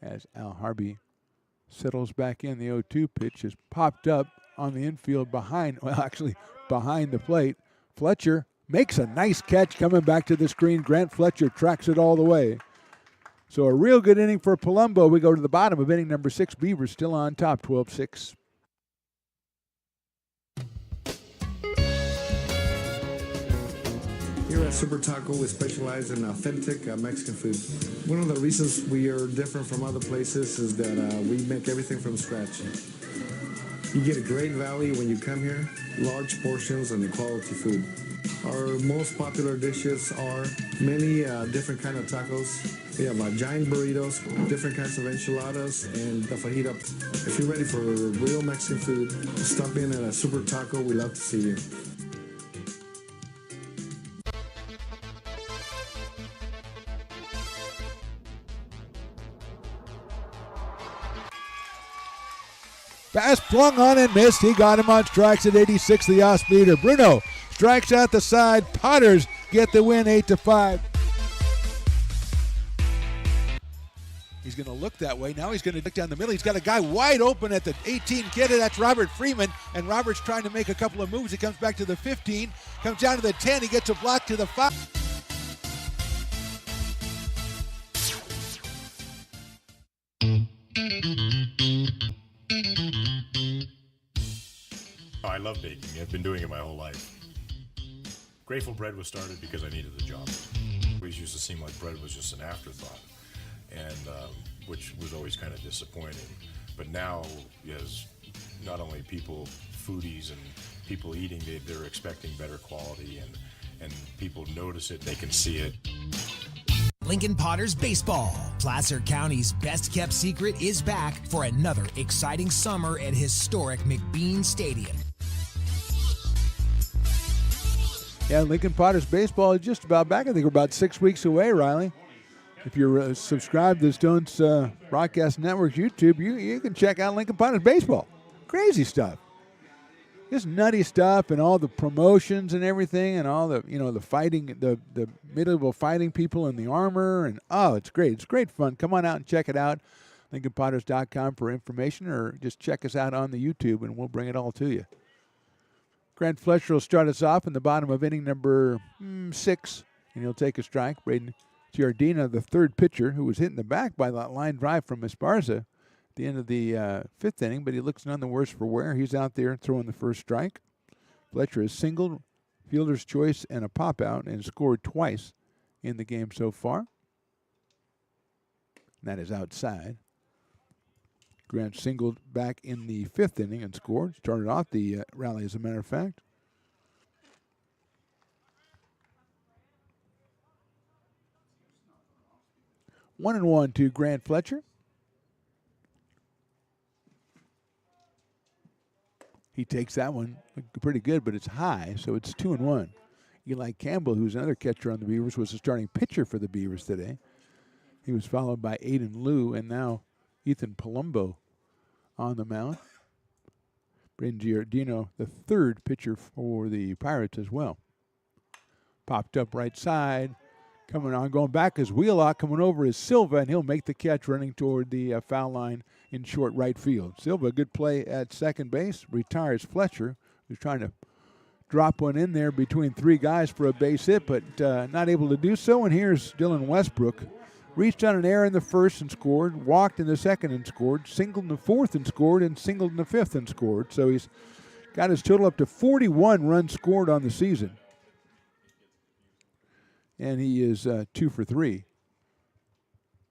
As Alharbi settles back in, the 0-2 pitch is popped up on the infield behind the plate. Fletcher makes a nice catch coming back to the screen. Grant Fletcher tracks it all the way. So a real good inning for Palumbo. We go to the bottom of inning number 6. Beavers still on top, 12-6. Here at Super Taco, we specialize in authentic Mexican food. One of the reasons we are different from other places is that we make everything from scratch. You get a great value when you come here, large portions and quality food. Our most popular dishes are many different kind of tacos. We have giant burritos, different kinds of enchiladas, and the fajita. If you're ready for real Mexican food, stop in at a Super Taco. We love to see you. Pass flung on and missed. He got him on strikes at 86, the off-speeder. Bruno strikes out the side. Potters get the win 8-5. He's going to look that way. Now he's going to look down the middle. He's got a guy wide open at the 18 kid. That's Robert Freeman. And Robert's trying to make a couple of moves. He comes back to the 15, comes down to the 10. He gets a block to the 5. Oh, I love baking. I've been doing it my whole life. Grateful Bread was started because I needed the job. It always used to seem like bread was just an afterthought, and which was always kind of disappointing. But now, as not only people, foodies and people eating, they're expecting better quality, and people notice it, they can see it. Lincoln Potters Baseball. Placer County's best-kept secret is back for another exciting summer at historic McBean Stadium. Yeah, Lincoln Potters Baseball is just about back. I think we're about 6 weeks away, Riley. If you're subscribed to the Stones Broadcast Network YouTube, you can check out Lincoln Potters Baseball. Crazy stuff. Just nutty stuff, and all the promotions and everything, and all the the fighting, the medieval fighting people in the armor, and it's great. It's great fun. Come on out and check it out. LincolnPotters.com for information, or just check us out on the YouTube, and we'll bring it all to you. Grant Fletcher will start us off in the bottom of inning number 6, and he'll take a strike. Braden Giardina, the third pitcher, who was hit in the back by that line drive from Esparza at the end of the 5th inning, but he looks none the worse for wear. He's out there throwing the first strike. Fletcher has singled, fielder's choice, and a pop-out, and scored twice in the game so far. And that is outside. Grant singled back in the 5th inning and scored. Started off the rally, as a matter of fact. One and one to Grant Fletcher. He takes that one pretty good, but it's high, so it's 2-1. Eli Campbell, who's another catcher on the Beavers, was the starting pitcher for the Beavers today. He was followed by Aiden Liu, and now Ethan Palumbo on the mound. Braden Giardino, the third pitcher for the Pirates as well. Popped up right side. Coming on, going back is Wheelock. Coming over is Silva, and he'll make the catch running toward the foul line in short right field. Silva, good play at second base. Retires Fletcher, who's trying to drop one in there between 3 guys for a base hit, but not able to do so. And here's Dylan Westbrook. Reached on an error in the 1st and scored, walked in the 2nd and scored, singled in the 4th and scored, and singled in the 5th and scored. So he's got his total up to 41 runs scored on the season. And he is 2 for 3. I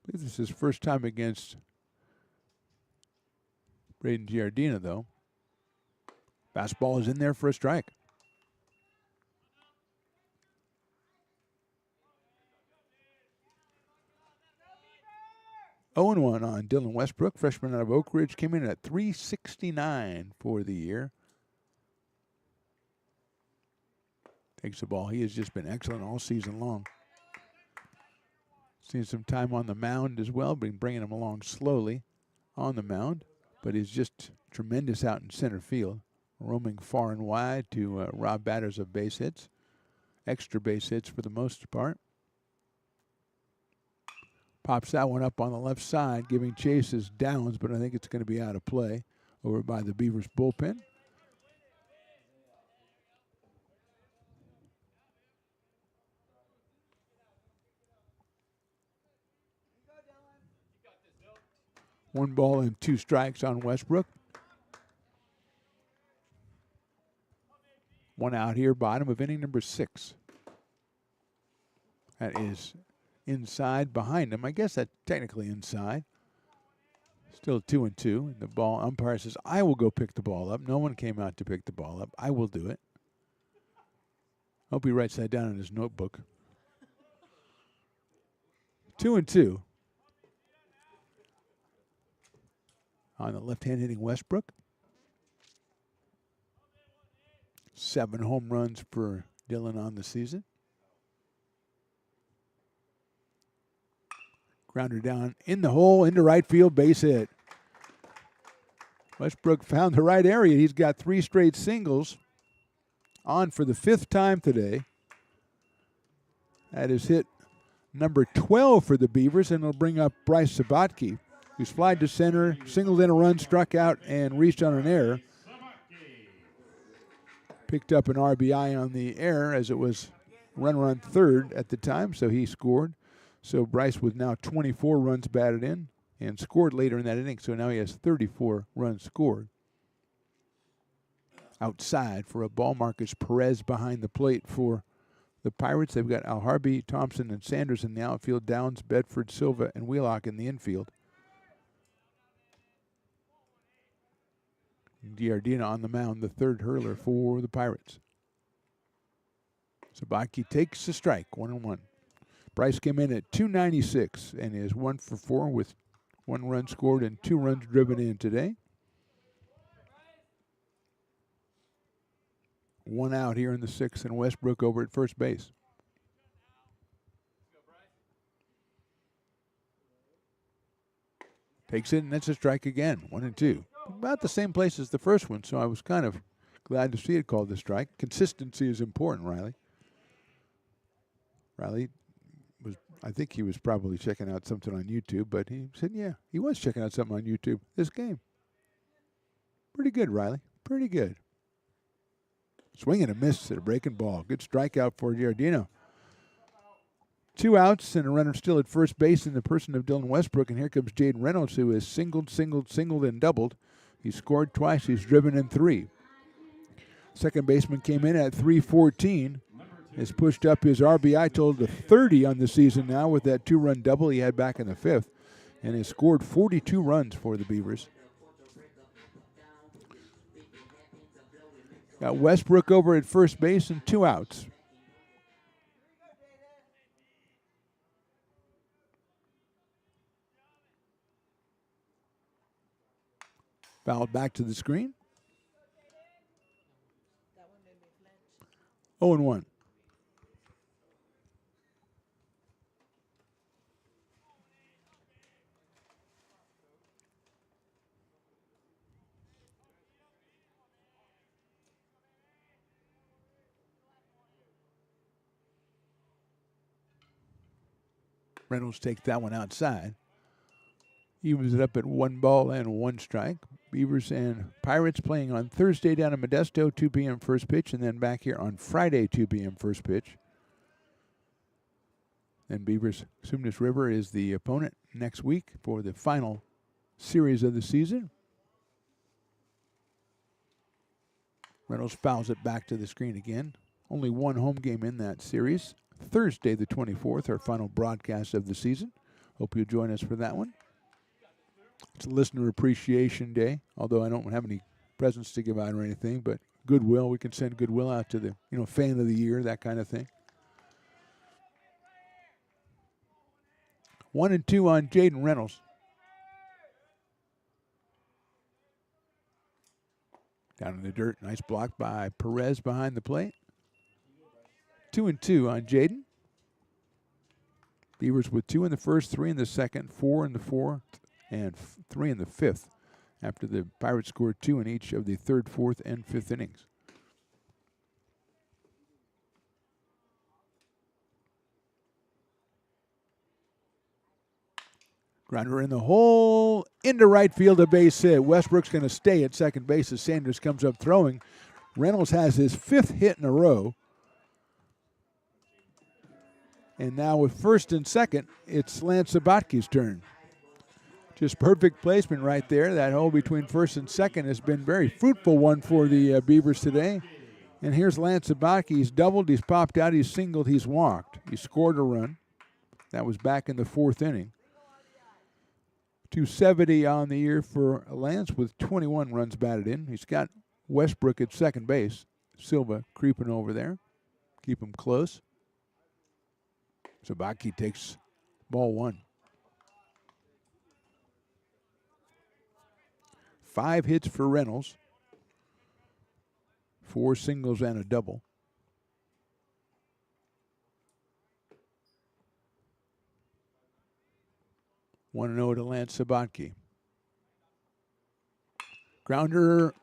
believe this is his first time against Braden Giardina, though. Fastball is in there for a strike. 0-1 on Dylan Westbrook, freshman out of Oak Ridge, came in at .369 for the year. Takes the ball. He has just been excellent all season long. Seen some time on the mound as well, been bringing him along slowly on the mound, but he's just tremendous out in center field, roaming far and wide to rob batters of base hits, extra base hits for the most part. Pops that one up on the left side, giving chase as Downs, but I think it's going to be out of play over by the Beavers bullpen. One ball and 2 strikes on Westbrook. One out here, bottom of inning number 6. That is inside behind him. I guess that's technically inside. Still 2-2. The ball umpire says, I will go pick the ball up. No one came out to pick the ball up. I will do it. Hope he writes that down in his notebook. 2-2. On the left-hand hitting Westbrook. 7 home runs for Dylan on the season. Grounder down in the hole, into right field, base hit. Westbrook found the right area. He's got 3 straight singles on for the 5th time today. That is hit number 12 for the Beavers, and it'll bring up Bryce Sabatke, who's flied to center, singled in a run, struck out, and reached on an error. Picked up an RBI on the error as it was runner on third at the time, so he scored. So Bryce with now 24 runs batted in and scored later in that inning, so now he has 34 runs scored. Outside for a ball, Marcus Perez behind the plate for the Pirates. They've got Alharby, Thompson, and Sanders in the outfield, Downs, Bedford, Silva, and Wheelock in the infield. Giardina on the mound, the third hurler for the Pirates. Sabaki takes a strike, 1-1. Bryce came in at 296 and is 1 for 4 with 1 run scored and 2 runs driven in today. 1 out here in the 6th, and Westbrook over at first base. Takes it, and that's a strike again, 1-2. About the same place as the first one, so I was kind of glad to see it called the strike. Consistency is important, Riley. Riley was, I think he was probably checking out something on YouTube, but he said, yeah, he was checking out something on YouTube this game. Pretty good, Riley. Pretty good. Swing and a miss at a breaking ball. Good strikeout for Giardino. 2 outs and a runner still at first base in the person of Dylan Westbrook, and here comes Jaden Reynolds, who has singled, and doubled. He scored twice. He's driven in 3. Second baseman came in at 314. Has pushed up his RBI total to 30 on the season now with that 2-run double he had back in the 5th, and has scored 42 runs for the Beavers. Got Westbrook over at first base and 2 outs. Fouled back to the screen. 0-1. Reynolds takes that one outside. Evens it up at 1 ball and 1 strike. Beavers and Pirates playing on Thursday down in Modesto, 2 p.m. first pitch, and then back here on Friday, 2 p.m. first pitch. And Beavers, Sumnes River is the opponent next week for the final series of the season. Reynolds fouls it back to the screen again. Only 1 home game in that series. Thursday the 24th, our final broadcast of the season. Hope you'll join us for that one. It's Listener Appreciation Day, although I don't have any presents to give out or anything, but goodwill, we can send goodwill out to the, fan of the year, that kind of thing. 1-2 on Jaden Reynolds. Down in the dirt, nice block by Perez behind the plate. 2-2 on Jaden. Beavers with 2 in the first, 3 in the second, 4 in the fourth, and 3 in the 5th after the Pirates scored 2 in each of the 3rd, 4th, and 5th innings. Grounder in the hole, into right field, a base hit. Westbrook's going to stay at second base as Sanders comes up throwing. Reynolds has his 5th hit in a row. And now with first and second, it's Lance Sabatke's turn. Just perfect placement right there. That hole between first and second has been very fruitful one for the Beavers today. And here's Lance Sabatke. He's doubled, he's popped out, he's singled, he's walked. He scored a run. That was back in the 4th inning. 270 on the year for Lance with 21 runs batted in. He's got Westbrook at second base. Silva creeping over there. Keep him close. Sabatke takes ball 1. 5 hits for Reynolds. 4 singles and a double. 1-0 to Lance Sabatke. Grounder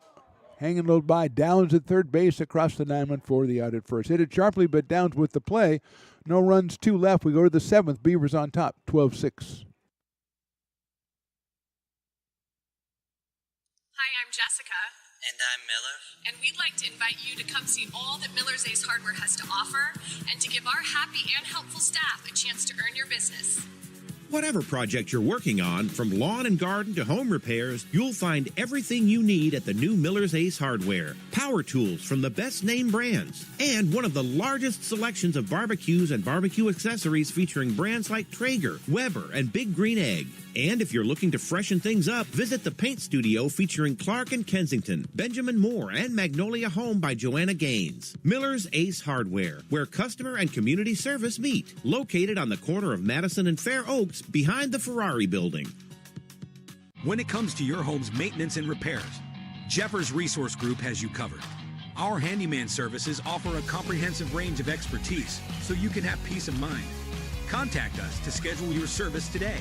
hanging low by Downs at third base across the diamond for the out at first. Hit it sharply, but Downs with the play. No runs, 2 left. We go to the 7th. Beavers on top, 12-6. Hi, I'm Jessica. And I'm Miller. And we'd like to invite you to come see all that Miller's Ace Hardware has to offer and to give our happy and helpful staff a chance to earn your business. Whatever project you're working on, from lawn and garden to home repairs, you'll find everything you need at the new Miller's Ace Hardware. Power tools from the best name brands, and one of the largest selections of barbecues and barbecue accessories featuring brands like Traeger, Weber, and Big Green Egg. And if you're looking to freshen things up, visit the paint studio featuring Clark and Kensington, Benjamin Moore, and Magnolia Home by Joanna Gaines. Miller's Ace Hardware, where customer and community service meet. Located on the corner of Madison and Fair Oaks, behind the Ferrari building. When it comes to your home's maintenance and repairs, Jeffers Resource Group has you covered. Our handyman services offer a comprehensive range of expertise so you can have peace of mind. Contact us to schedule your service today.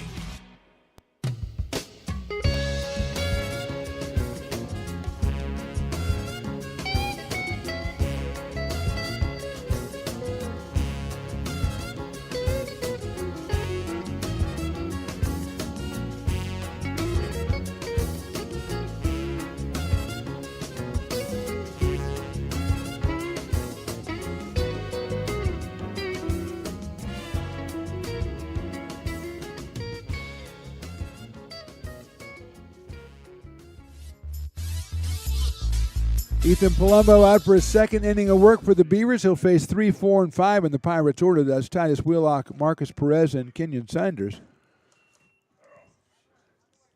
Ethan Palumbo out for his second inning of work for the Beavers. He'll face 3, 4, and 5 in the Pirates' order. That's Titus Wheelock, Marcus Perez, and Kenyon Sanders.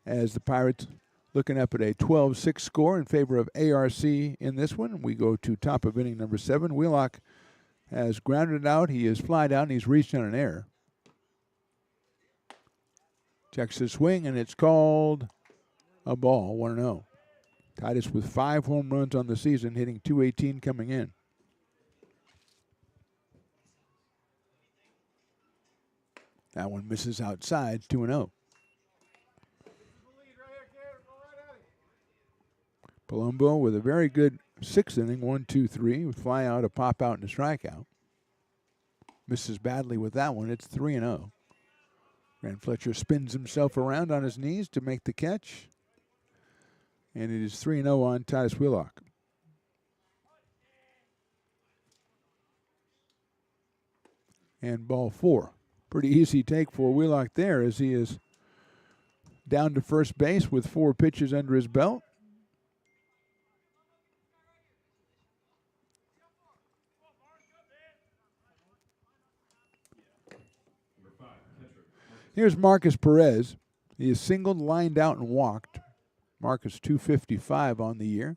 As the Pirates looking up at a 12-6 score in favor of ARC in this one. We go to top of inning number 7. Wheelock has grounded out. He is flied out, and he's reached on an error. Checks the swing, and it's called a ball, 1-0. Titus with 5 home runs on the season, hitting .218 coming in. That one misses outside, 2-0. Palumbo with a very good 6th inning, 1-2-3, with fly out, a pop out, and a strikeout. Misses badly with that one. It's 3-0. Grant Fletcher spins himself around on his knees to make the catch. And it is 3-0 on Titus Wheelock. And ball 4. Pretty easy take for Wheelock there as he is down to first base with 4 pitches under his belt. Here's Marcus Perez. He is singled, lined out, and walked. Marcus 255 on the year.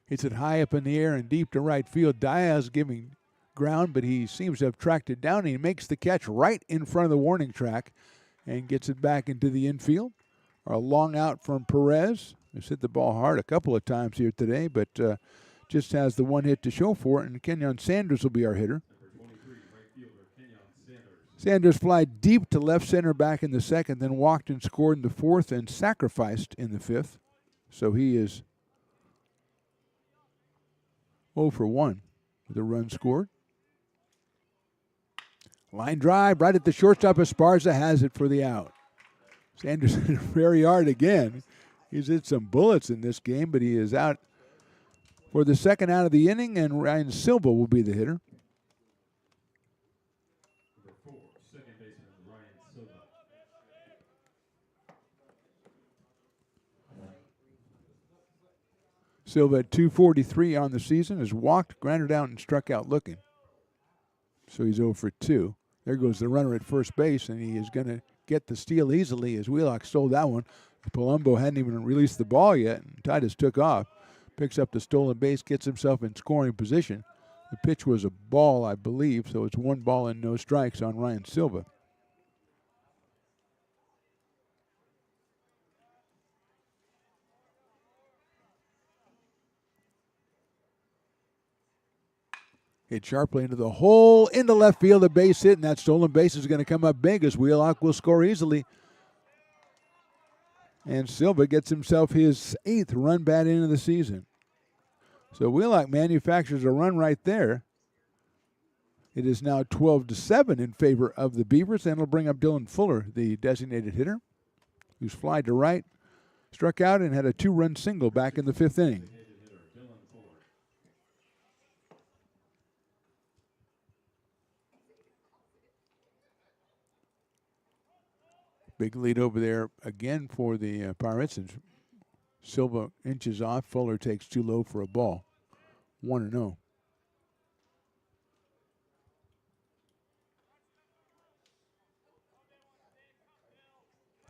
Hits it high up in the air and deep to right field. Diaz giving ground, but he seems to have tracked it down. He makes the catch right in front of the warning track and gets it back into the infield. A long out from Perez. He's hit the ball hard a couple of times here today, but just has the one hit to show for it, and Kenyon Sanders will be our hitter. Sanders flied deep to left center back in the 2nd, then walked and scored in the 4th and sacrificed in the 5th. So he is 0 for 1 with a run scored. Line drive right at the shortstop. Esparza has it for the out. Sanders hit it very hard again. He's hit some bullets in this game, but he is out for the 2nd out of the inning, and Ryan Silva will be the hitter. Silva at 243 on the season, has walked, grounded out, and struck out looking. So he's 0 for 2. There goes the runner at first base, and he is going to get the steal easily as Wheelock stole that one. Palumbo hadn't even released the ball yet, and Titus took off. Picks up the stolen base, gets himself in scoring position. The pitch was a ball, I believe, so it's 1 ball and no strikes on Ryan Silva. Hit sharply into the hole, into left field, a base hit, and that stolen base is going to come up big as Wheelock will score easily And Silva gets himself his 8th run bat in of the season. So Wheelock manufactures a run right there. It is now 12-7 in favor of the Beavers, and it'll bring up Dylan Fuller, the designated hitter, who's fly to right, struck out, and had a 2-run single back in the 5th inning. Big lead over there again for the Pirates, and Silva inches off. Fuller takes too low for a ball. 1-0.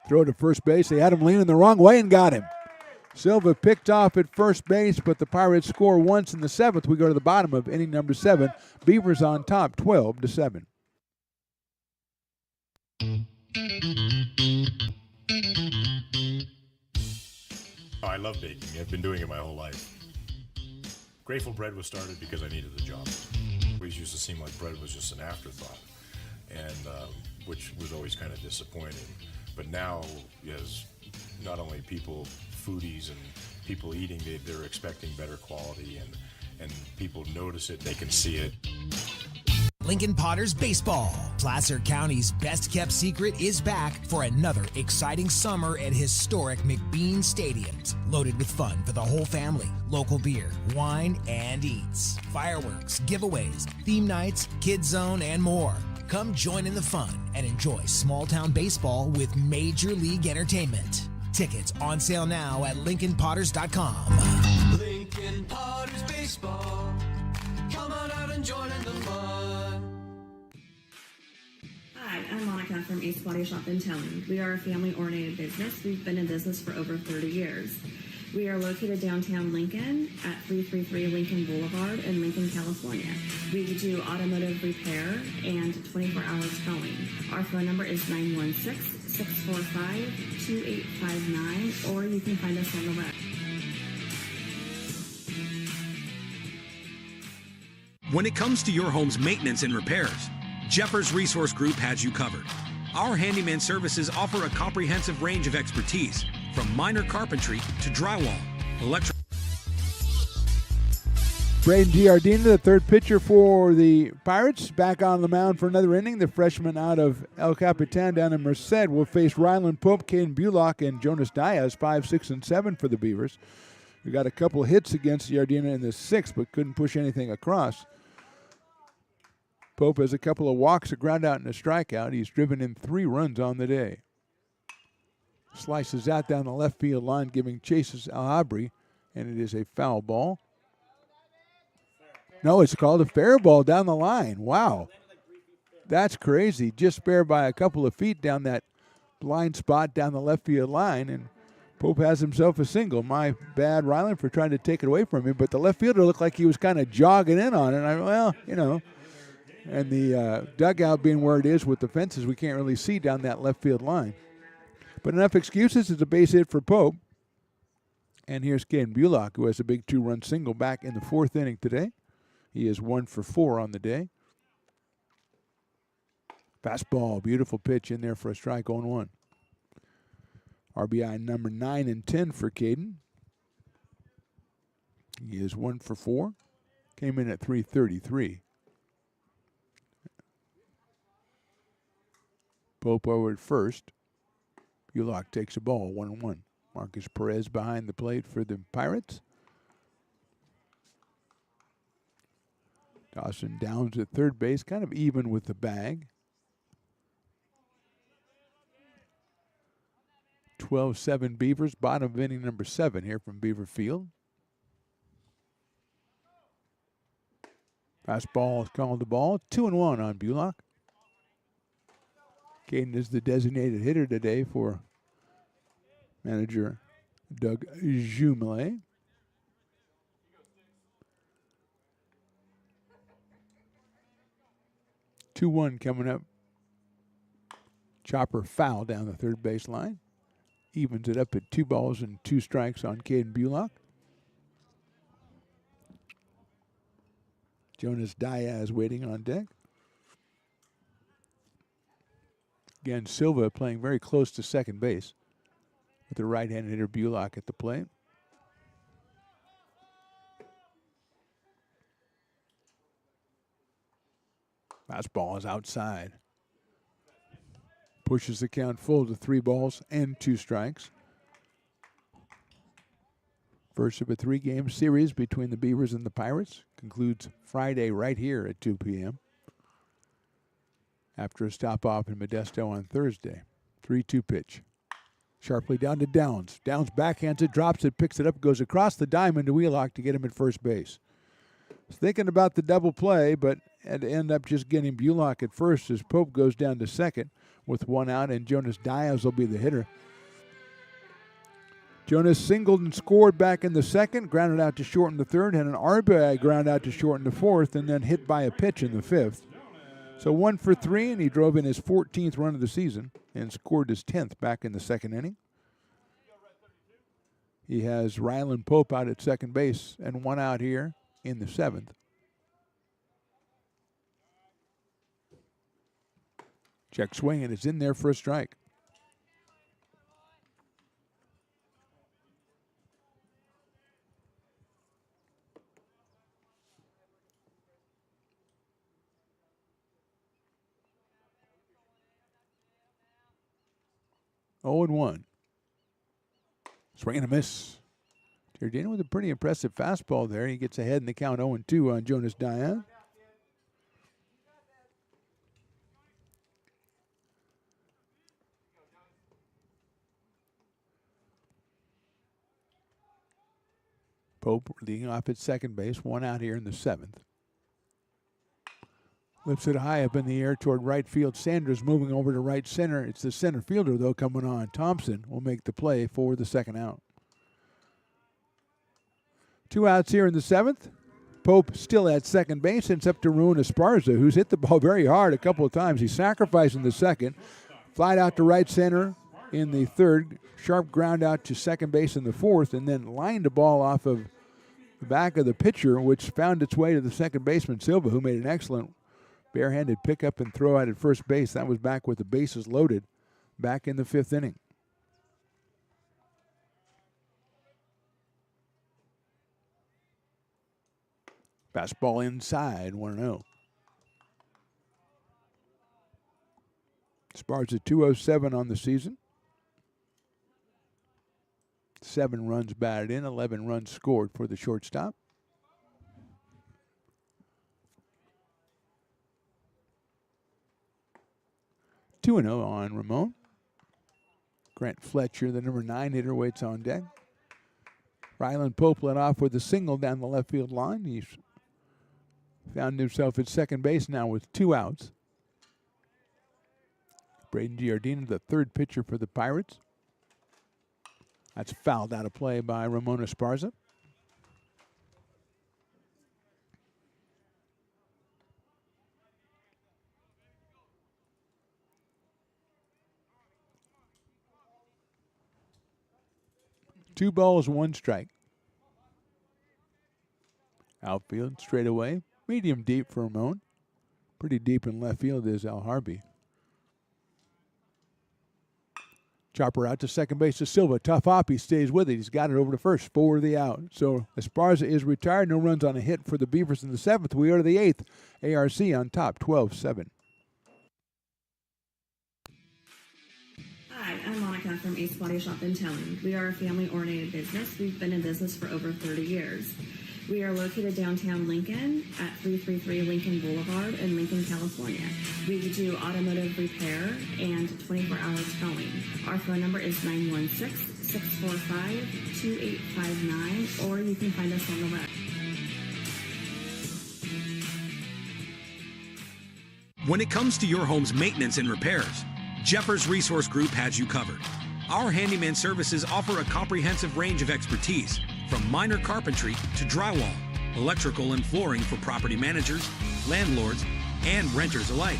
Throw to first base. They had him leaning the wrong way and got him. Silva picked off at first base, but the Pirates score once in the 7th. We go to the bottom of inning number 7. Beavers on top, 12-7. Oh, I love baking. I've been doing it my whole life. Grateful Bread was started because I needed the job. It always used to seem like bread was just an afterthought, and which was always kind of disappointing. But now, as not only people, foodies and people eating, they're expecting better quality, and people notice it, they can see it. Lincoln Potters Baseball. Placer County's best-kept secret is back for another exciting summer at historic McBean Stadiums. Loaded with fun for the whole family, local beer, wine, and eats. Fireworks, giveaways, theme nights, kids zone, and more. Come join in the fun and enjoy small-town baseball with Major League Entertainment. Tickets on sale now at LincolnPotters.com. Lincoln Potters Baseball. Come on out and join in the fun. Hi, I'm Monica from Ace Body Shop and Towing. We are a family-oriented business. We've been in business for over 30 years. We are located downtown Lincoln at 333 Lincoln Boulevard in Lincoln, California. We do automotive repair and 24-hour towing. Our phone number is 916-645-2859, or you can find us on the web. When it comes to your home's maintenance and repairs, Jeffers Resource Group has you covered. Our handyman services offer a comprehensive range of expertise, from minor carpentry to drywall, electrical. Braden Giardina, the third pitcher for the Pirates, back on the mound for another inning. The freshman out of El Capitan down in Merced will face Ryland Pope, Caden Bullock, and Jonas Diaz, 5, 6, and 7 for the Beavers. We got a couple hits against Giardina in the 6th, but couldn't push anything across. Pope has a couple of walks, a ground out, and a strikeout. He's driven in 3 runs on the day. Slices out down the left field line, giving chases Alhabri, and it is a foul ball. No, it's called a fair ball down the line. Wow. That's crazy. Just fair by a couple of feet down that blind spot down the left field line, and Pope has himself a single. My bad, Ryland, for trying to take it away from him, but the left fielder looked like he was kind of jogging in on it. And the dugout being where it is with the fences, we can't really see down that left field line. But enough excuses. It's a base hit for Pope. And here's Caden Bullock, who has a big 2-run single back in the 4th inning today. He is 1 for 4 on the day. Fastball, beautiful pitch in there for a strike on 1. RBI number 9 and 10 for Caden. He is 1 for 4. Came in at 333. Pope over at first. Bullock takes a ball, 1-1. Marcus Perez behind the plate for the Pirates. Dawson Downs at third base, kind of even with the bag. 12-7 Beavers, bottom of inning number 7 here from Beaver Field. Fastball is called the ball. 2-1 on Bullock. Caden is the designated hitter today for manager Doug Jumele. Two-1 coming up. Chopper foul down the third base line. Evens it up at 2 balls and 2 strikes on Caden Bullock. Jonas Diaz waiting on deck. Again, Silva playing very close to second base. with the right-handed hitter Bullock at the plate. Fastball is outside. Pushes the count full to 3 balls and 2 strikes. First of a 3-game series between the Beavers and the Pirates concludes Friday right here at 2 p.m. after a stop-off in Modesto on Thursday. 3-2 pitch. Sharply down to Downs. Downs backhands it, drops it, picks it up, goes across the diamond to Wheelock to get him at first base. Was thinking about the double play, but had to end up just getting Bullock at first as Pope goes down to second with 1 out, and Jonas Diaz will be the hitter. Jonas singled and scored back in the second, grounded out to short in the third, had an RBI ground out to short in the fourth, and then hit by a pitch in the fifth. So 1 for 3, and he drove in his 14th run of the season and scored his 10th back in the second inning. He has Ryland Pope out at second base and 1 out here in the 7th. Check swing, and it's in there for a strike. Oh and 1. Swing and a miss. Giardino with a pretty impressive fastball there. He gets ahead in the count 0-2 on Jonas Diaz. Pope leading off at second base, 1 out here in the 7th. Lifts it high up in the air toward right field. Sanders moving over to right center. It's the center fielder, though, coming on. Thompson will make the play for the second out. 2 outs here in the 7th. Pope still at second base, and it's up to Ruin Esparza, who's hit the ball very hard a couple of times. He sacrificed in the second. Flied out to right center in the third. Sharp ground out to second base in the fourth, and then lined the ball off of the back of the pitcher, which found its way to the second baseman, Silva, who made an excellent barehanded pickup and throw out at first base. That was back with the bases loaded back in the 5th inning. Fastball inside, 1-0. Esparza 207 on the season. 7 runs batted in, 11 runs scored for the shortstop. (2-0) on Ramon. Grant Fletcher, the number 9 hitter, waits on deck. Ryland Pope led off with a single down the left field line. He's found himself at second base now with 2 outs. Braden Giardino, the 3rd pitcher for the Pirates. That's fouled out of play by Ramon Esparza. Two balls, 1 strike. Outfield straight away. Medium deep for Ramon. Pretty deep in left field is Al Harvey. Chopper out to second base to Silva. Tough hop. He stays with it. He's got it over to first for the out. So Esparza is retired. No runs on a hit for the Beavers in the 7th. We are to the 8th. ARC on top, 12-7. Hi, I'm Monica from Ace Body Shop and Towing. We are a family-oriented business. We've been in business for over 30 years. We are located downtown Lincoln at 333 Lincoln Boulevard in Lincoln, California. We do automotive repair and 24-hour towing. Our phone number is 916-645-2859, or you can find us on the web. When it comes to your home's maintenance and repairs, Jeffers Resource Group has you covered. Our handyman services offer a comprehensive range of expertise, from minor carpentry to drywall, electrical and flooring for property managers, landlords, and renters alike.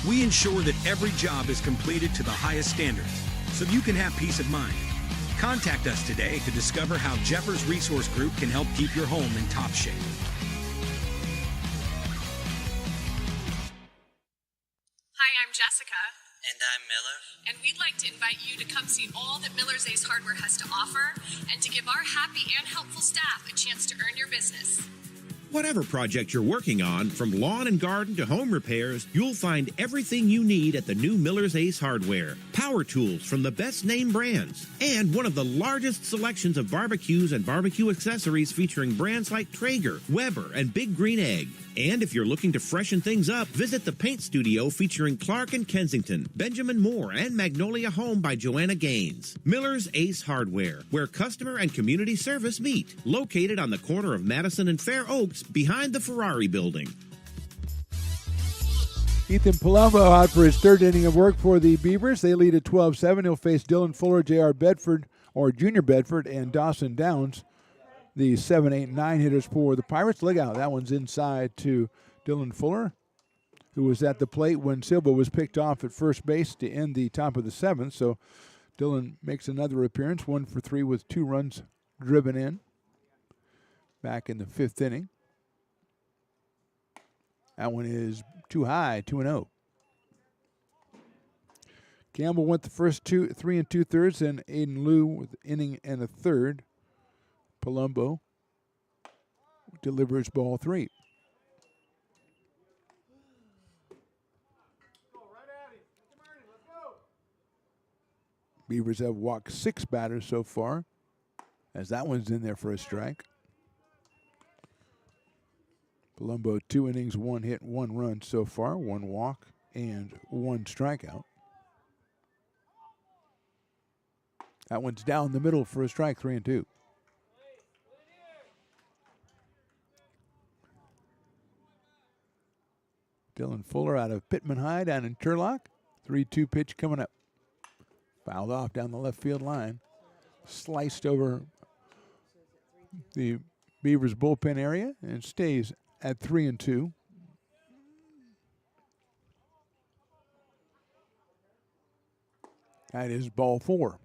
We ensure that every job is completed to the highest standards, so you can have peace of mind. Contact us today to discover how Jeffers Resource Group can help keep your home in top shape. Hi, I'm Jessica. And I'm Miller. And we'd like to invite you to come see all that Miller's Ace Hardware has to offer and to give our happy and helpful staff a chance to earn your business. Whatever project you're working on, from lawn and garden to home repairs, you'll find everything you need at the new Miller's Ace Hardware. Power tools from the best name brands, and one of the largest selections of barbecues and barbecue accessories featuring brands like Traeger, Weber, and Big Green Egg. And if you're looking to freshen things up, visit the paint studio featuring Clark and Kensington, Benjamin Moore, and Magnolia Home by Joanna Gaines. Miller's Ace Hardware, where customer and community service meet. Located on the corner of Madison and Fair Oaks, behind the Ferrari building. Ethan Palumbo out for his third inning of work for the Beavers. They lead at 12-7. He'll face Dylan Fuller, J.R. Bedford, or Junior Bedford, and Dawson Downs, the 7, 8, 9 hitters for the Pirates. Look out, that one's inside to Dylan Fuller, who was at the plate when Silva was picked off at first base to end the top of the seventh. So Dylan makes another appearance, 1 for 3 with 2 runs driven in back in the fifth inning. That one is too high, 2-0. Campbell went the first 3 2/3, and Aiden Liu with inning and a third. Palumbo delivers ball 3. Beavers have walked 6 batters so far, as that one's in there for a strike. Palumbo 2 innings, 1 hit, 1 run so far, 1 walk, and 1 strikeout. That one's down the middle for a strike, 3-2. Dylan Fuller out of Pittman High down in Turlock. 3-2 pitch coming up. Fouled off down the left field line. Sliced over the Beavers bullpen area and stays at 3-2. That is ball 4.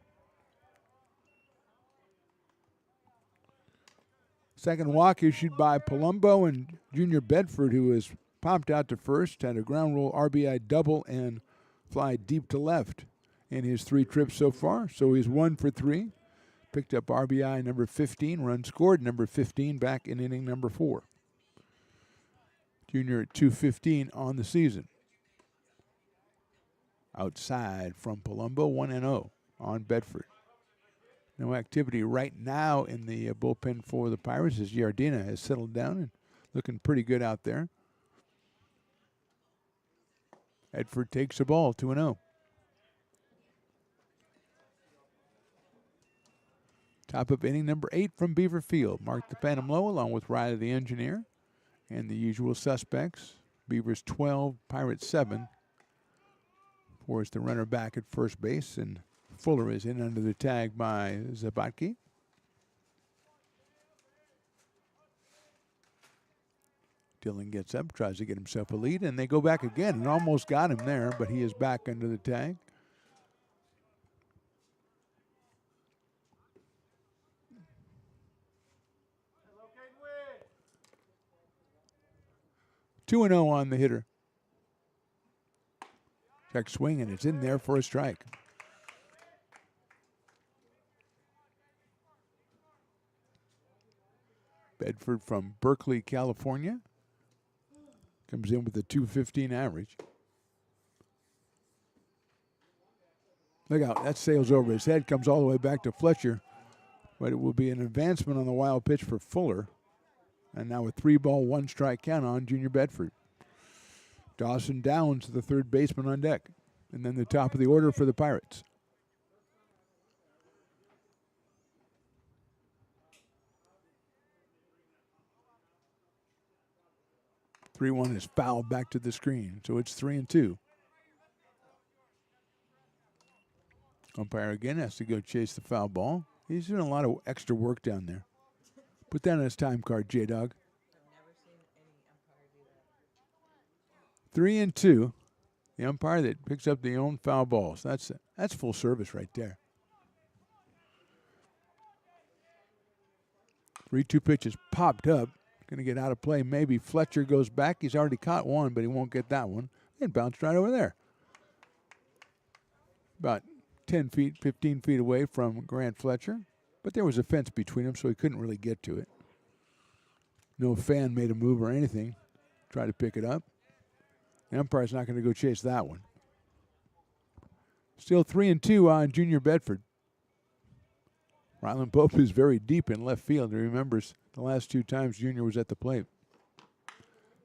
Second walk issued by Palumbo, and Junior Bedford, who has popped out to first, had a ground rule RBI double and fly deep to left in his 3 trips so far. So he's 1 for 3. Picked up RBI number 15, run scored number 15 back in inning number 4. Junior at 215 on the season. Outside from Palumbo, 1-0 on Bedford. No activity right now in the bullpen for the Pirates as Giardina has settled down and looking pretty good out there. Edford takes the ball, 2-0. Top of inning number 8 from Beaver Field. Mark the Phantom Low along with Riley the Engineer and the usual suspects. Beavers 12, Pirates 7. Forced the runner back at first base, and Fuller is in under the tag by Zabatki. Dylan gets up, tries to get himself a lead, and they go back again and almost got him there, but he is back under the tag. Two 2-0 on the hitter. Check swing, and it's in there for a strike. Bedford from Berkeley, California. Comes in with a .215 average. Look out, that sails over his head, comes all the way back to Fletcher. But it will be an advancement on the wild pitch for Fuller. And now a 3-ball, 1-strike count on Junior Bedford. Dawson Downs, the third baseman on deck. And then the top of the order for the Pirates. (3-1) is fouled back to the screen, so it's 3-2. Umpire again has to go chase the foul ball. He's doing a lot of extra work down there. Put that on his time card, J-Dog. 3-2. The umpire that picks up the own foul balls. That's full service right there. 3-2 pitches popped up. Going to get out of play. Maybe Fletcher goes back. He's already caught one, but he won't get that one. And bounced right over there. about 10 feet, 15 feet away from Grant Fletcher. But there was a fence between them, so he couldn't really get to it. No fan made a move or anything. Try to pick it up. The umpire's not going to go chase that one. Still 3-2 on Junior Bedford. Ryland Pope is very deep in left field. He remembers the last 2 times Junior was at the plate.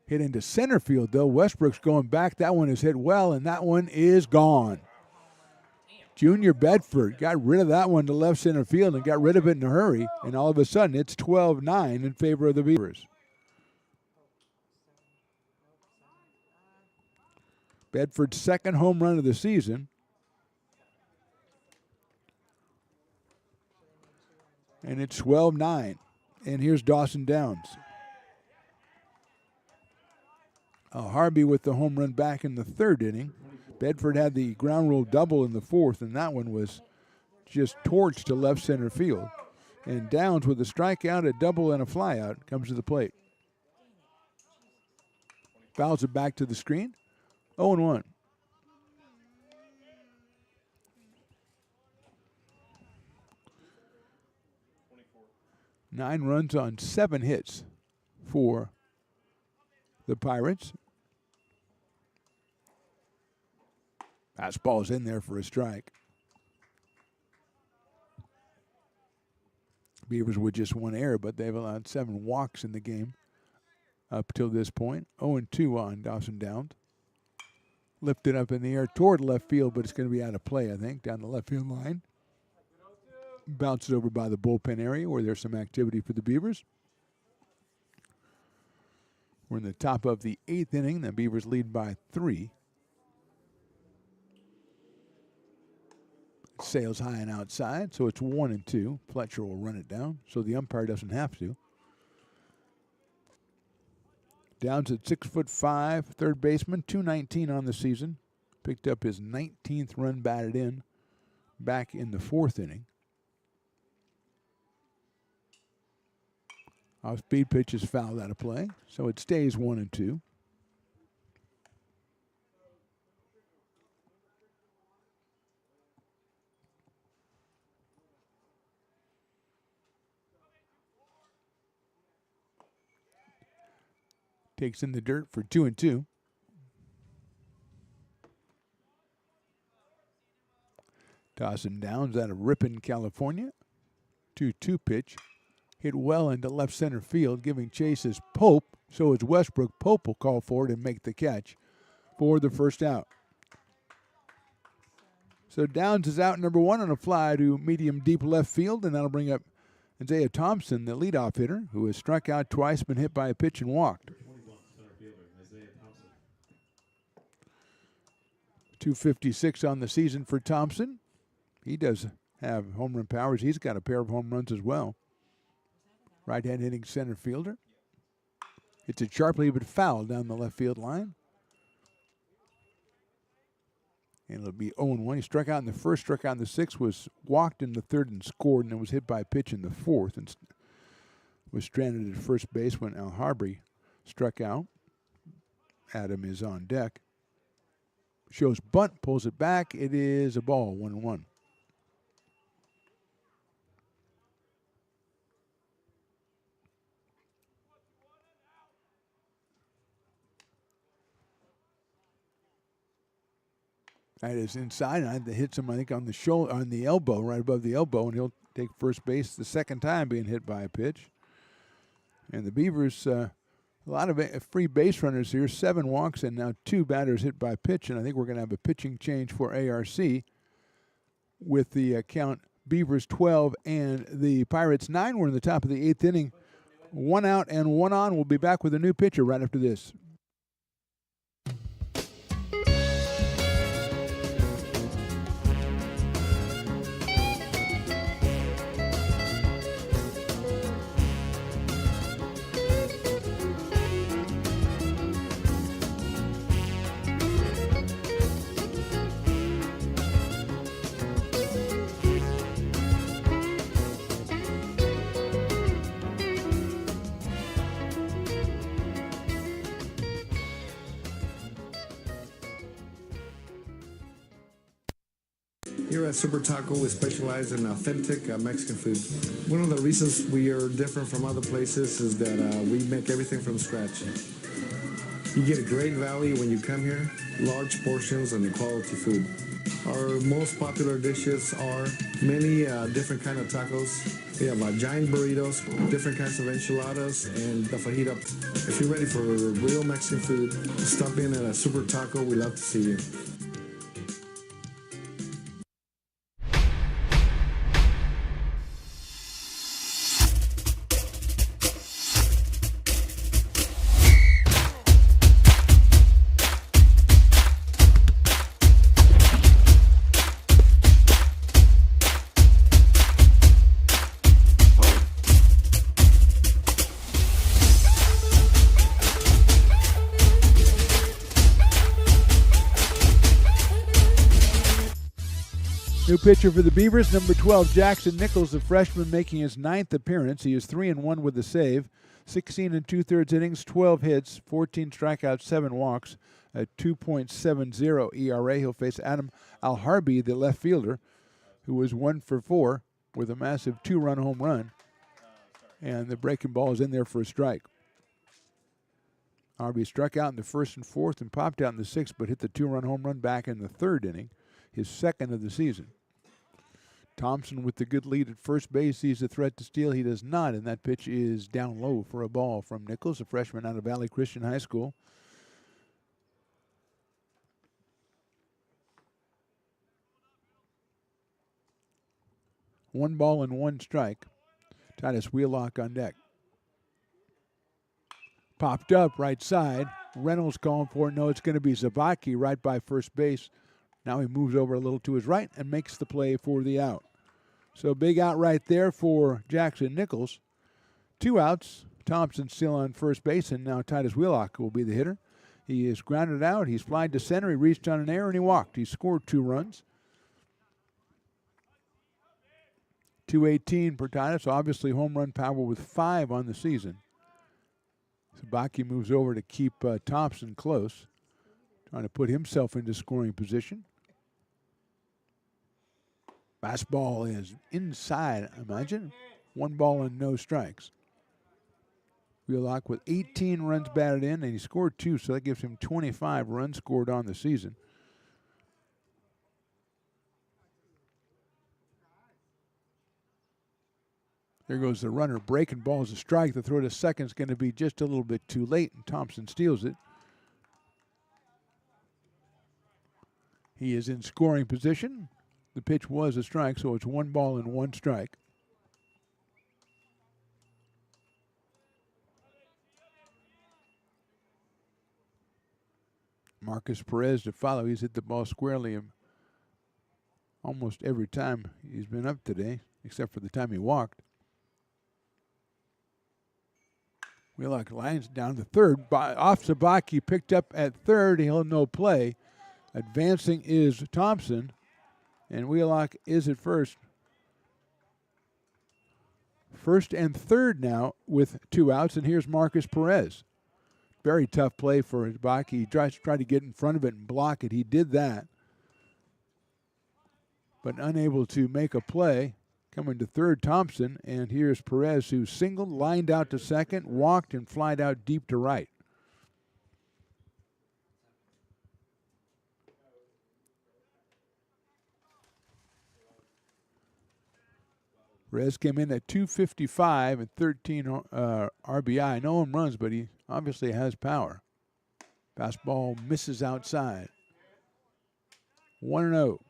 Hit into center field, though. Westbrook's going back. That one is hit well, and that one is gone. Junior Bedford got rid of that one to left center field and got rid of it in a hurry, and all of a sudden it's 12-9 in favor of the Beavers. Bedford's second home run of the season. And it's 12-9. And here's Dawson Downs. Harvey with the home run back in the 3rd inning. Bedford had the ground rule double in the 4th, and that one was just torched to left center field. And Downs with a strikeout, a double, and a flyout comes to the plate. Fouls it back to the screen. 0-1. Nine runs on 7 hits for the Pirates. Fastball's in there for a strike. Beavers with just 1 error, but they've allowed 7 walks in the game up till this point. 0-2 on Dawson Downs. Lifted up in the air toward left field, but it's going to be out of play, I think, down the left field line. Bounces over by the bullpen area where there's some activity for the Beavers. We're in the top of the 8th inning. The Beavers lead by 3. Sails high and outside, so it's 1-2. Fletcher will run it down, so the umpire doesn't have to. Downs at 6'5", third baseman, 219 on the season. Picked up his 19th run batted in back in the 4th inning. Off-speed pitch is fouled out of play, so it stays 1-2. Takes in the dirt for 2-2. Dawson Downs out of Ripon, California. 2-2 pitch. Hit well into left center field, giving chase is Pope. So is Westbrook. Pope will call for it and make the catch for the first out. So Downs is out number 1 on a fly to medium deep left field, and that'll bring up Isaiah Thompson, the leadoff hitter, who has struck out twice, been hit by a pitch and walked. 256 on the season for Thompson. He does have home run powers. He's got a pair of home runs as well. Right-hand hitting center fielder. It's a sharply but foul down the left field line. And it'll be 0-1. He struck out in the 1st, struck out in the 6th, was walked in the 3rd and scored, and then was hit by a pitch in the 4th and was stranded at first base when Al Harvey struck out. Adam is on deck. Shows bunt, pulls it back. It is a ball, 1-1. That is inside, and I hits him, I think, on the shoulder, on the elbow, right above the elbow, and he'll take first base the second time being hit by a pitch. And the Beavers, a lot of free base runners here, 7 walks, and now 2 batters hit by pitch, and I think we're going to have a pitching change for ARC with the count Beavers 12 and the Pirates 9. We're in the top of the 8th inning. 1 out and 1 on. We'll be back with a new pitcher right after this. Here at Super Taco, we specialize in authentic Mexican food. One of the reasons we are different from other places is that we make everything from scratch. You get a great value when you come here, large portions and quality food. Our most popular dishes are many different kind of tacos. We have giant burritos, different kinds of enchiladas, and the fajita. If you're ready for real Mexican food, stop in at a Super Taco. We'd love to see you. New pitcher for the Beavers, number 12, Jackson Nichols, the freshman, making his 9th appearance. He is 3-1 with a save, 16 2/3 innings, 12 hits, 14 strikeouts, 7 walks, a 2.70 ERA. He'll face Adam Alharbi, the left fielder, who was 1 for 4 with a massive 2-run home run. And the breaking ball is in there for a strike. Alharbi struck out in the first and fourth and popped out in the sixth, but hit the 2-run home run back in the third inning, his second of the season. Thompson with the good lead at first base sees a threat to steal. He does not, and that pitch is down low for a ball from Nichols, a freshman out of Valley Christian High School. One ball and one strike. Titus Wheelock on deck. Popped up right side. Reynolds calling for it. No, it's going to be Zabaki right by first base. Now he moves over a little to his right and makes the play for the out. So big out right there for Jackson Nichols. 2 outs. Thompson still on first base, and now Titus Wheelock will be the hitter. He is grounded out. He's flied to center. He reached on an error, and he walked. He scored 2 runs. 218 for Titus. Obviously home run power with 5 on the season. Sabaki moves over to keep Thompson close, trying to put himself into scoring position. Fastball is inside, I imagine. 1 ball and no strikes. Wheelock with 18 runs batted in, and he scored 2, so that gives him 25 runs scored on the season. There goes the runner. Breaking ball is a strike. The throw to second is going to be just a little bit too late, and Thompson steals it. He is in scoring position. The pitch was a strike, so it's 1 ball and 1 strike. Marcus Perez to follow. He's hit the ball squarely almost every time he's been up today, except for the time he walked. Wheelock lines down to third. Off Sabaki, picked up at third. He'll no play. Advancing is Thompson, and Wheelock is at first. First and third now with 2 outs, and here's Marcus Perez. Very tough play for Sabaki. He tried to get in front of it and block it. He did that, but unable to make a play. Coming to third, Thompson, and here's Perez, who singled, lined out to second, walked, and flied out deep to right. Perez came in at 255 and 13 RBI. No home runs, but he obviously has power. Fastball misses outside. 1-0.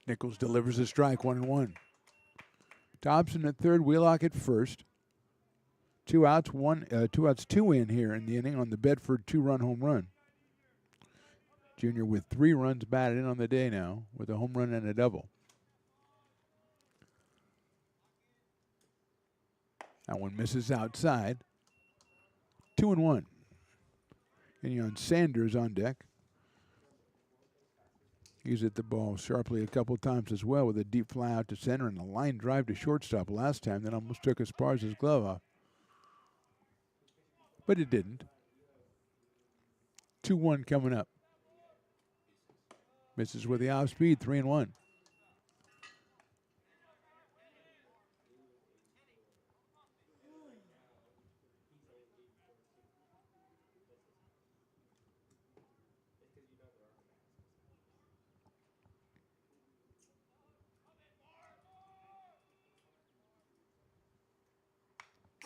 Nichols delivers a strike, 1-1. Thompson at third, Wheelock at first. 2 outs, 2 in here in the inning on the Bedford 2-run home run. Junior with 3 runs batted in on the day now with a home run and a double. That one misses outside. 2-1. And on Sanders on deck. He's hit the ball sharply a couple times as well with a deep fly out to center and a line drive to shortstop last time that almost took Esparza's glove off. But it didn't. 2-1 coming up. Misses with the off speed, 3-1.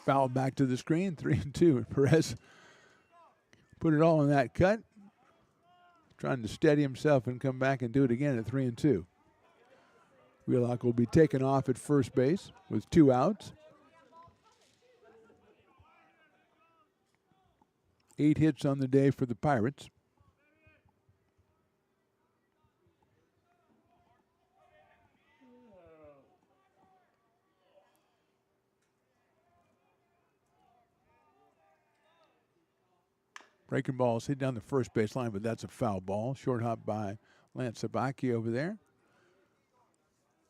Foul back to the screen, 3-2. Perez put it all in that cut. Trying to steady himself and come back and do it again at 3-2. Wheelock will be taken off at first base with 2 outs. 8 hits on the day for the Pirates. Breaking ball is hit down the first base line, but that's a foul ball. Short hop by Lance Sabaki over there.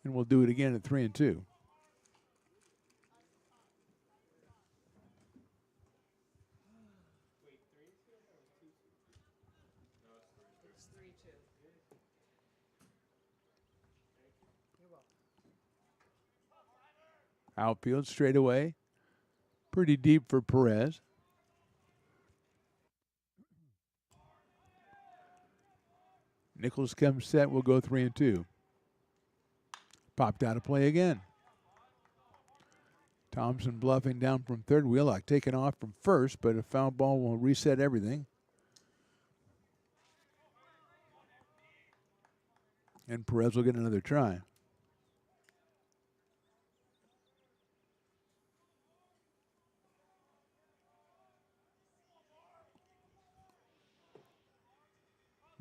And we'll do it again at 3-2. It's 3-2. You're welcome. Outfield straight away. Pretty deep for Perez. Nichols comes set. We'll go 3-2. Popped out of play again. Thompson bluffing down from third. Wheelock taken off from first, but a foul ball will reset everything. And Perez will get another try.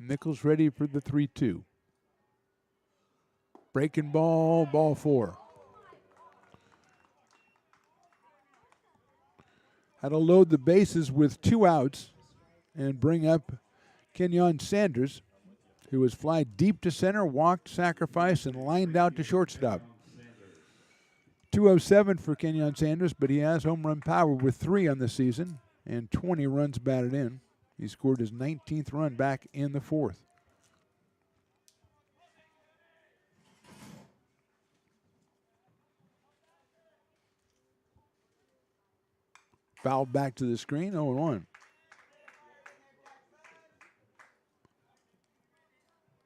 Nichols ready for the 3-2. Breaking ball, ball 4. Had to load the bases with 2 outs and bring up Kenyon Sanders, who was fly deep to center, walked, sacrificed, and lined out to shortstop. 207 for Kenyon Sanders, but he has home run power with 3 on the season and 20 runs batted in. He scored his 19th run back in the 4th. Foul back to the screen, 0-1.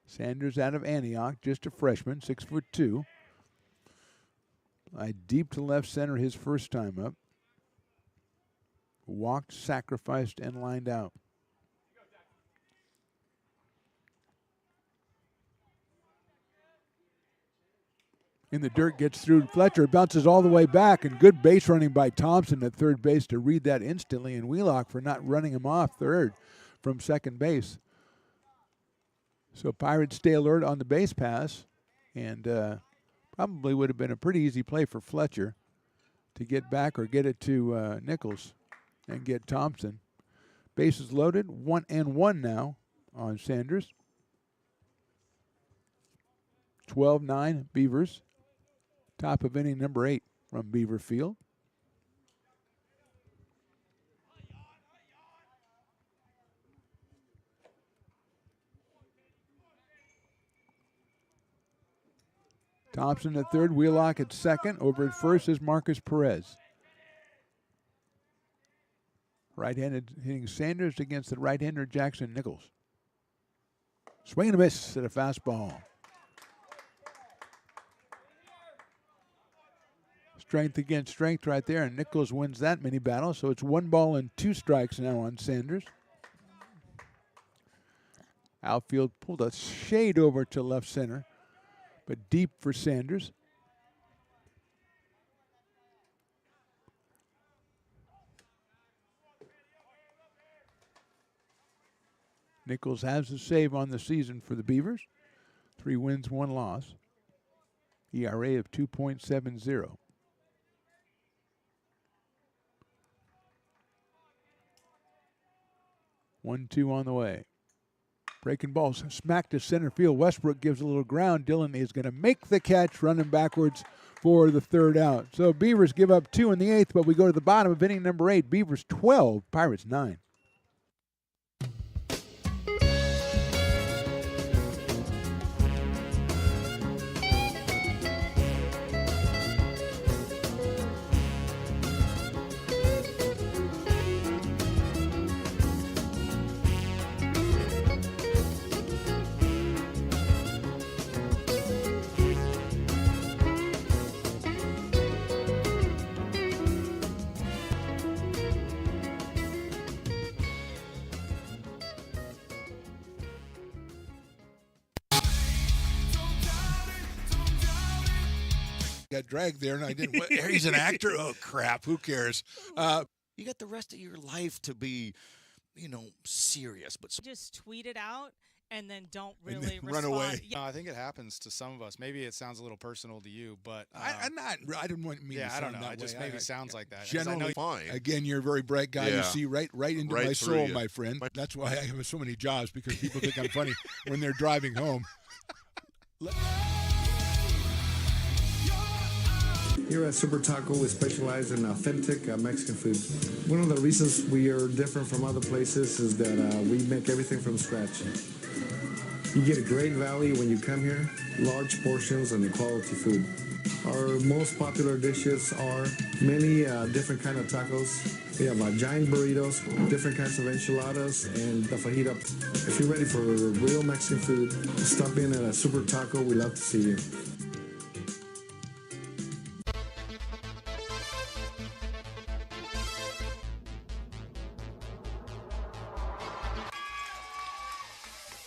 Sanders out of Antioch, just a freshman, 6'2". Deep to left center his first time up. Walked, sacrificed, and lined out. In the dirt, gets through Fletcher, bounces all the way back, and good base running by Thompson at third base to read that instantly, and Wheelock for not running him off third from second base. So Pirates stay alert on the base pass, and probably would have been a pretty easy play for Fletcher to get back or get it to Nichols and get Thompson. Bases loaded, 1-1 now on Sanders. 12-9 Beavers. Top of inning number 8 from Beaver Field. Thompson at third, Wheelock at second. Over at first is Marcus Perez. Right-handed hitting Sanders against the right-hander Jackson Nichols. Swing and a miss at a fastball. Strength against strength right there, and Nichols wins that mini battle, so it's 1 ball and 2 strikes now on Sanders. Outfield pulled a shade over to left center, but deep for Sanders. Nichols has a save on the season for the Beavers. 3 wins, 1 loss. ERA of 2.70. 1-2 on the way. Breaking balls smacked to center field. Westbrook gives a little ground. Dillon is going to make the catch, running backwards for the third out. So Beavers give up 2 in the 8th, but we go to the bottom of inning number 8. Beavers 12, Pirates 9. Got dragged there, and I didn't. He's an actor. Oh crap! Who cares? You got the rest of your life to be, serious. But just tweet it out and then don't really run respond. away. No, I think it happens to some of us. Maybe it sounds a little personal to you, but I'm not. I didn't want me. Yeah, to I don't sound know. that It just way. maybe sounds like that. Generally, fine. Again, you're a very bright guy. Yeah. You see right into Right my through soul, you. my friend. That's why I have so many jobs, because people think I'm funny when they're driving home. Here at Super Taco, we specialize in authentic Mexican food. One of the reasons we are different from other places is that we make everything from scratch. You get a great value when you come here, large portions and quality food. Our most popular dishes are many different kind of tacos. We have giant burritos, different kinds of enchiladas, and the fajita. If you're ready for real Mexican food, stop in at a Super Taco. We love to see you.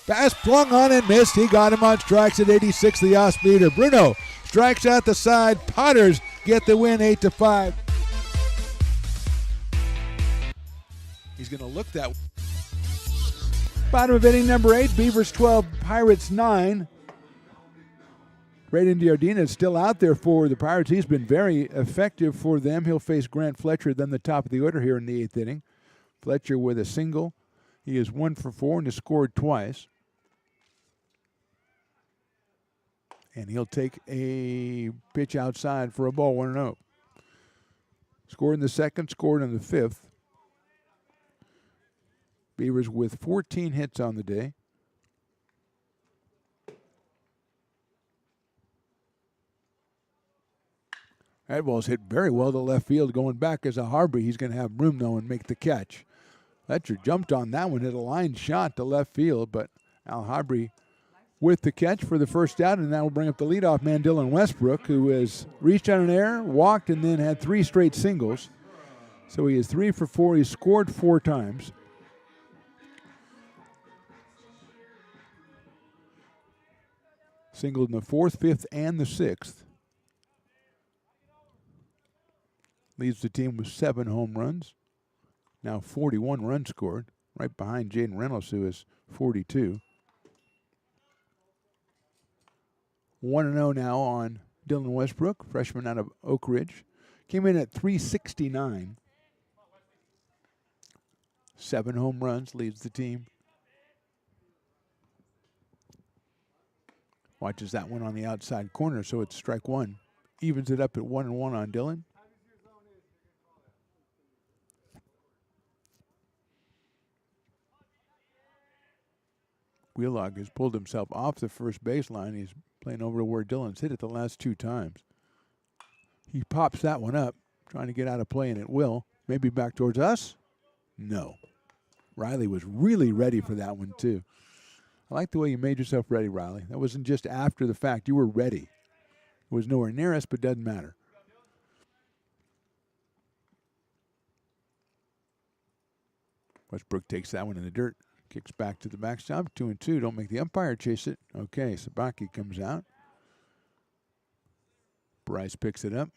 Pass flung on and missed. He got him on strikes at 86, the off-speeder. Bruno strikes out the side. Potters get the win 8-5. He's going to look that way. Bottom of inning number 8, Beavers 12, Pirates 9. Braden Diardina is still out there for the Pirates. He's been very effective for them. He'll face Grant Fletcher, then the top of the order here in the 8th inning. Fletcher with a single. He is 1 for 4 and has scored twice. And he'll take a pitch outside for a ball, 1-0. Scored in the 2nd, scored in the 5th. Beavers with 14 hits on the day. That ball's hit very well to left field. Going back as a Harbor, he's going to have room, though, and make the catch. Fletcher jumped on that one, hit a line shot to left field, but Al Harbry with the catch for the first out, and that will bring up the leadoff man, Dillon Westbrook, who has reached on an error, walked, and then had 3 straight singles. So he is 3 for 4. He's scored 4 times. Singled in the 4th, 5th, and the 6th. Leads the team with 7 home runs. Now 41 runs scored, right behind Jaden Reynolds, who is 42. 1-0 now on Dillon Westbrook, freshman out of Oak Ridge. Came in at 369. 7 home runs, leads the team. Watches that one on the outside corner, so it's strike 1. Evens it up at 1-1 on Dillon. Wheelock has pulled himself off the first baseline. He's playing over to where Dillon's hit it the last 2 times. He pops that one up, trying to get out of play, and it will. Maybe back towards us? No. Riley was really ready for that one, too. I like the way you made yourself ready, Riley. That wasn't just after the fact. You were ready. It was nowhere near us, but doesn't matter. Westbrook takes that one in the dirt. Kicks back to the backstop. 2-2. Don't make the umpire chase it. Okay, Sabaki comes out. Bryce picks it up.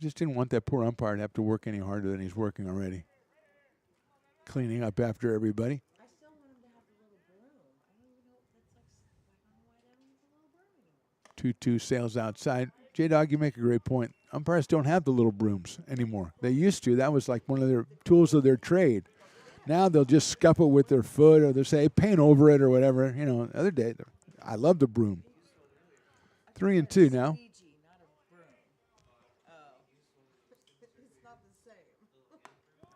Just didn't want that poor umpire to have to work any harder than he's working already. Cleaning up after everybody. 2-2 sails outside. J-Dog, you make a great point. Umpires don't have the little brooms anymore. They used to. That was like one of their tools of their trade. Now they'll just scuff it with their foot, or they'll say paint over it or whatever. You know, the other day, I love the broom. 3-2 now.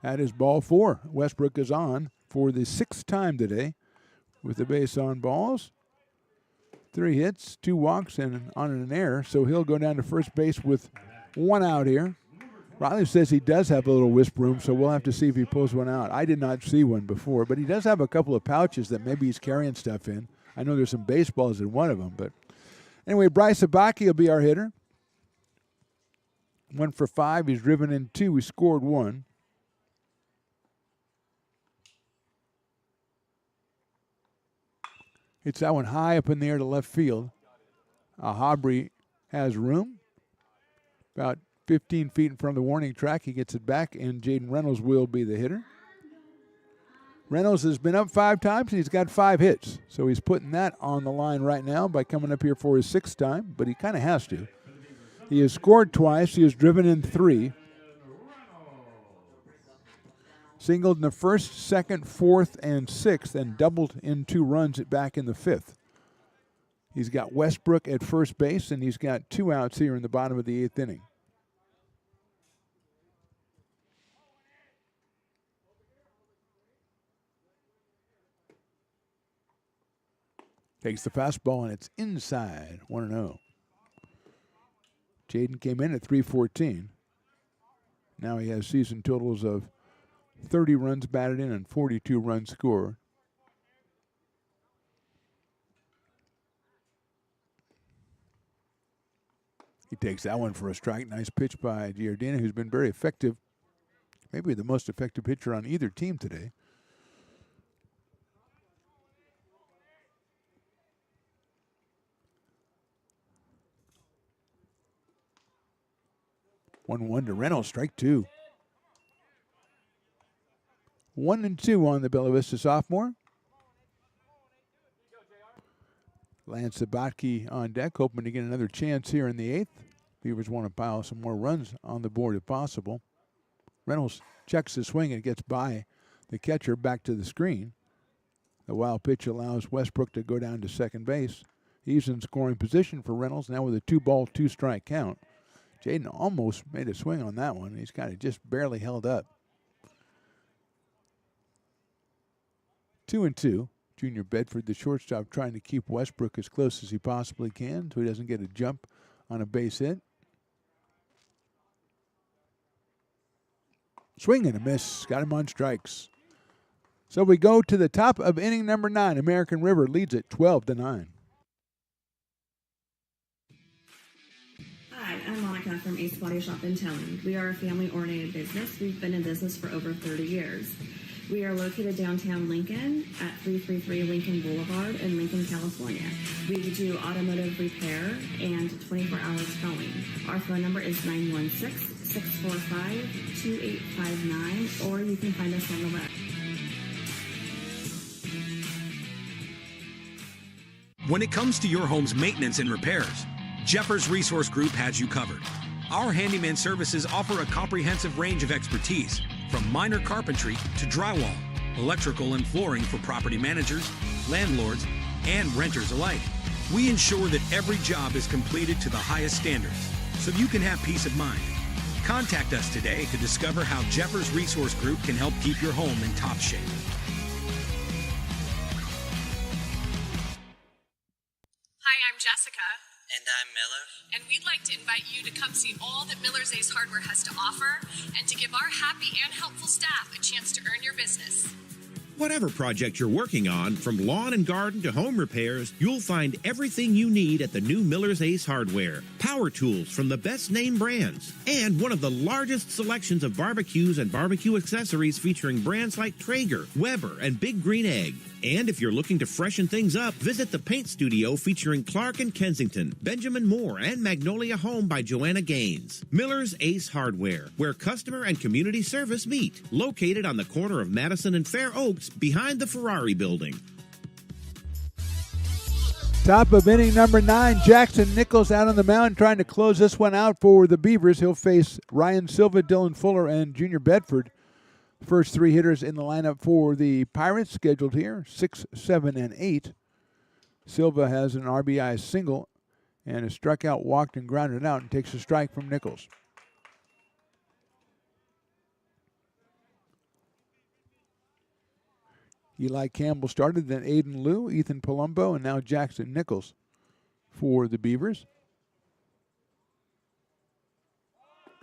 That is ball 4. Westbrook is on for the 6th time today with the base on balls. 3 hits, 2 walks, and on an error. So he'll go down to first base with 1 out here. Riley says he does have a little wisp room, so we'll have to see if he pulls one out. I did not see one before, but he does have a couple of pouches that maybe he's carrying stuff in. I know there's some baseballs in one of them, but anyway, Bryce Abaki will be our hitter. 1 for 5. He's driven in 2. He scored 1. Hits that one high up in the air to left field. Ahabri has room. About 15 feet in front of the warning track. He gets it back, and Jaden Reynolds will be the hitter. Reynolds has been up 5 times, and he's got 5 hits. So he's putting that on the line right now by coming up here for his 6th time, but he kind of has to. He has scored twice. He has driven in 3. Singled in the 1st, 2nd, 4th, and 6th, and doubled in 2 runs back in the 5th. He's got Westbrook at first base, and he's got 2 outs here in the bottom of the 8th inning. Takes the fastball, and it's inside, 1-0. Jaden came in at 314. Now he has season totals of 30 runs batted in and 42 runs scored. He takes that one for a strike. Nice pitch by Giardina, who's been very effective. Maybe the most effective pitcher on either team today. One to Reynolds, strike 2. 1-2 on the Bella Vista sophomore. Lance Sabatke on deck, hoping to get another chance here in the 8th. Beavers want to pile some more runs on the board if possible. Reynolds checks the swing and gets by the catcher back to the screen. The wild pitch allows Westbrook to go down to second base. He's in scoring position for Reynolds now with a 2-ball, 2-strike count. Jaden almost made a swing on that one. He's kind of just barely held up. 2-2. Junior Bedford, the shortstop, trying to keep Westbrook as close as he possibly can so he doesn't get a jump on a base hit. Swing and a miss. Got him on strikes. So we go to the top of inning number 9. American River leads it 12-9. Hi, I'm Monica from Ace Body Shop and Towing. We are a family-oriented business. We've been in business for over 30 years. We are located downtown Lincoln at 333 Lincoln Boulevard in Lincoln, California. We do automotive repair and 24-hour towing. Our phone number is 916-645-2859, or you can find us on the web. When it comes to your home's maintenance and repairs, Jeffers Resource Group has you covered. Our handyman services offer a comprehensive range of expertise, from minor carpentry to drywall, electrical and flooring for property managers, landlords, and renters alike. We ensure that every job is completed to the highest standards, so you can have peace of mind. Contact us today to discover how Jeffers Resource Group can help keep your home in top shape. Hi, I'm Jessica. And I'm Miller. And we'd like to invite you to come see all that Miller's Ace Hardware has to offer and to give our happy and helpful staff a chance to earn your business. Whatever project you're working on, from lawn and garden to home repairs, you'll find everything you need at the new Miller's Ace Hardware. Power tools from the best name brands, and one of the largest selections of barbecues and barbecue accessories featuring brands like Traeger, Weber, and Big Green Egg. And if you're looking to freshen things up, visit the paint studio featuring Clark and Kensington, Benjamin Moore, and Magnolia Home by Joanna Gaines. Miller's Ace Hardware, where customer and community service meet. Located on the corner of Madison and Fair Oaks, behind the Ferrari building. Top of inning number 9. Jackson Nichols out on the mound trying to close this one out for the Beavers. He'll face Ryan Silva, Dylan Fuller, and Junior Bedford. First three hitters in the lineup for the Pirates scheduled here, 6, 7, and 8. Silva has an RBI single and is struck out, walked, and grounded out and takes a strike from Nichols. Eli Campbell started, then Aiden Liu, Ethan Palumbo, and now Jackson Nichols for the Beavers.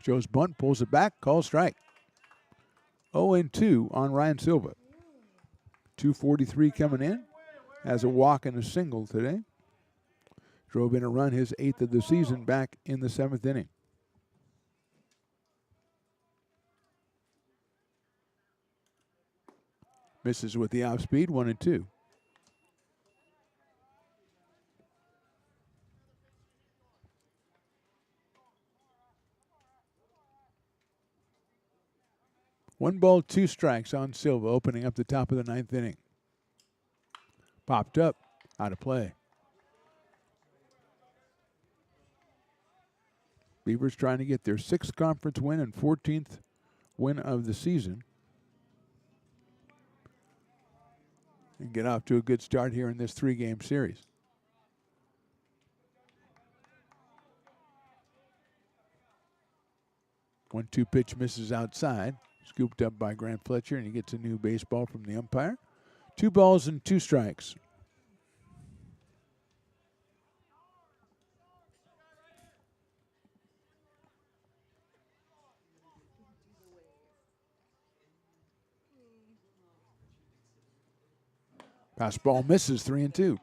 Joe's bunt, pulls it back, calls strike. 0-2 on Ryan Silva. 243 coming in. Has a walk and a single today. Drove in a run, his 8th of the season, back in the 7th inning. Misses with the off speed, 1-2. One ball, two strikes on Silva, opening up the top of the 9th inning. Popped up, out of play. Beavers trying to get their 6th conference win and 14th win of the season. And get off to a good start here in this 3-game series. One-two pitch misses outside. Scooped up by Grant Fletcher, and he gets a new baseball from the umpire. 2 balls and 2 strikes. Fastball misses, 3-2.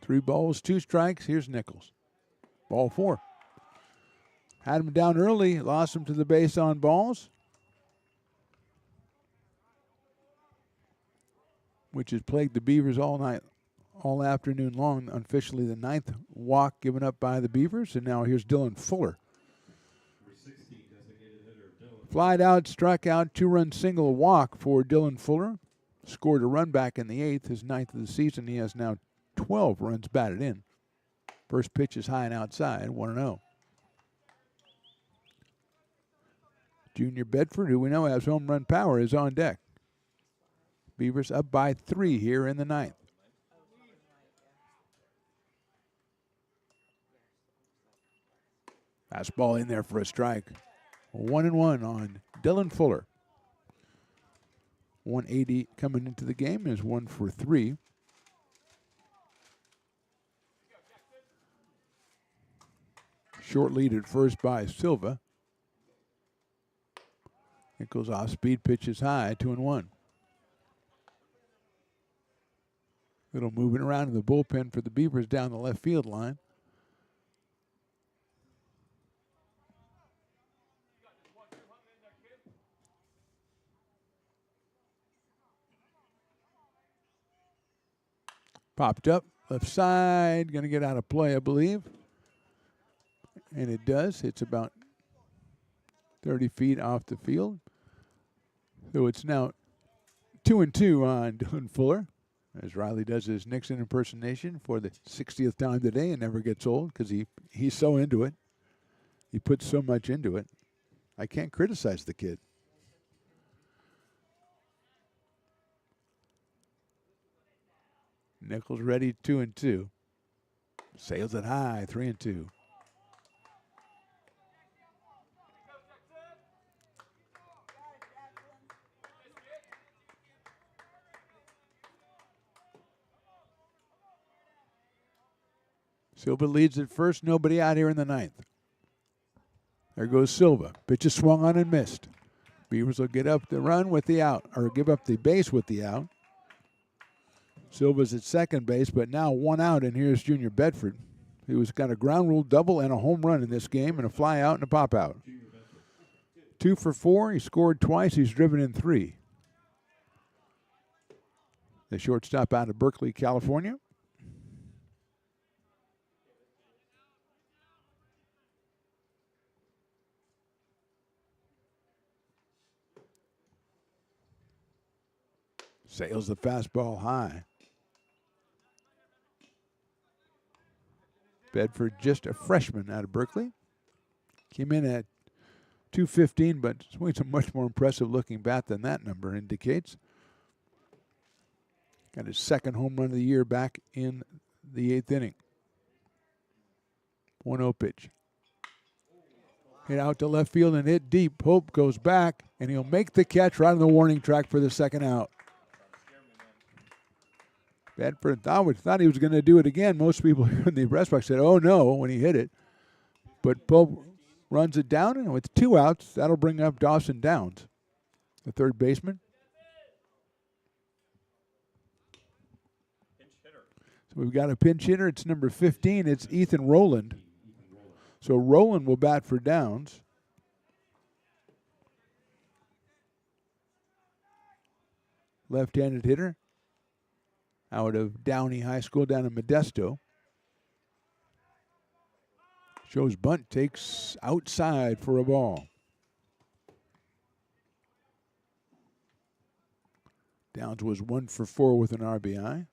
Three balls, 2 strikes. Here's Nichols. Ball 4. Had him down early, lost him to the base on balls, which has plagued the Beavers all night, all afternoon long. Unofficially the 9th walk given up by the Beavers, and now here's Dylan Fuller. Flied out, struck out, 2-run single, walk for Dylan Fuller. Scored a run back in the 8th, his 9th of the season. He has now 12 runs batted in. First pitch is high and outside, 1-0. Junior Bedford, who we know has home run power, is on deck. Beavers up by 3 here in the 9th. Fastball in there for a strike. 1-1 on Dylan Fuller. 180 coming into the game is 1 for 3. Short lead at first by Silva. Nichols off speed, pitches high, 2-1. Little moving around in the bullpen for the Beavers down the left field line. Popped up, left side, going to get out of play, I believe. And it does. It's about 30 feet off the field. So it's now 2-2 on Dylan Fuller, as Riley does his Nixon impersonation for the 60th time today and never gets old because he's so into it. He puts so much into it. I can't criticize the kid. Nichols ready, 2-2. Sails it high, 3-2. Silva leads at first, nobody out here in the 9th. There goes Silva. Pitch is swung on and missed. Beavers will get up the run with the out, or give up the base with the out. Silva's at second base, but now 1 out, and here's Junior Bedford, who's got a ground rule double and a home run in this game, and a fly out and a pop out. 2 for 4. He scored twice. He's driven in 3. The shortstop out of Berkeley, California. Sails the fastball high. Bedford, just a freshman out of Berkeley. Came in at 215, but swings a much more impressive looking bat than that number indicates. Got his second home run of the year back in the 8th inning. 1-0 pitch. Hit out to left field and hit deep. Hope goes back, and he'll make the catch right on the warning track for the second out. Bedford thought he was going to do it again. Most people here in the press box said, oh, no, when he hit it. But Pope runs it down, and with 2 outs, that'll bring up Dawson Downs, the third baseman. So we've got a pinch hitter. It's number 15. It's Ethan Rowland. So Rowland will bat for Downs. Left-handed hitter out of Downey High School down in Modesto. Shows bunt, takes outside for a ball. Downs was 1 for 4 with an RBI.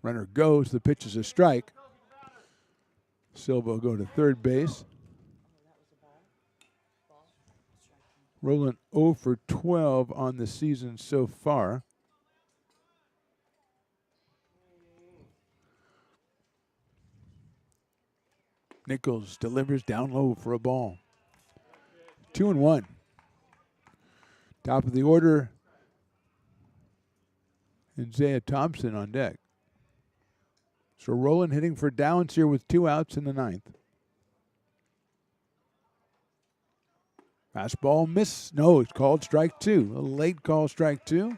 Runner goes, the pitch is a strike. Silva will go to third base. Rowland 0 for 12 on the season so far. Nichols delivers down low for a ball. 2-1. Top of the order, Isaiah Thompson on deck. So Rowland hitting for Downs here with 2 outs in the 9th. Fastball miss. No, it's called strike 2. A late call, strike 2.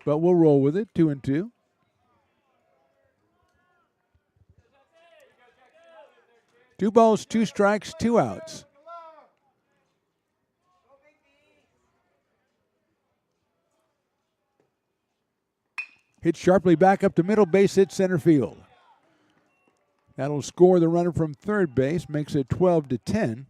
But we'll roll with it. 2-2. Two balls, 2 strikes, 2 outs. Hit sharply back up to middle, base hit center field. That'll score the runner from third base, makes it 12-10.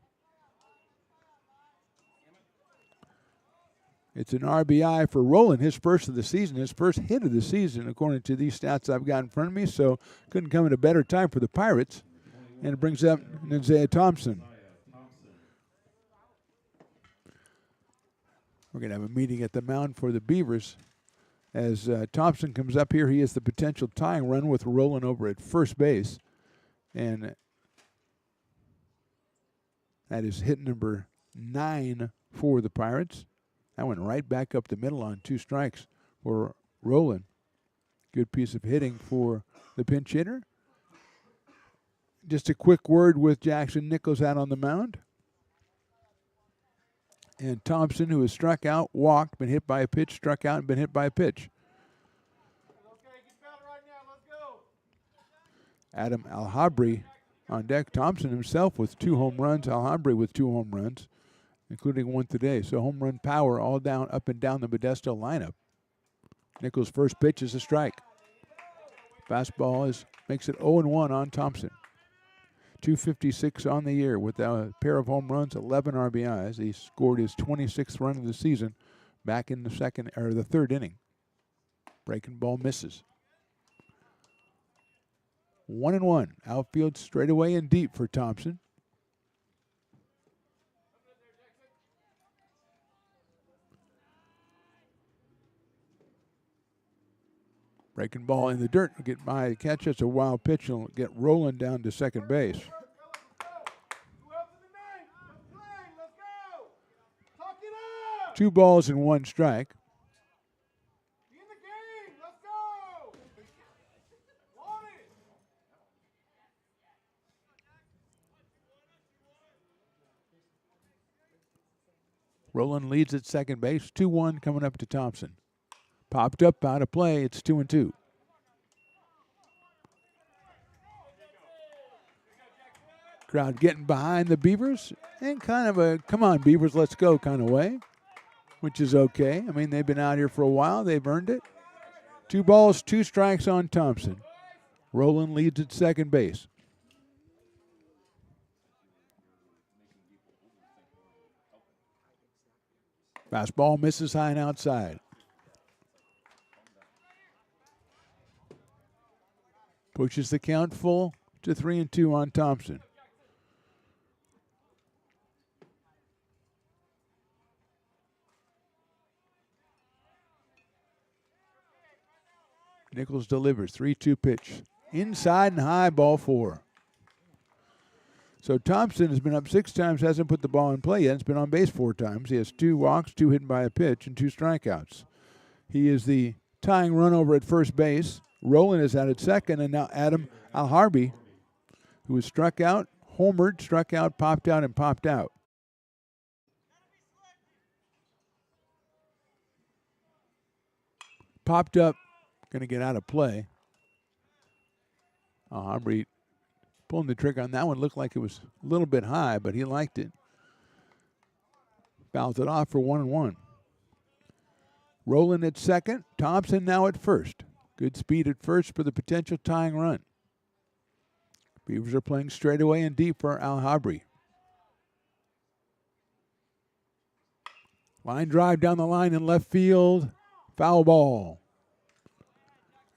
It's an RBI for Rowland, his first of the season, his first hit of the season, according to these stats I've got in front of me. So couldn't come at a better time for the Pirates. And it brings up Isaiah Thompson. We're going to have a meeting at the mound for the Beavers. As Thompson comes up here, he has the potential tying run with Rowland over at first base. And that is hit number 9 for the Pirates. That went right back up the middle on 2 strikes for Rowland. Good piece of hitting for the pinch hitter. Just a quick word with Jackson Nichols out on the mound. And Thompson, who has struck out, walked, been hit by a pitch, struck out, and been hit by a pitch. Adam Alhabri on deck. Thompson himself with 2 home runs. Alhabri with 2 home runs, including 1 today. So home run power all down, up and down the Modesto lineup. Nichols' first pitch is a strike. Fastball makes it 0-1 on Thompson. 256 on the year with a pair of home runs, 11 RBIs. He scored his 26th run of the season back in the third inning. Breaking ball misses. 1-1. Outfield straightaway and deep for Thompson. Breaking ball in the dirt. Get by the catch. It's a wild pitch. Will get Rowland down to second base. Two balls and 1 strike. Rowland leads at second base. 2-1 coming up to Thompson. Popped up out of play. It's 2-2. Crowd getting behind the Beavers in kind of a come on Beavers, let's go kind of way, which is okay. I mean, they've been out here for a while. They've earned it. 2 balls, 2 strikes on Thompson. Roland leads at second base. Fastball misses high and outside. Pushes the count full to 3-2 on Thompson. Nichols delivers, 3-2 pitch. Inside and high, ball 4. So Thompson has been up 6 times, hasn't put the ball in play yet. It's been on base 4 times. He has 2 walks, 2 hit by a pitch, and 2 strikeouts. He is the tying run over at first base. Roland is out at second, and now Adam Alharbi, who was struck out, homered, struck out, popped out, and popped out. Popped up, going to get out of play. Alharbi pulling the trigger on that one. Looked like it was a little bit high, but he liked it. Fouls it off for 1-1. Roland at second. Thompson now at first. Good speed at first for the potential tying run. Beavers are playing straight away and deep for Alhabri. Line drive down the line in left field. Foul ball.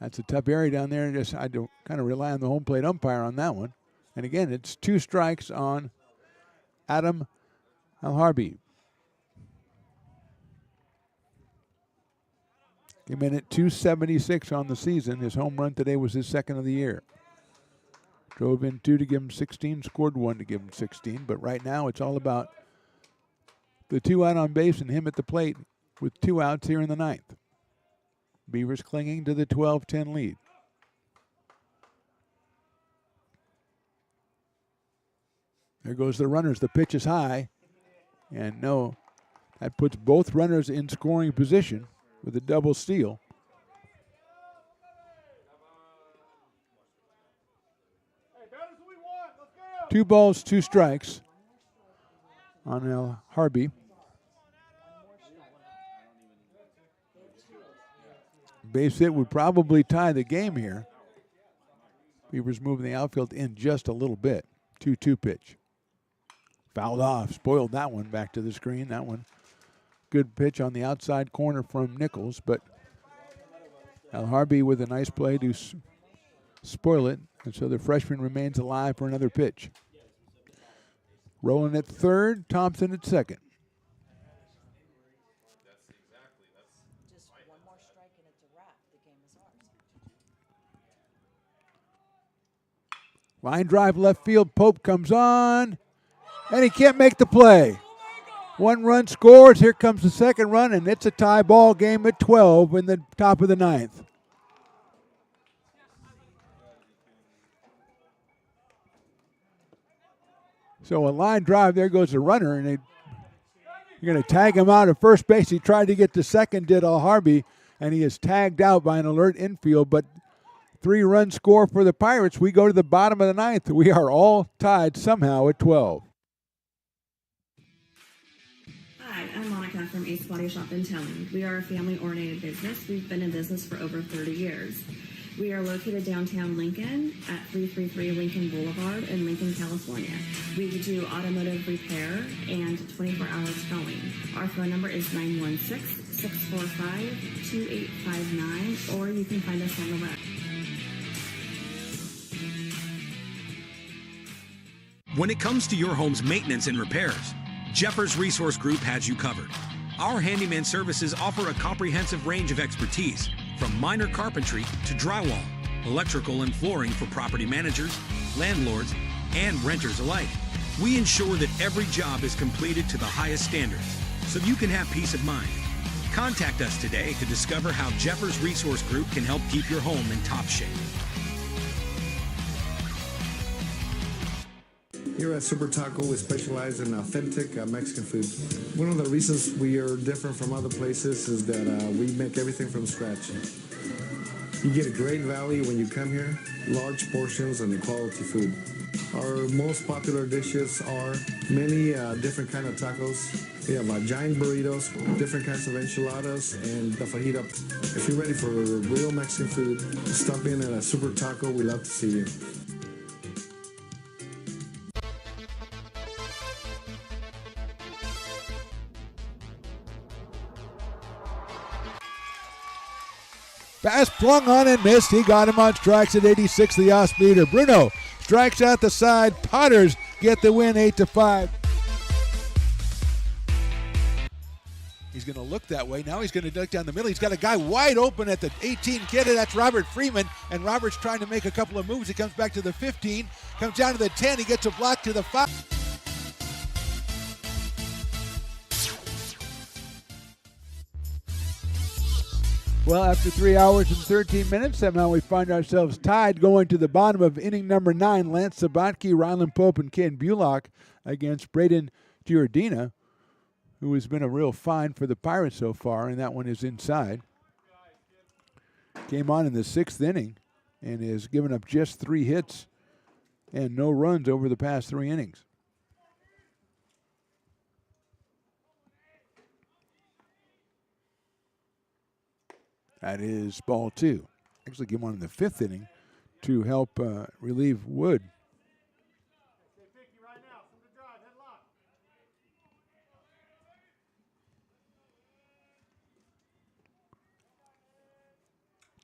That's a tough area down there. I do kind of rely on the home plate umpire on that one. And again, it's 2 strikes on Adam Alharbi. Came in at 276 on the season. His home run today was his second of the year. Drove in 2 to give him 16, scored 1 to give him 16. But right now it's all about the 2 out on base and him at the plate with 2 outs here in the 9th. Beavers clinging to the 12-10 lead. There goes the runners. The pitch is high. And no, that puts both runners in scoring position with a double steal. Two balls, 2 strikes on El Harby. Base hit would probably tie the game here. Beavers moving the outfield in just a little bit. 2-2 pitch. Fouled off. Spoiled that one back to the screen. That one. Good pitch on the outside corner from Nichols, but El Harby with a nice play to spoil it. And so the freshman remains alive for another pitch. Roland at third, Thompson at second. Line drive left field, Pope comes on, and he can't make the play. 1 run scores, here comes the second run, and it's a tie ball game at 12 in the top of the 9th. So a line drive, there goes the runner, and you're going to tag him out at first base. He tried to get to second, did Al Harby, and he is tagged out by an alert infield, but 3-run score for the Pirates. We go to the bottom of the 9th. We are all tied somehow at 12. Hi, I'm Monica from Ace Body Shop and Towing. We are a family-oriented business. We've been in business for over 30 years. We are located downtown Lincoln at 333 Lincoln Boulevard in Lincoln, California. We do automotive repair and 24-hour towing. Our phone number is 916-645-2859, or you can find us on the web. When it comes to your home's maintenance and repairs, Jeffers Resource Group has you covered. Our handyman services offer a comprehensive range of expertise, from minor carpentry to drywall, electrical and flooring for property managers, landlords, and renters alike. We ensure that every job is completed to the highest standards, so you can have peace of mind. Contact us today to discover how Jeffers Resource Group can help keep your home in top shape. Here at Super Taco, we specialize in authentic Mexican food. One of the reasons we are different from other places is that we make everything from scratch. You get a great value when you come here, large portions and quality food. Our most popular dishes are many different kind of tacos. We have giant burritos, different kinds of enchiladas, and the fajita. If you're ready for real Mexican food, stop in at a Super Taco. We love to see you. Pass flung on and missed. He got him on strikes at 86, the off-speeder. Bruno strikes out the side. Potters get the win 8-5. He's going to look that way. Now he's going to duck down the middle. He's got a guy wide open at the 18 kid. That's Robert Freeman. And Robert's trying to make a couple of moves. He comes back to the 15, comes down to the 10. He gets a block to the 5. Well, after 3 hours and 13 minutes, somehow we find ourselves tied going to the bottom of inning number 9. Lance Sabatke, Rylan Pope, and Ken Bullock against Braden Giordina, who has been a real find for the Pirates so far, and that one is inside. Came on in the 6th inning and has given up just 3 hits and no runs over the past 3 innings. That is ball 2. Actually came on in the 5th inning to help relieve Wood.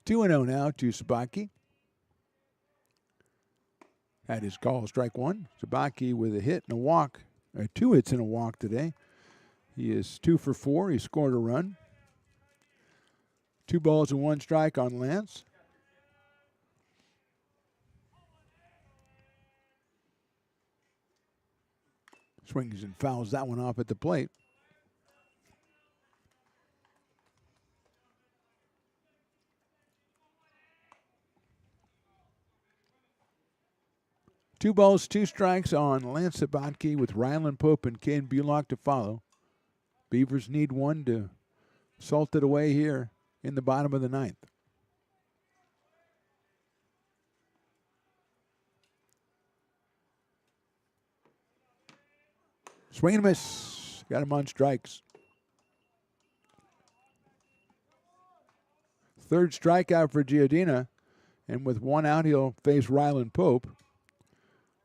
Two and 0 now to Sabatke. That is called strike 1. Sabatke with a hit and a walk, 2 hits and a walk today. He is 2 for 4. He scored a run. 2 balls and 1 strike on Lance. Swings and fouls that one off at the plate. Two balls, 2 strikes on Lance Sabatke with Rylan Pope and Ken Bullock to follow. Beavers need one to salt it away here in the bottom of the 9th. Swing and miss. Got him on strikes. 3rd strikeout for Giordina. And with 1 out, he'll face Rylan Pope,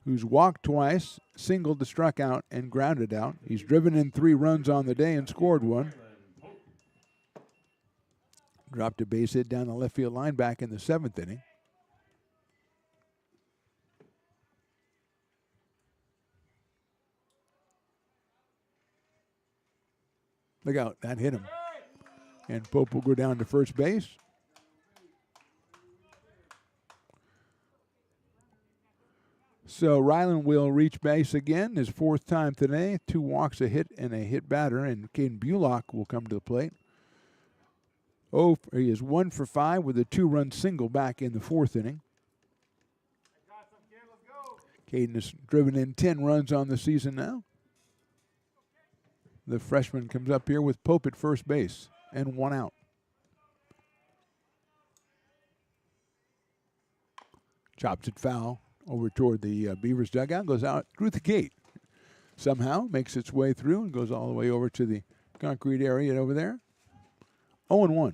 who's walked twice, singled to struck out, and grounded out. He's driven in 3 runs on the day and scored 1. Dropped a base hit down the left field line back in the 7th inning. Look out, that hit him. And Pope will go down to first base. So Rylan will reach base again, his 4th time today. 2 walks, a hit, and a hit batter, and Caden Bullock will come to the plate. He is 1 for 5 with a 2-run single back in the 4th inning. Caden has driven in 10 runs on the season now. The freshman comes up here with Pope at first base and 1 out. Chops it foul over toward the Beavers dugout, goes out through the gate. Somehow makes its way through and goes all the way over to the concrete area over there. 0-1.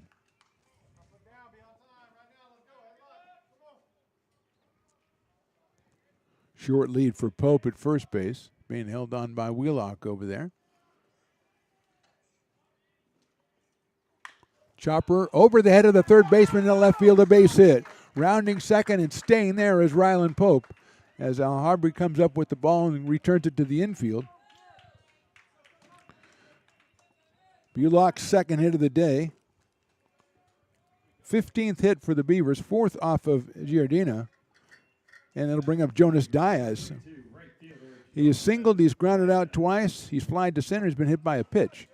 Short lead for Pope at first base, being held on by Wheelock over there. Chopper over the head of the third baseman in the left field, a base hit. Rounding second and staying there is Rylan Pope as Al Harbury comes up with the ball and returns it to the infield. Bullock's second hit of the day. 15th hit for the Beavers, 4th off of Giordina. And it'll bring up Jonas Diaz. He is singled, he's grounded out twice, he's flied to center, he's been hit by a pitch.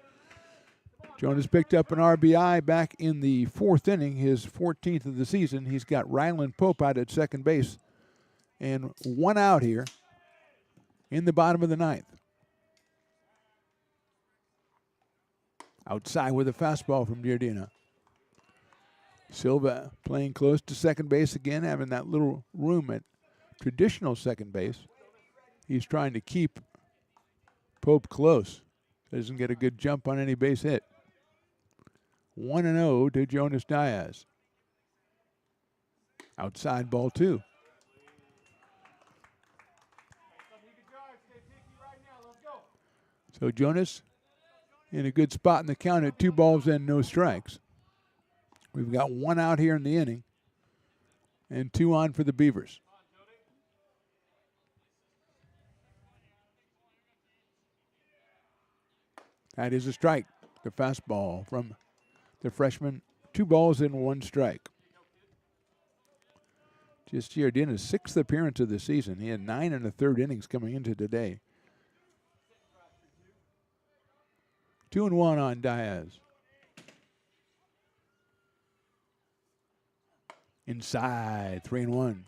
Jonas picked up an RBI back in the 4th inning, his 14th of the season. He's got Rylan Pope out at second base. And 1 out here in the bottom of the 9th. Outside with a fastball from Giordina. Silva playing close to second base again, having that little room at traditional second base. He's trying to keep Pope close. Doesn't get a good jump on any base hit. 1-0 to Jonas Diaz. Outside ball 2. So Jonas in a good spot in the count at 2 balls and no strikes. We've got 1 out here in the inning and 2 on for the Beavers. That is a strike. The fastball from the freshman. 2 balls and 1 strike. Just Giardina's 6th appearance of the season. He had 9 1/3 innings coming into today. 2-1 on Diaz. Inside, 3-1.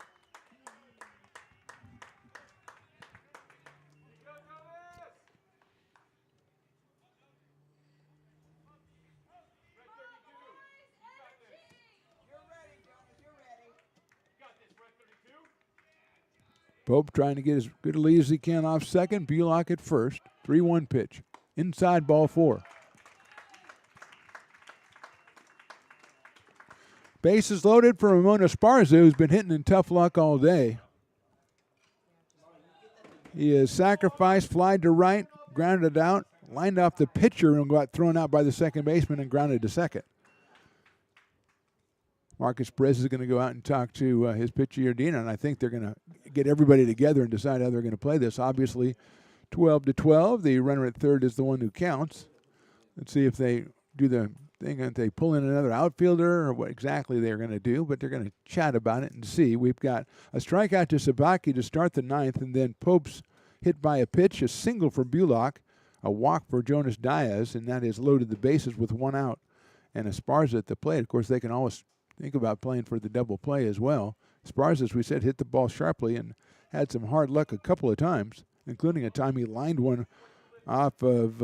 Pope trying to get as good a lead as he can off second. Bulock at first. 3-1 pitch. Inside ball 4. Bases loaded for Ramon Esparza, who's been hitting in tough luck all day. He has sacrificed, flied to right, grounded out, lined off the pitcher and got thrown out by the second baseman and grounded to second. Marcus Perez is going to go out and talk to his pitcher, Giardina, and I think they're going to get everybody together and decide how they're going to play this. Obviously, 12-12. The runner at third is the one who counts. Let's see if they do the thing, if they pull in another outfielder or what exactly they're going to do, but they're going to chat about it and see. We've got a strikeout to Sabaki to start the 9th, and then Pope's hit by a pitch, a single for Bulock, a walk for Jonas Diaz, and that has loaded the bases with 1 out. And Esparza at the plate. Of course, they can always think about playing for the double play as well. Esparza, as we said, hit the ball sharply and had some hard luck a couple of times, including a time he lined one off of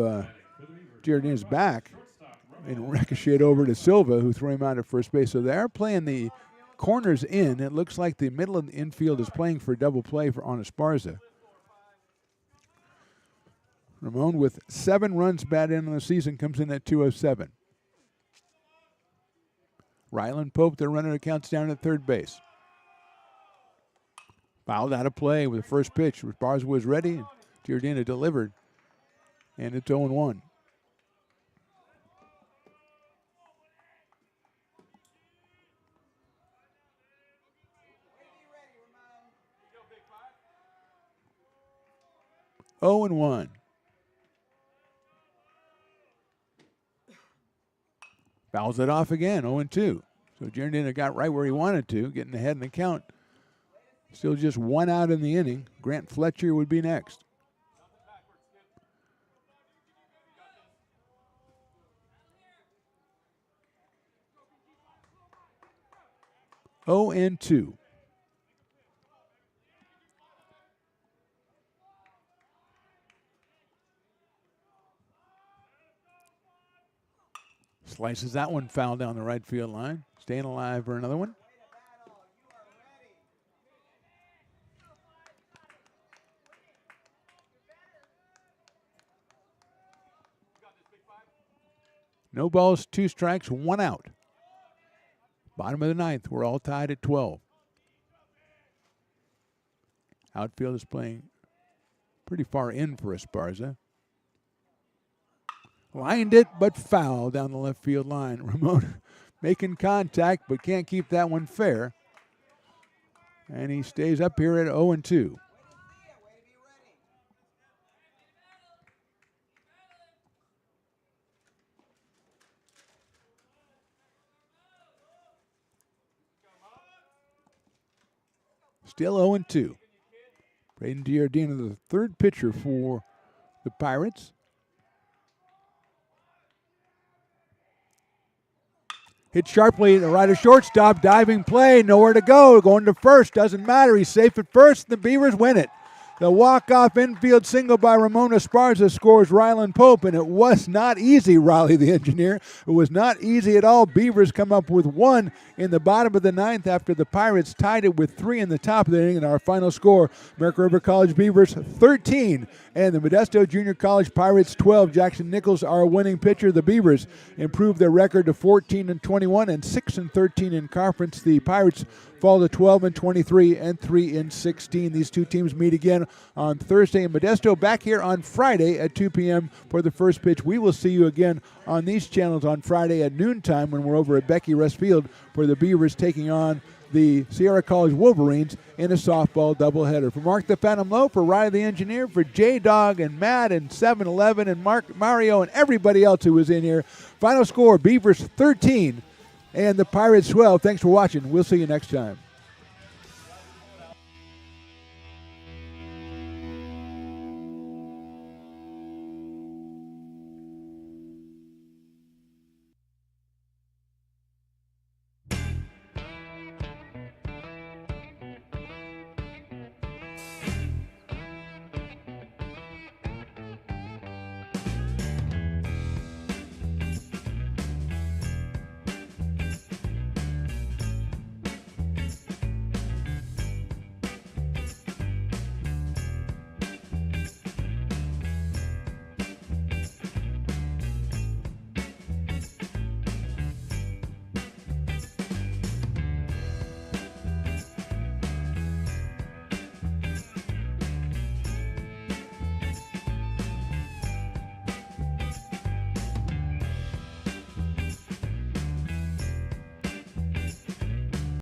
Giardina's back and ricocheted over to Silva, who threw him out at first base. So they are playing the corners in. It looks like the middle of the infield is playing for double play on Esparza. Ramon with 7 runs batted in on the season comes in at 207. Ryland Pope, the runner, counts down at third base. Fouled out of play with the first pitch. Esparza was ready. Giardina delivered. And it's 0-1. Oh and 1. Fouls it off again, 0-2. So Giardina got right where he wanted to, getting ahead in the count. Still just 1 out in the inning. Grant Fletcher would be next. Oh and 2. Slices that one foul down the right field line. Staying alive for another one. No balls, 2 strikes, 1 out. Bottom of the 9th, we're all tied at 12. Outfield is playing pretty far in for Esparza. Lined it, but foul down the left field line. Ramon making contact, but can't keep that one fair. And he stays up here at 0-2. Still 0-2. Braden Giardina, the third pitcher for the Pirates. Hit sharply to right of shortstop, diving play, nowhere to go, going to first, doesn't matter, he's safe at first, the Beavers win it. The walk-off infield single by Ramona Esparza scores Rylan Pope, and it was not easy, Riley the engineer. It was not easy at all. Beavers come up with 1 in the bottom of the 9th after the Pirates tied it with 3 in the top of the inning. And our final score, American River College Beavers 13 and the Modesto Junior College Pirates 12. Jackson Nichols, our winning pitcher. The Beavers improved their record to 14-21 and 6-13 in conference. The Pirates fall to 12-23 and 3-16. These two teams meet again on Thursday in Modesto. Back here on Friday at 2 p.m. for the first pitch. We will see you again on these channels on Friday at noontime when we're over at Becky Rest Field for the Beavers taking on the Sierra College Wolverines in a softball doubleheader. For Mark the Phantom Low, for Riley the Engineer, for J-Dog and Matt and 7-Eleven and Mario and everybody else who was in here. Final score, Beavers 13 and the Pirates 12. Thanks for watching. We'll see you next time.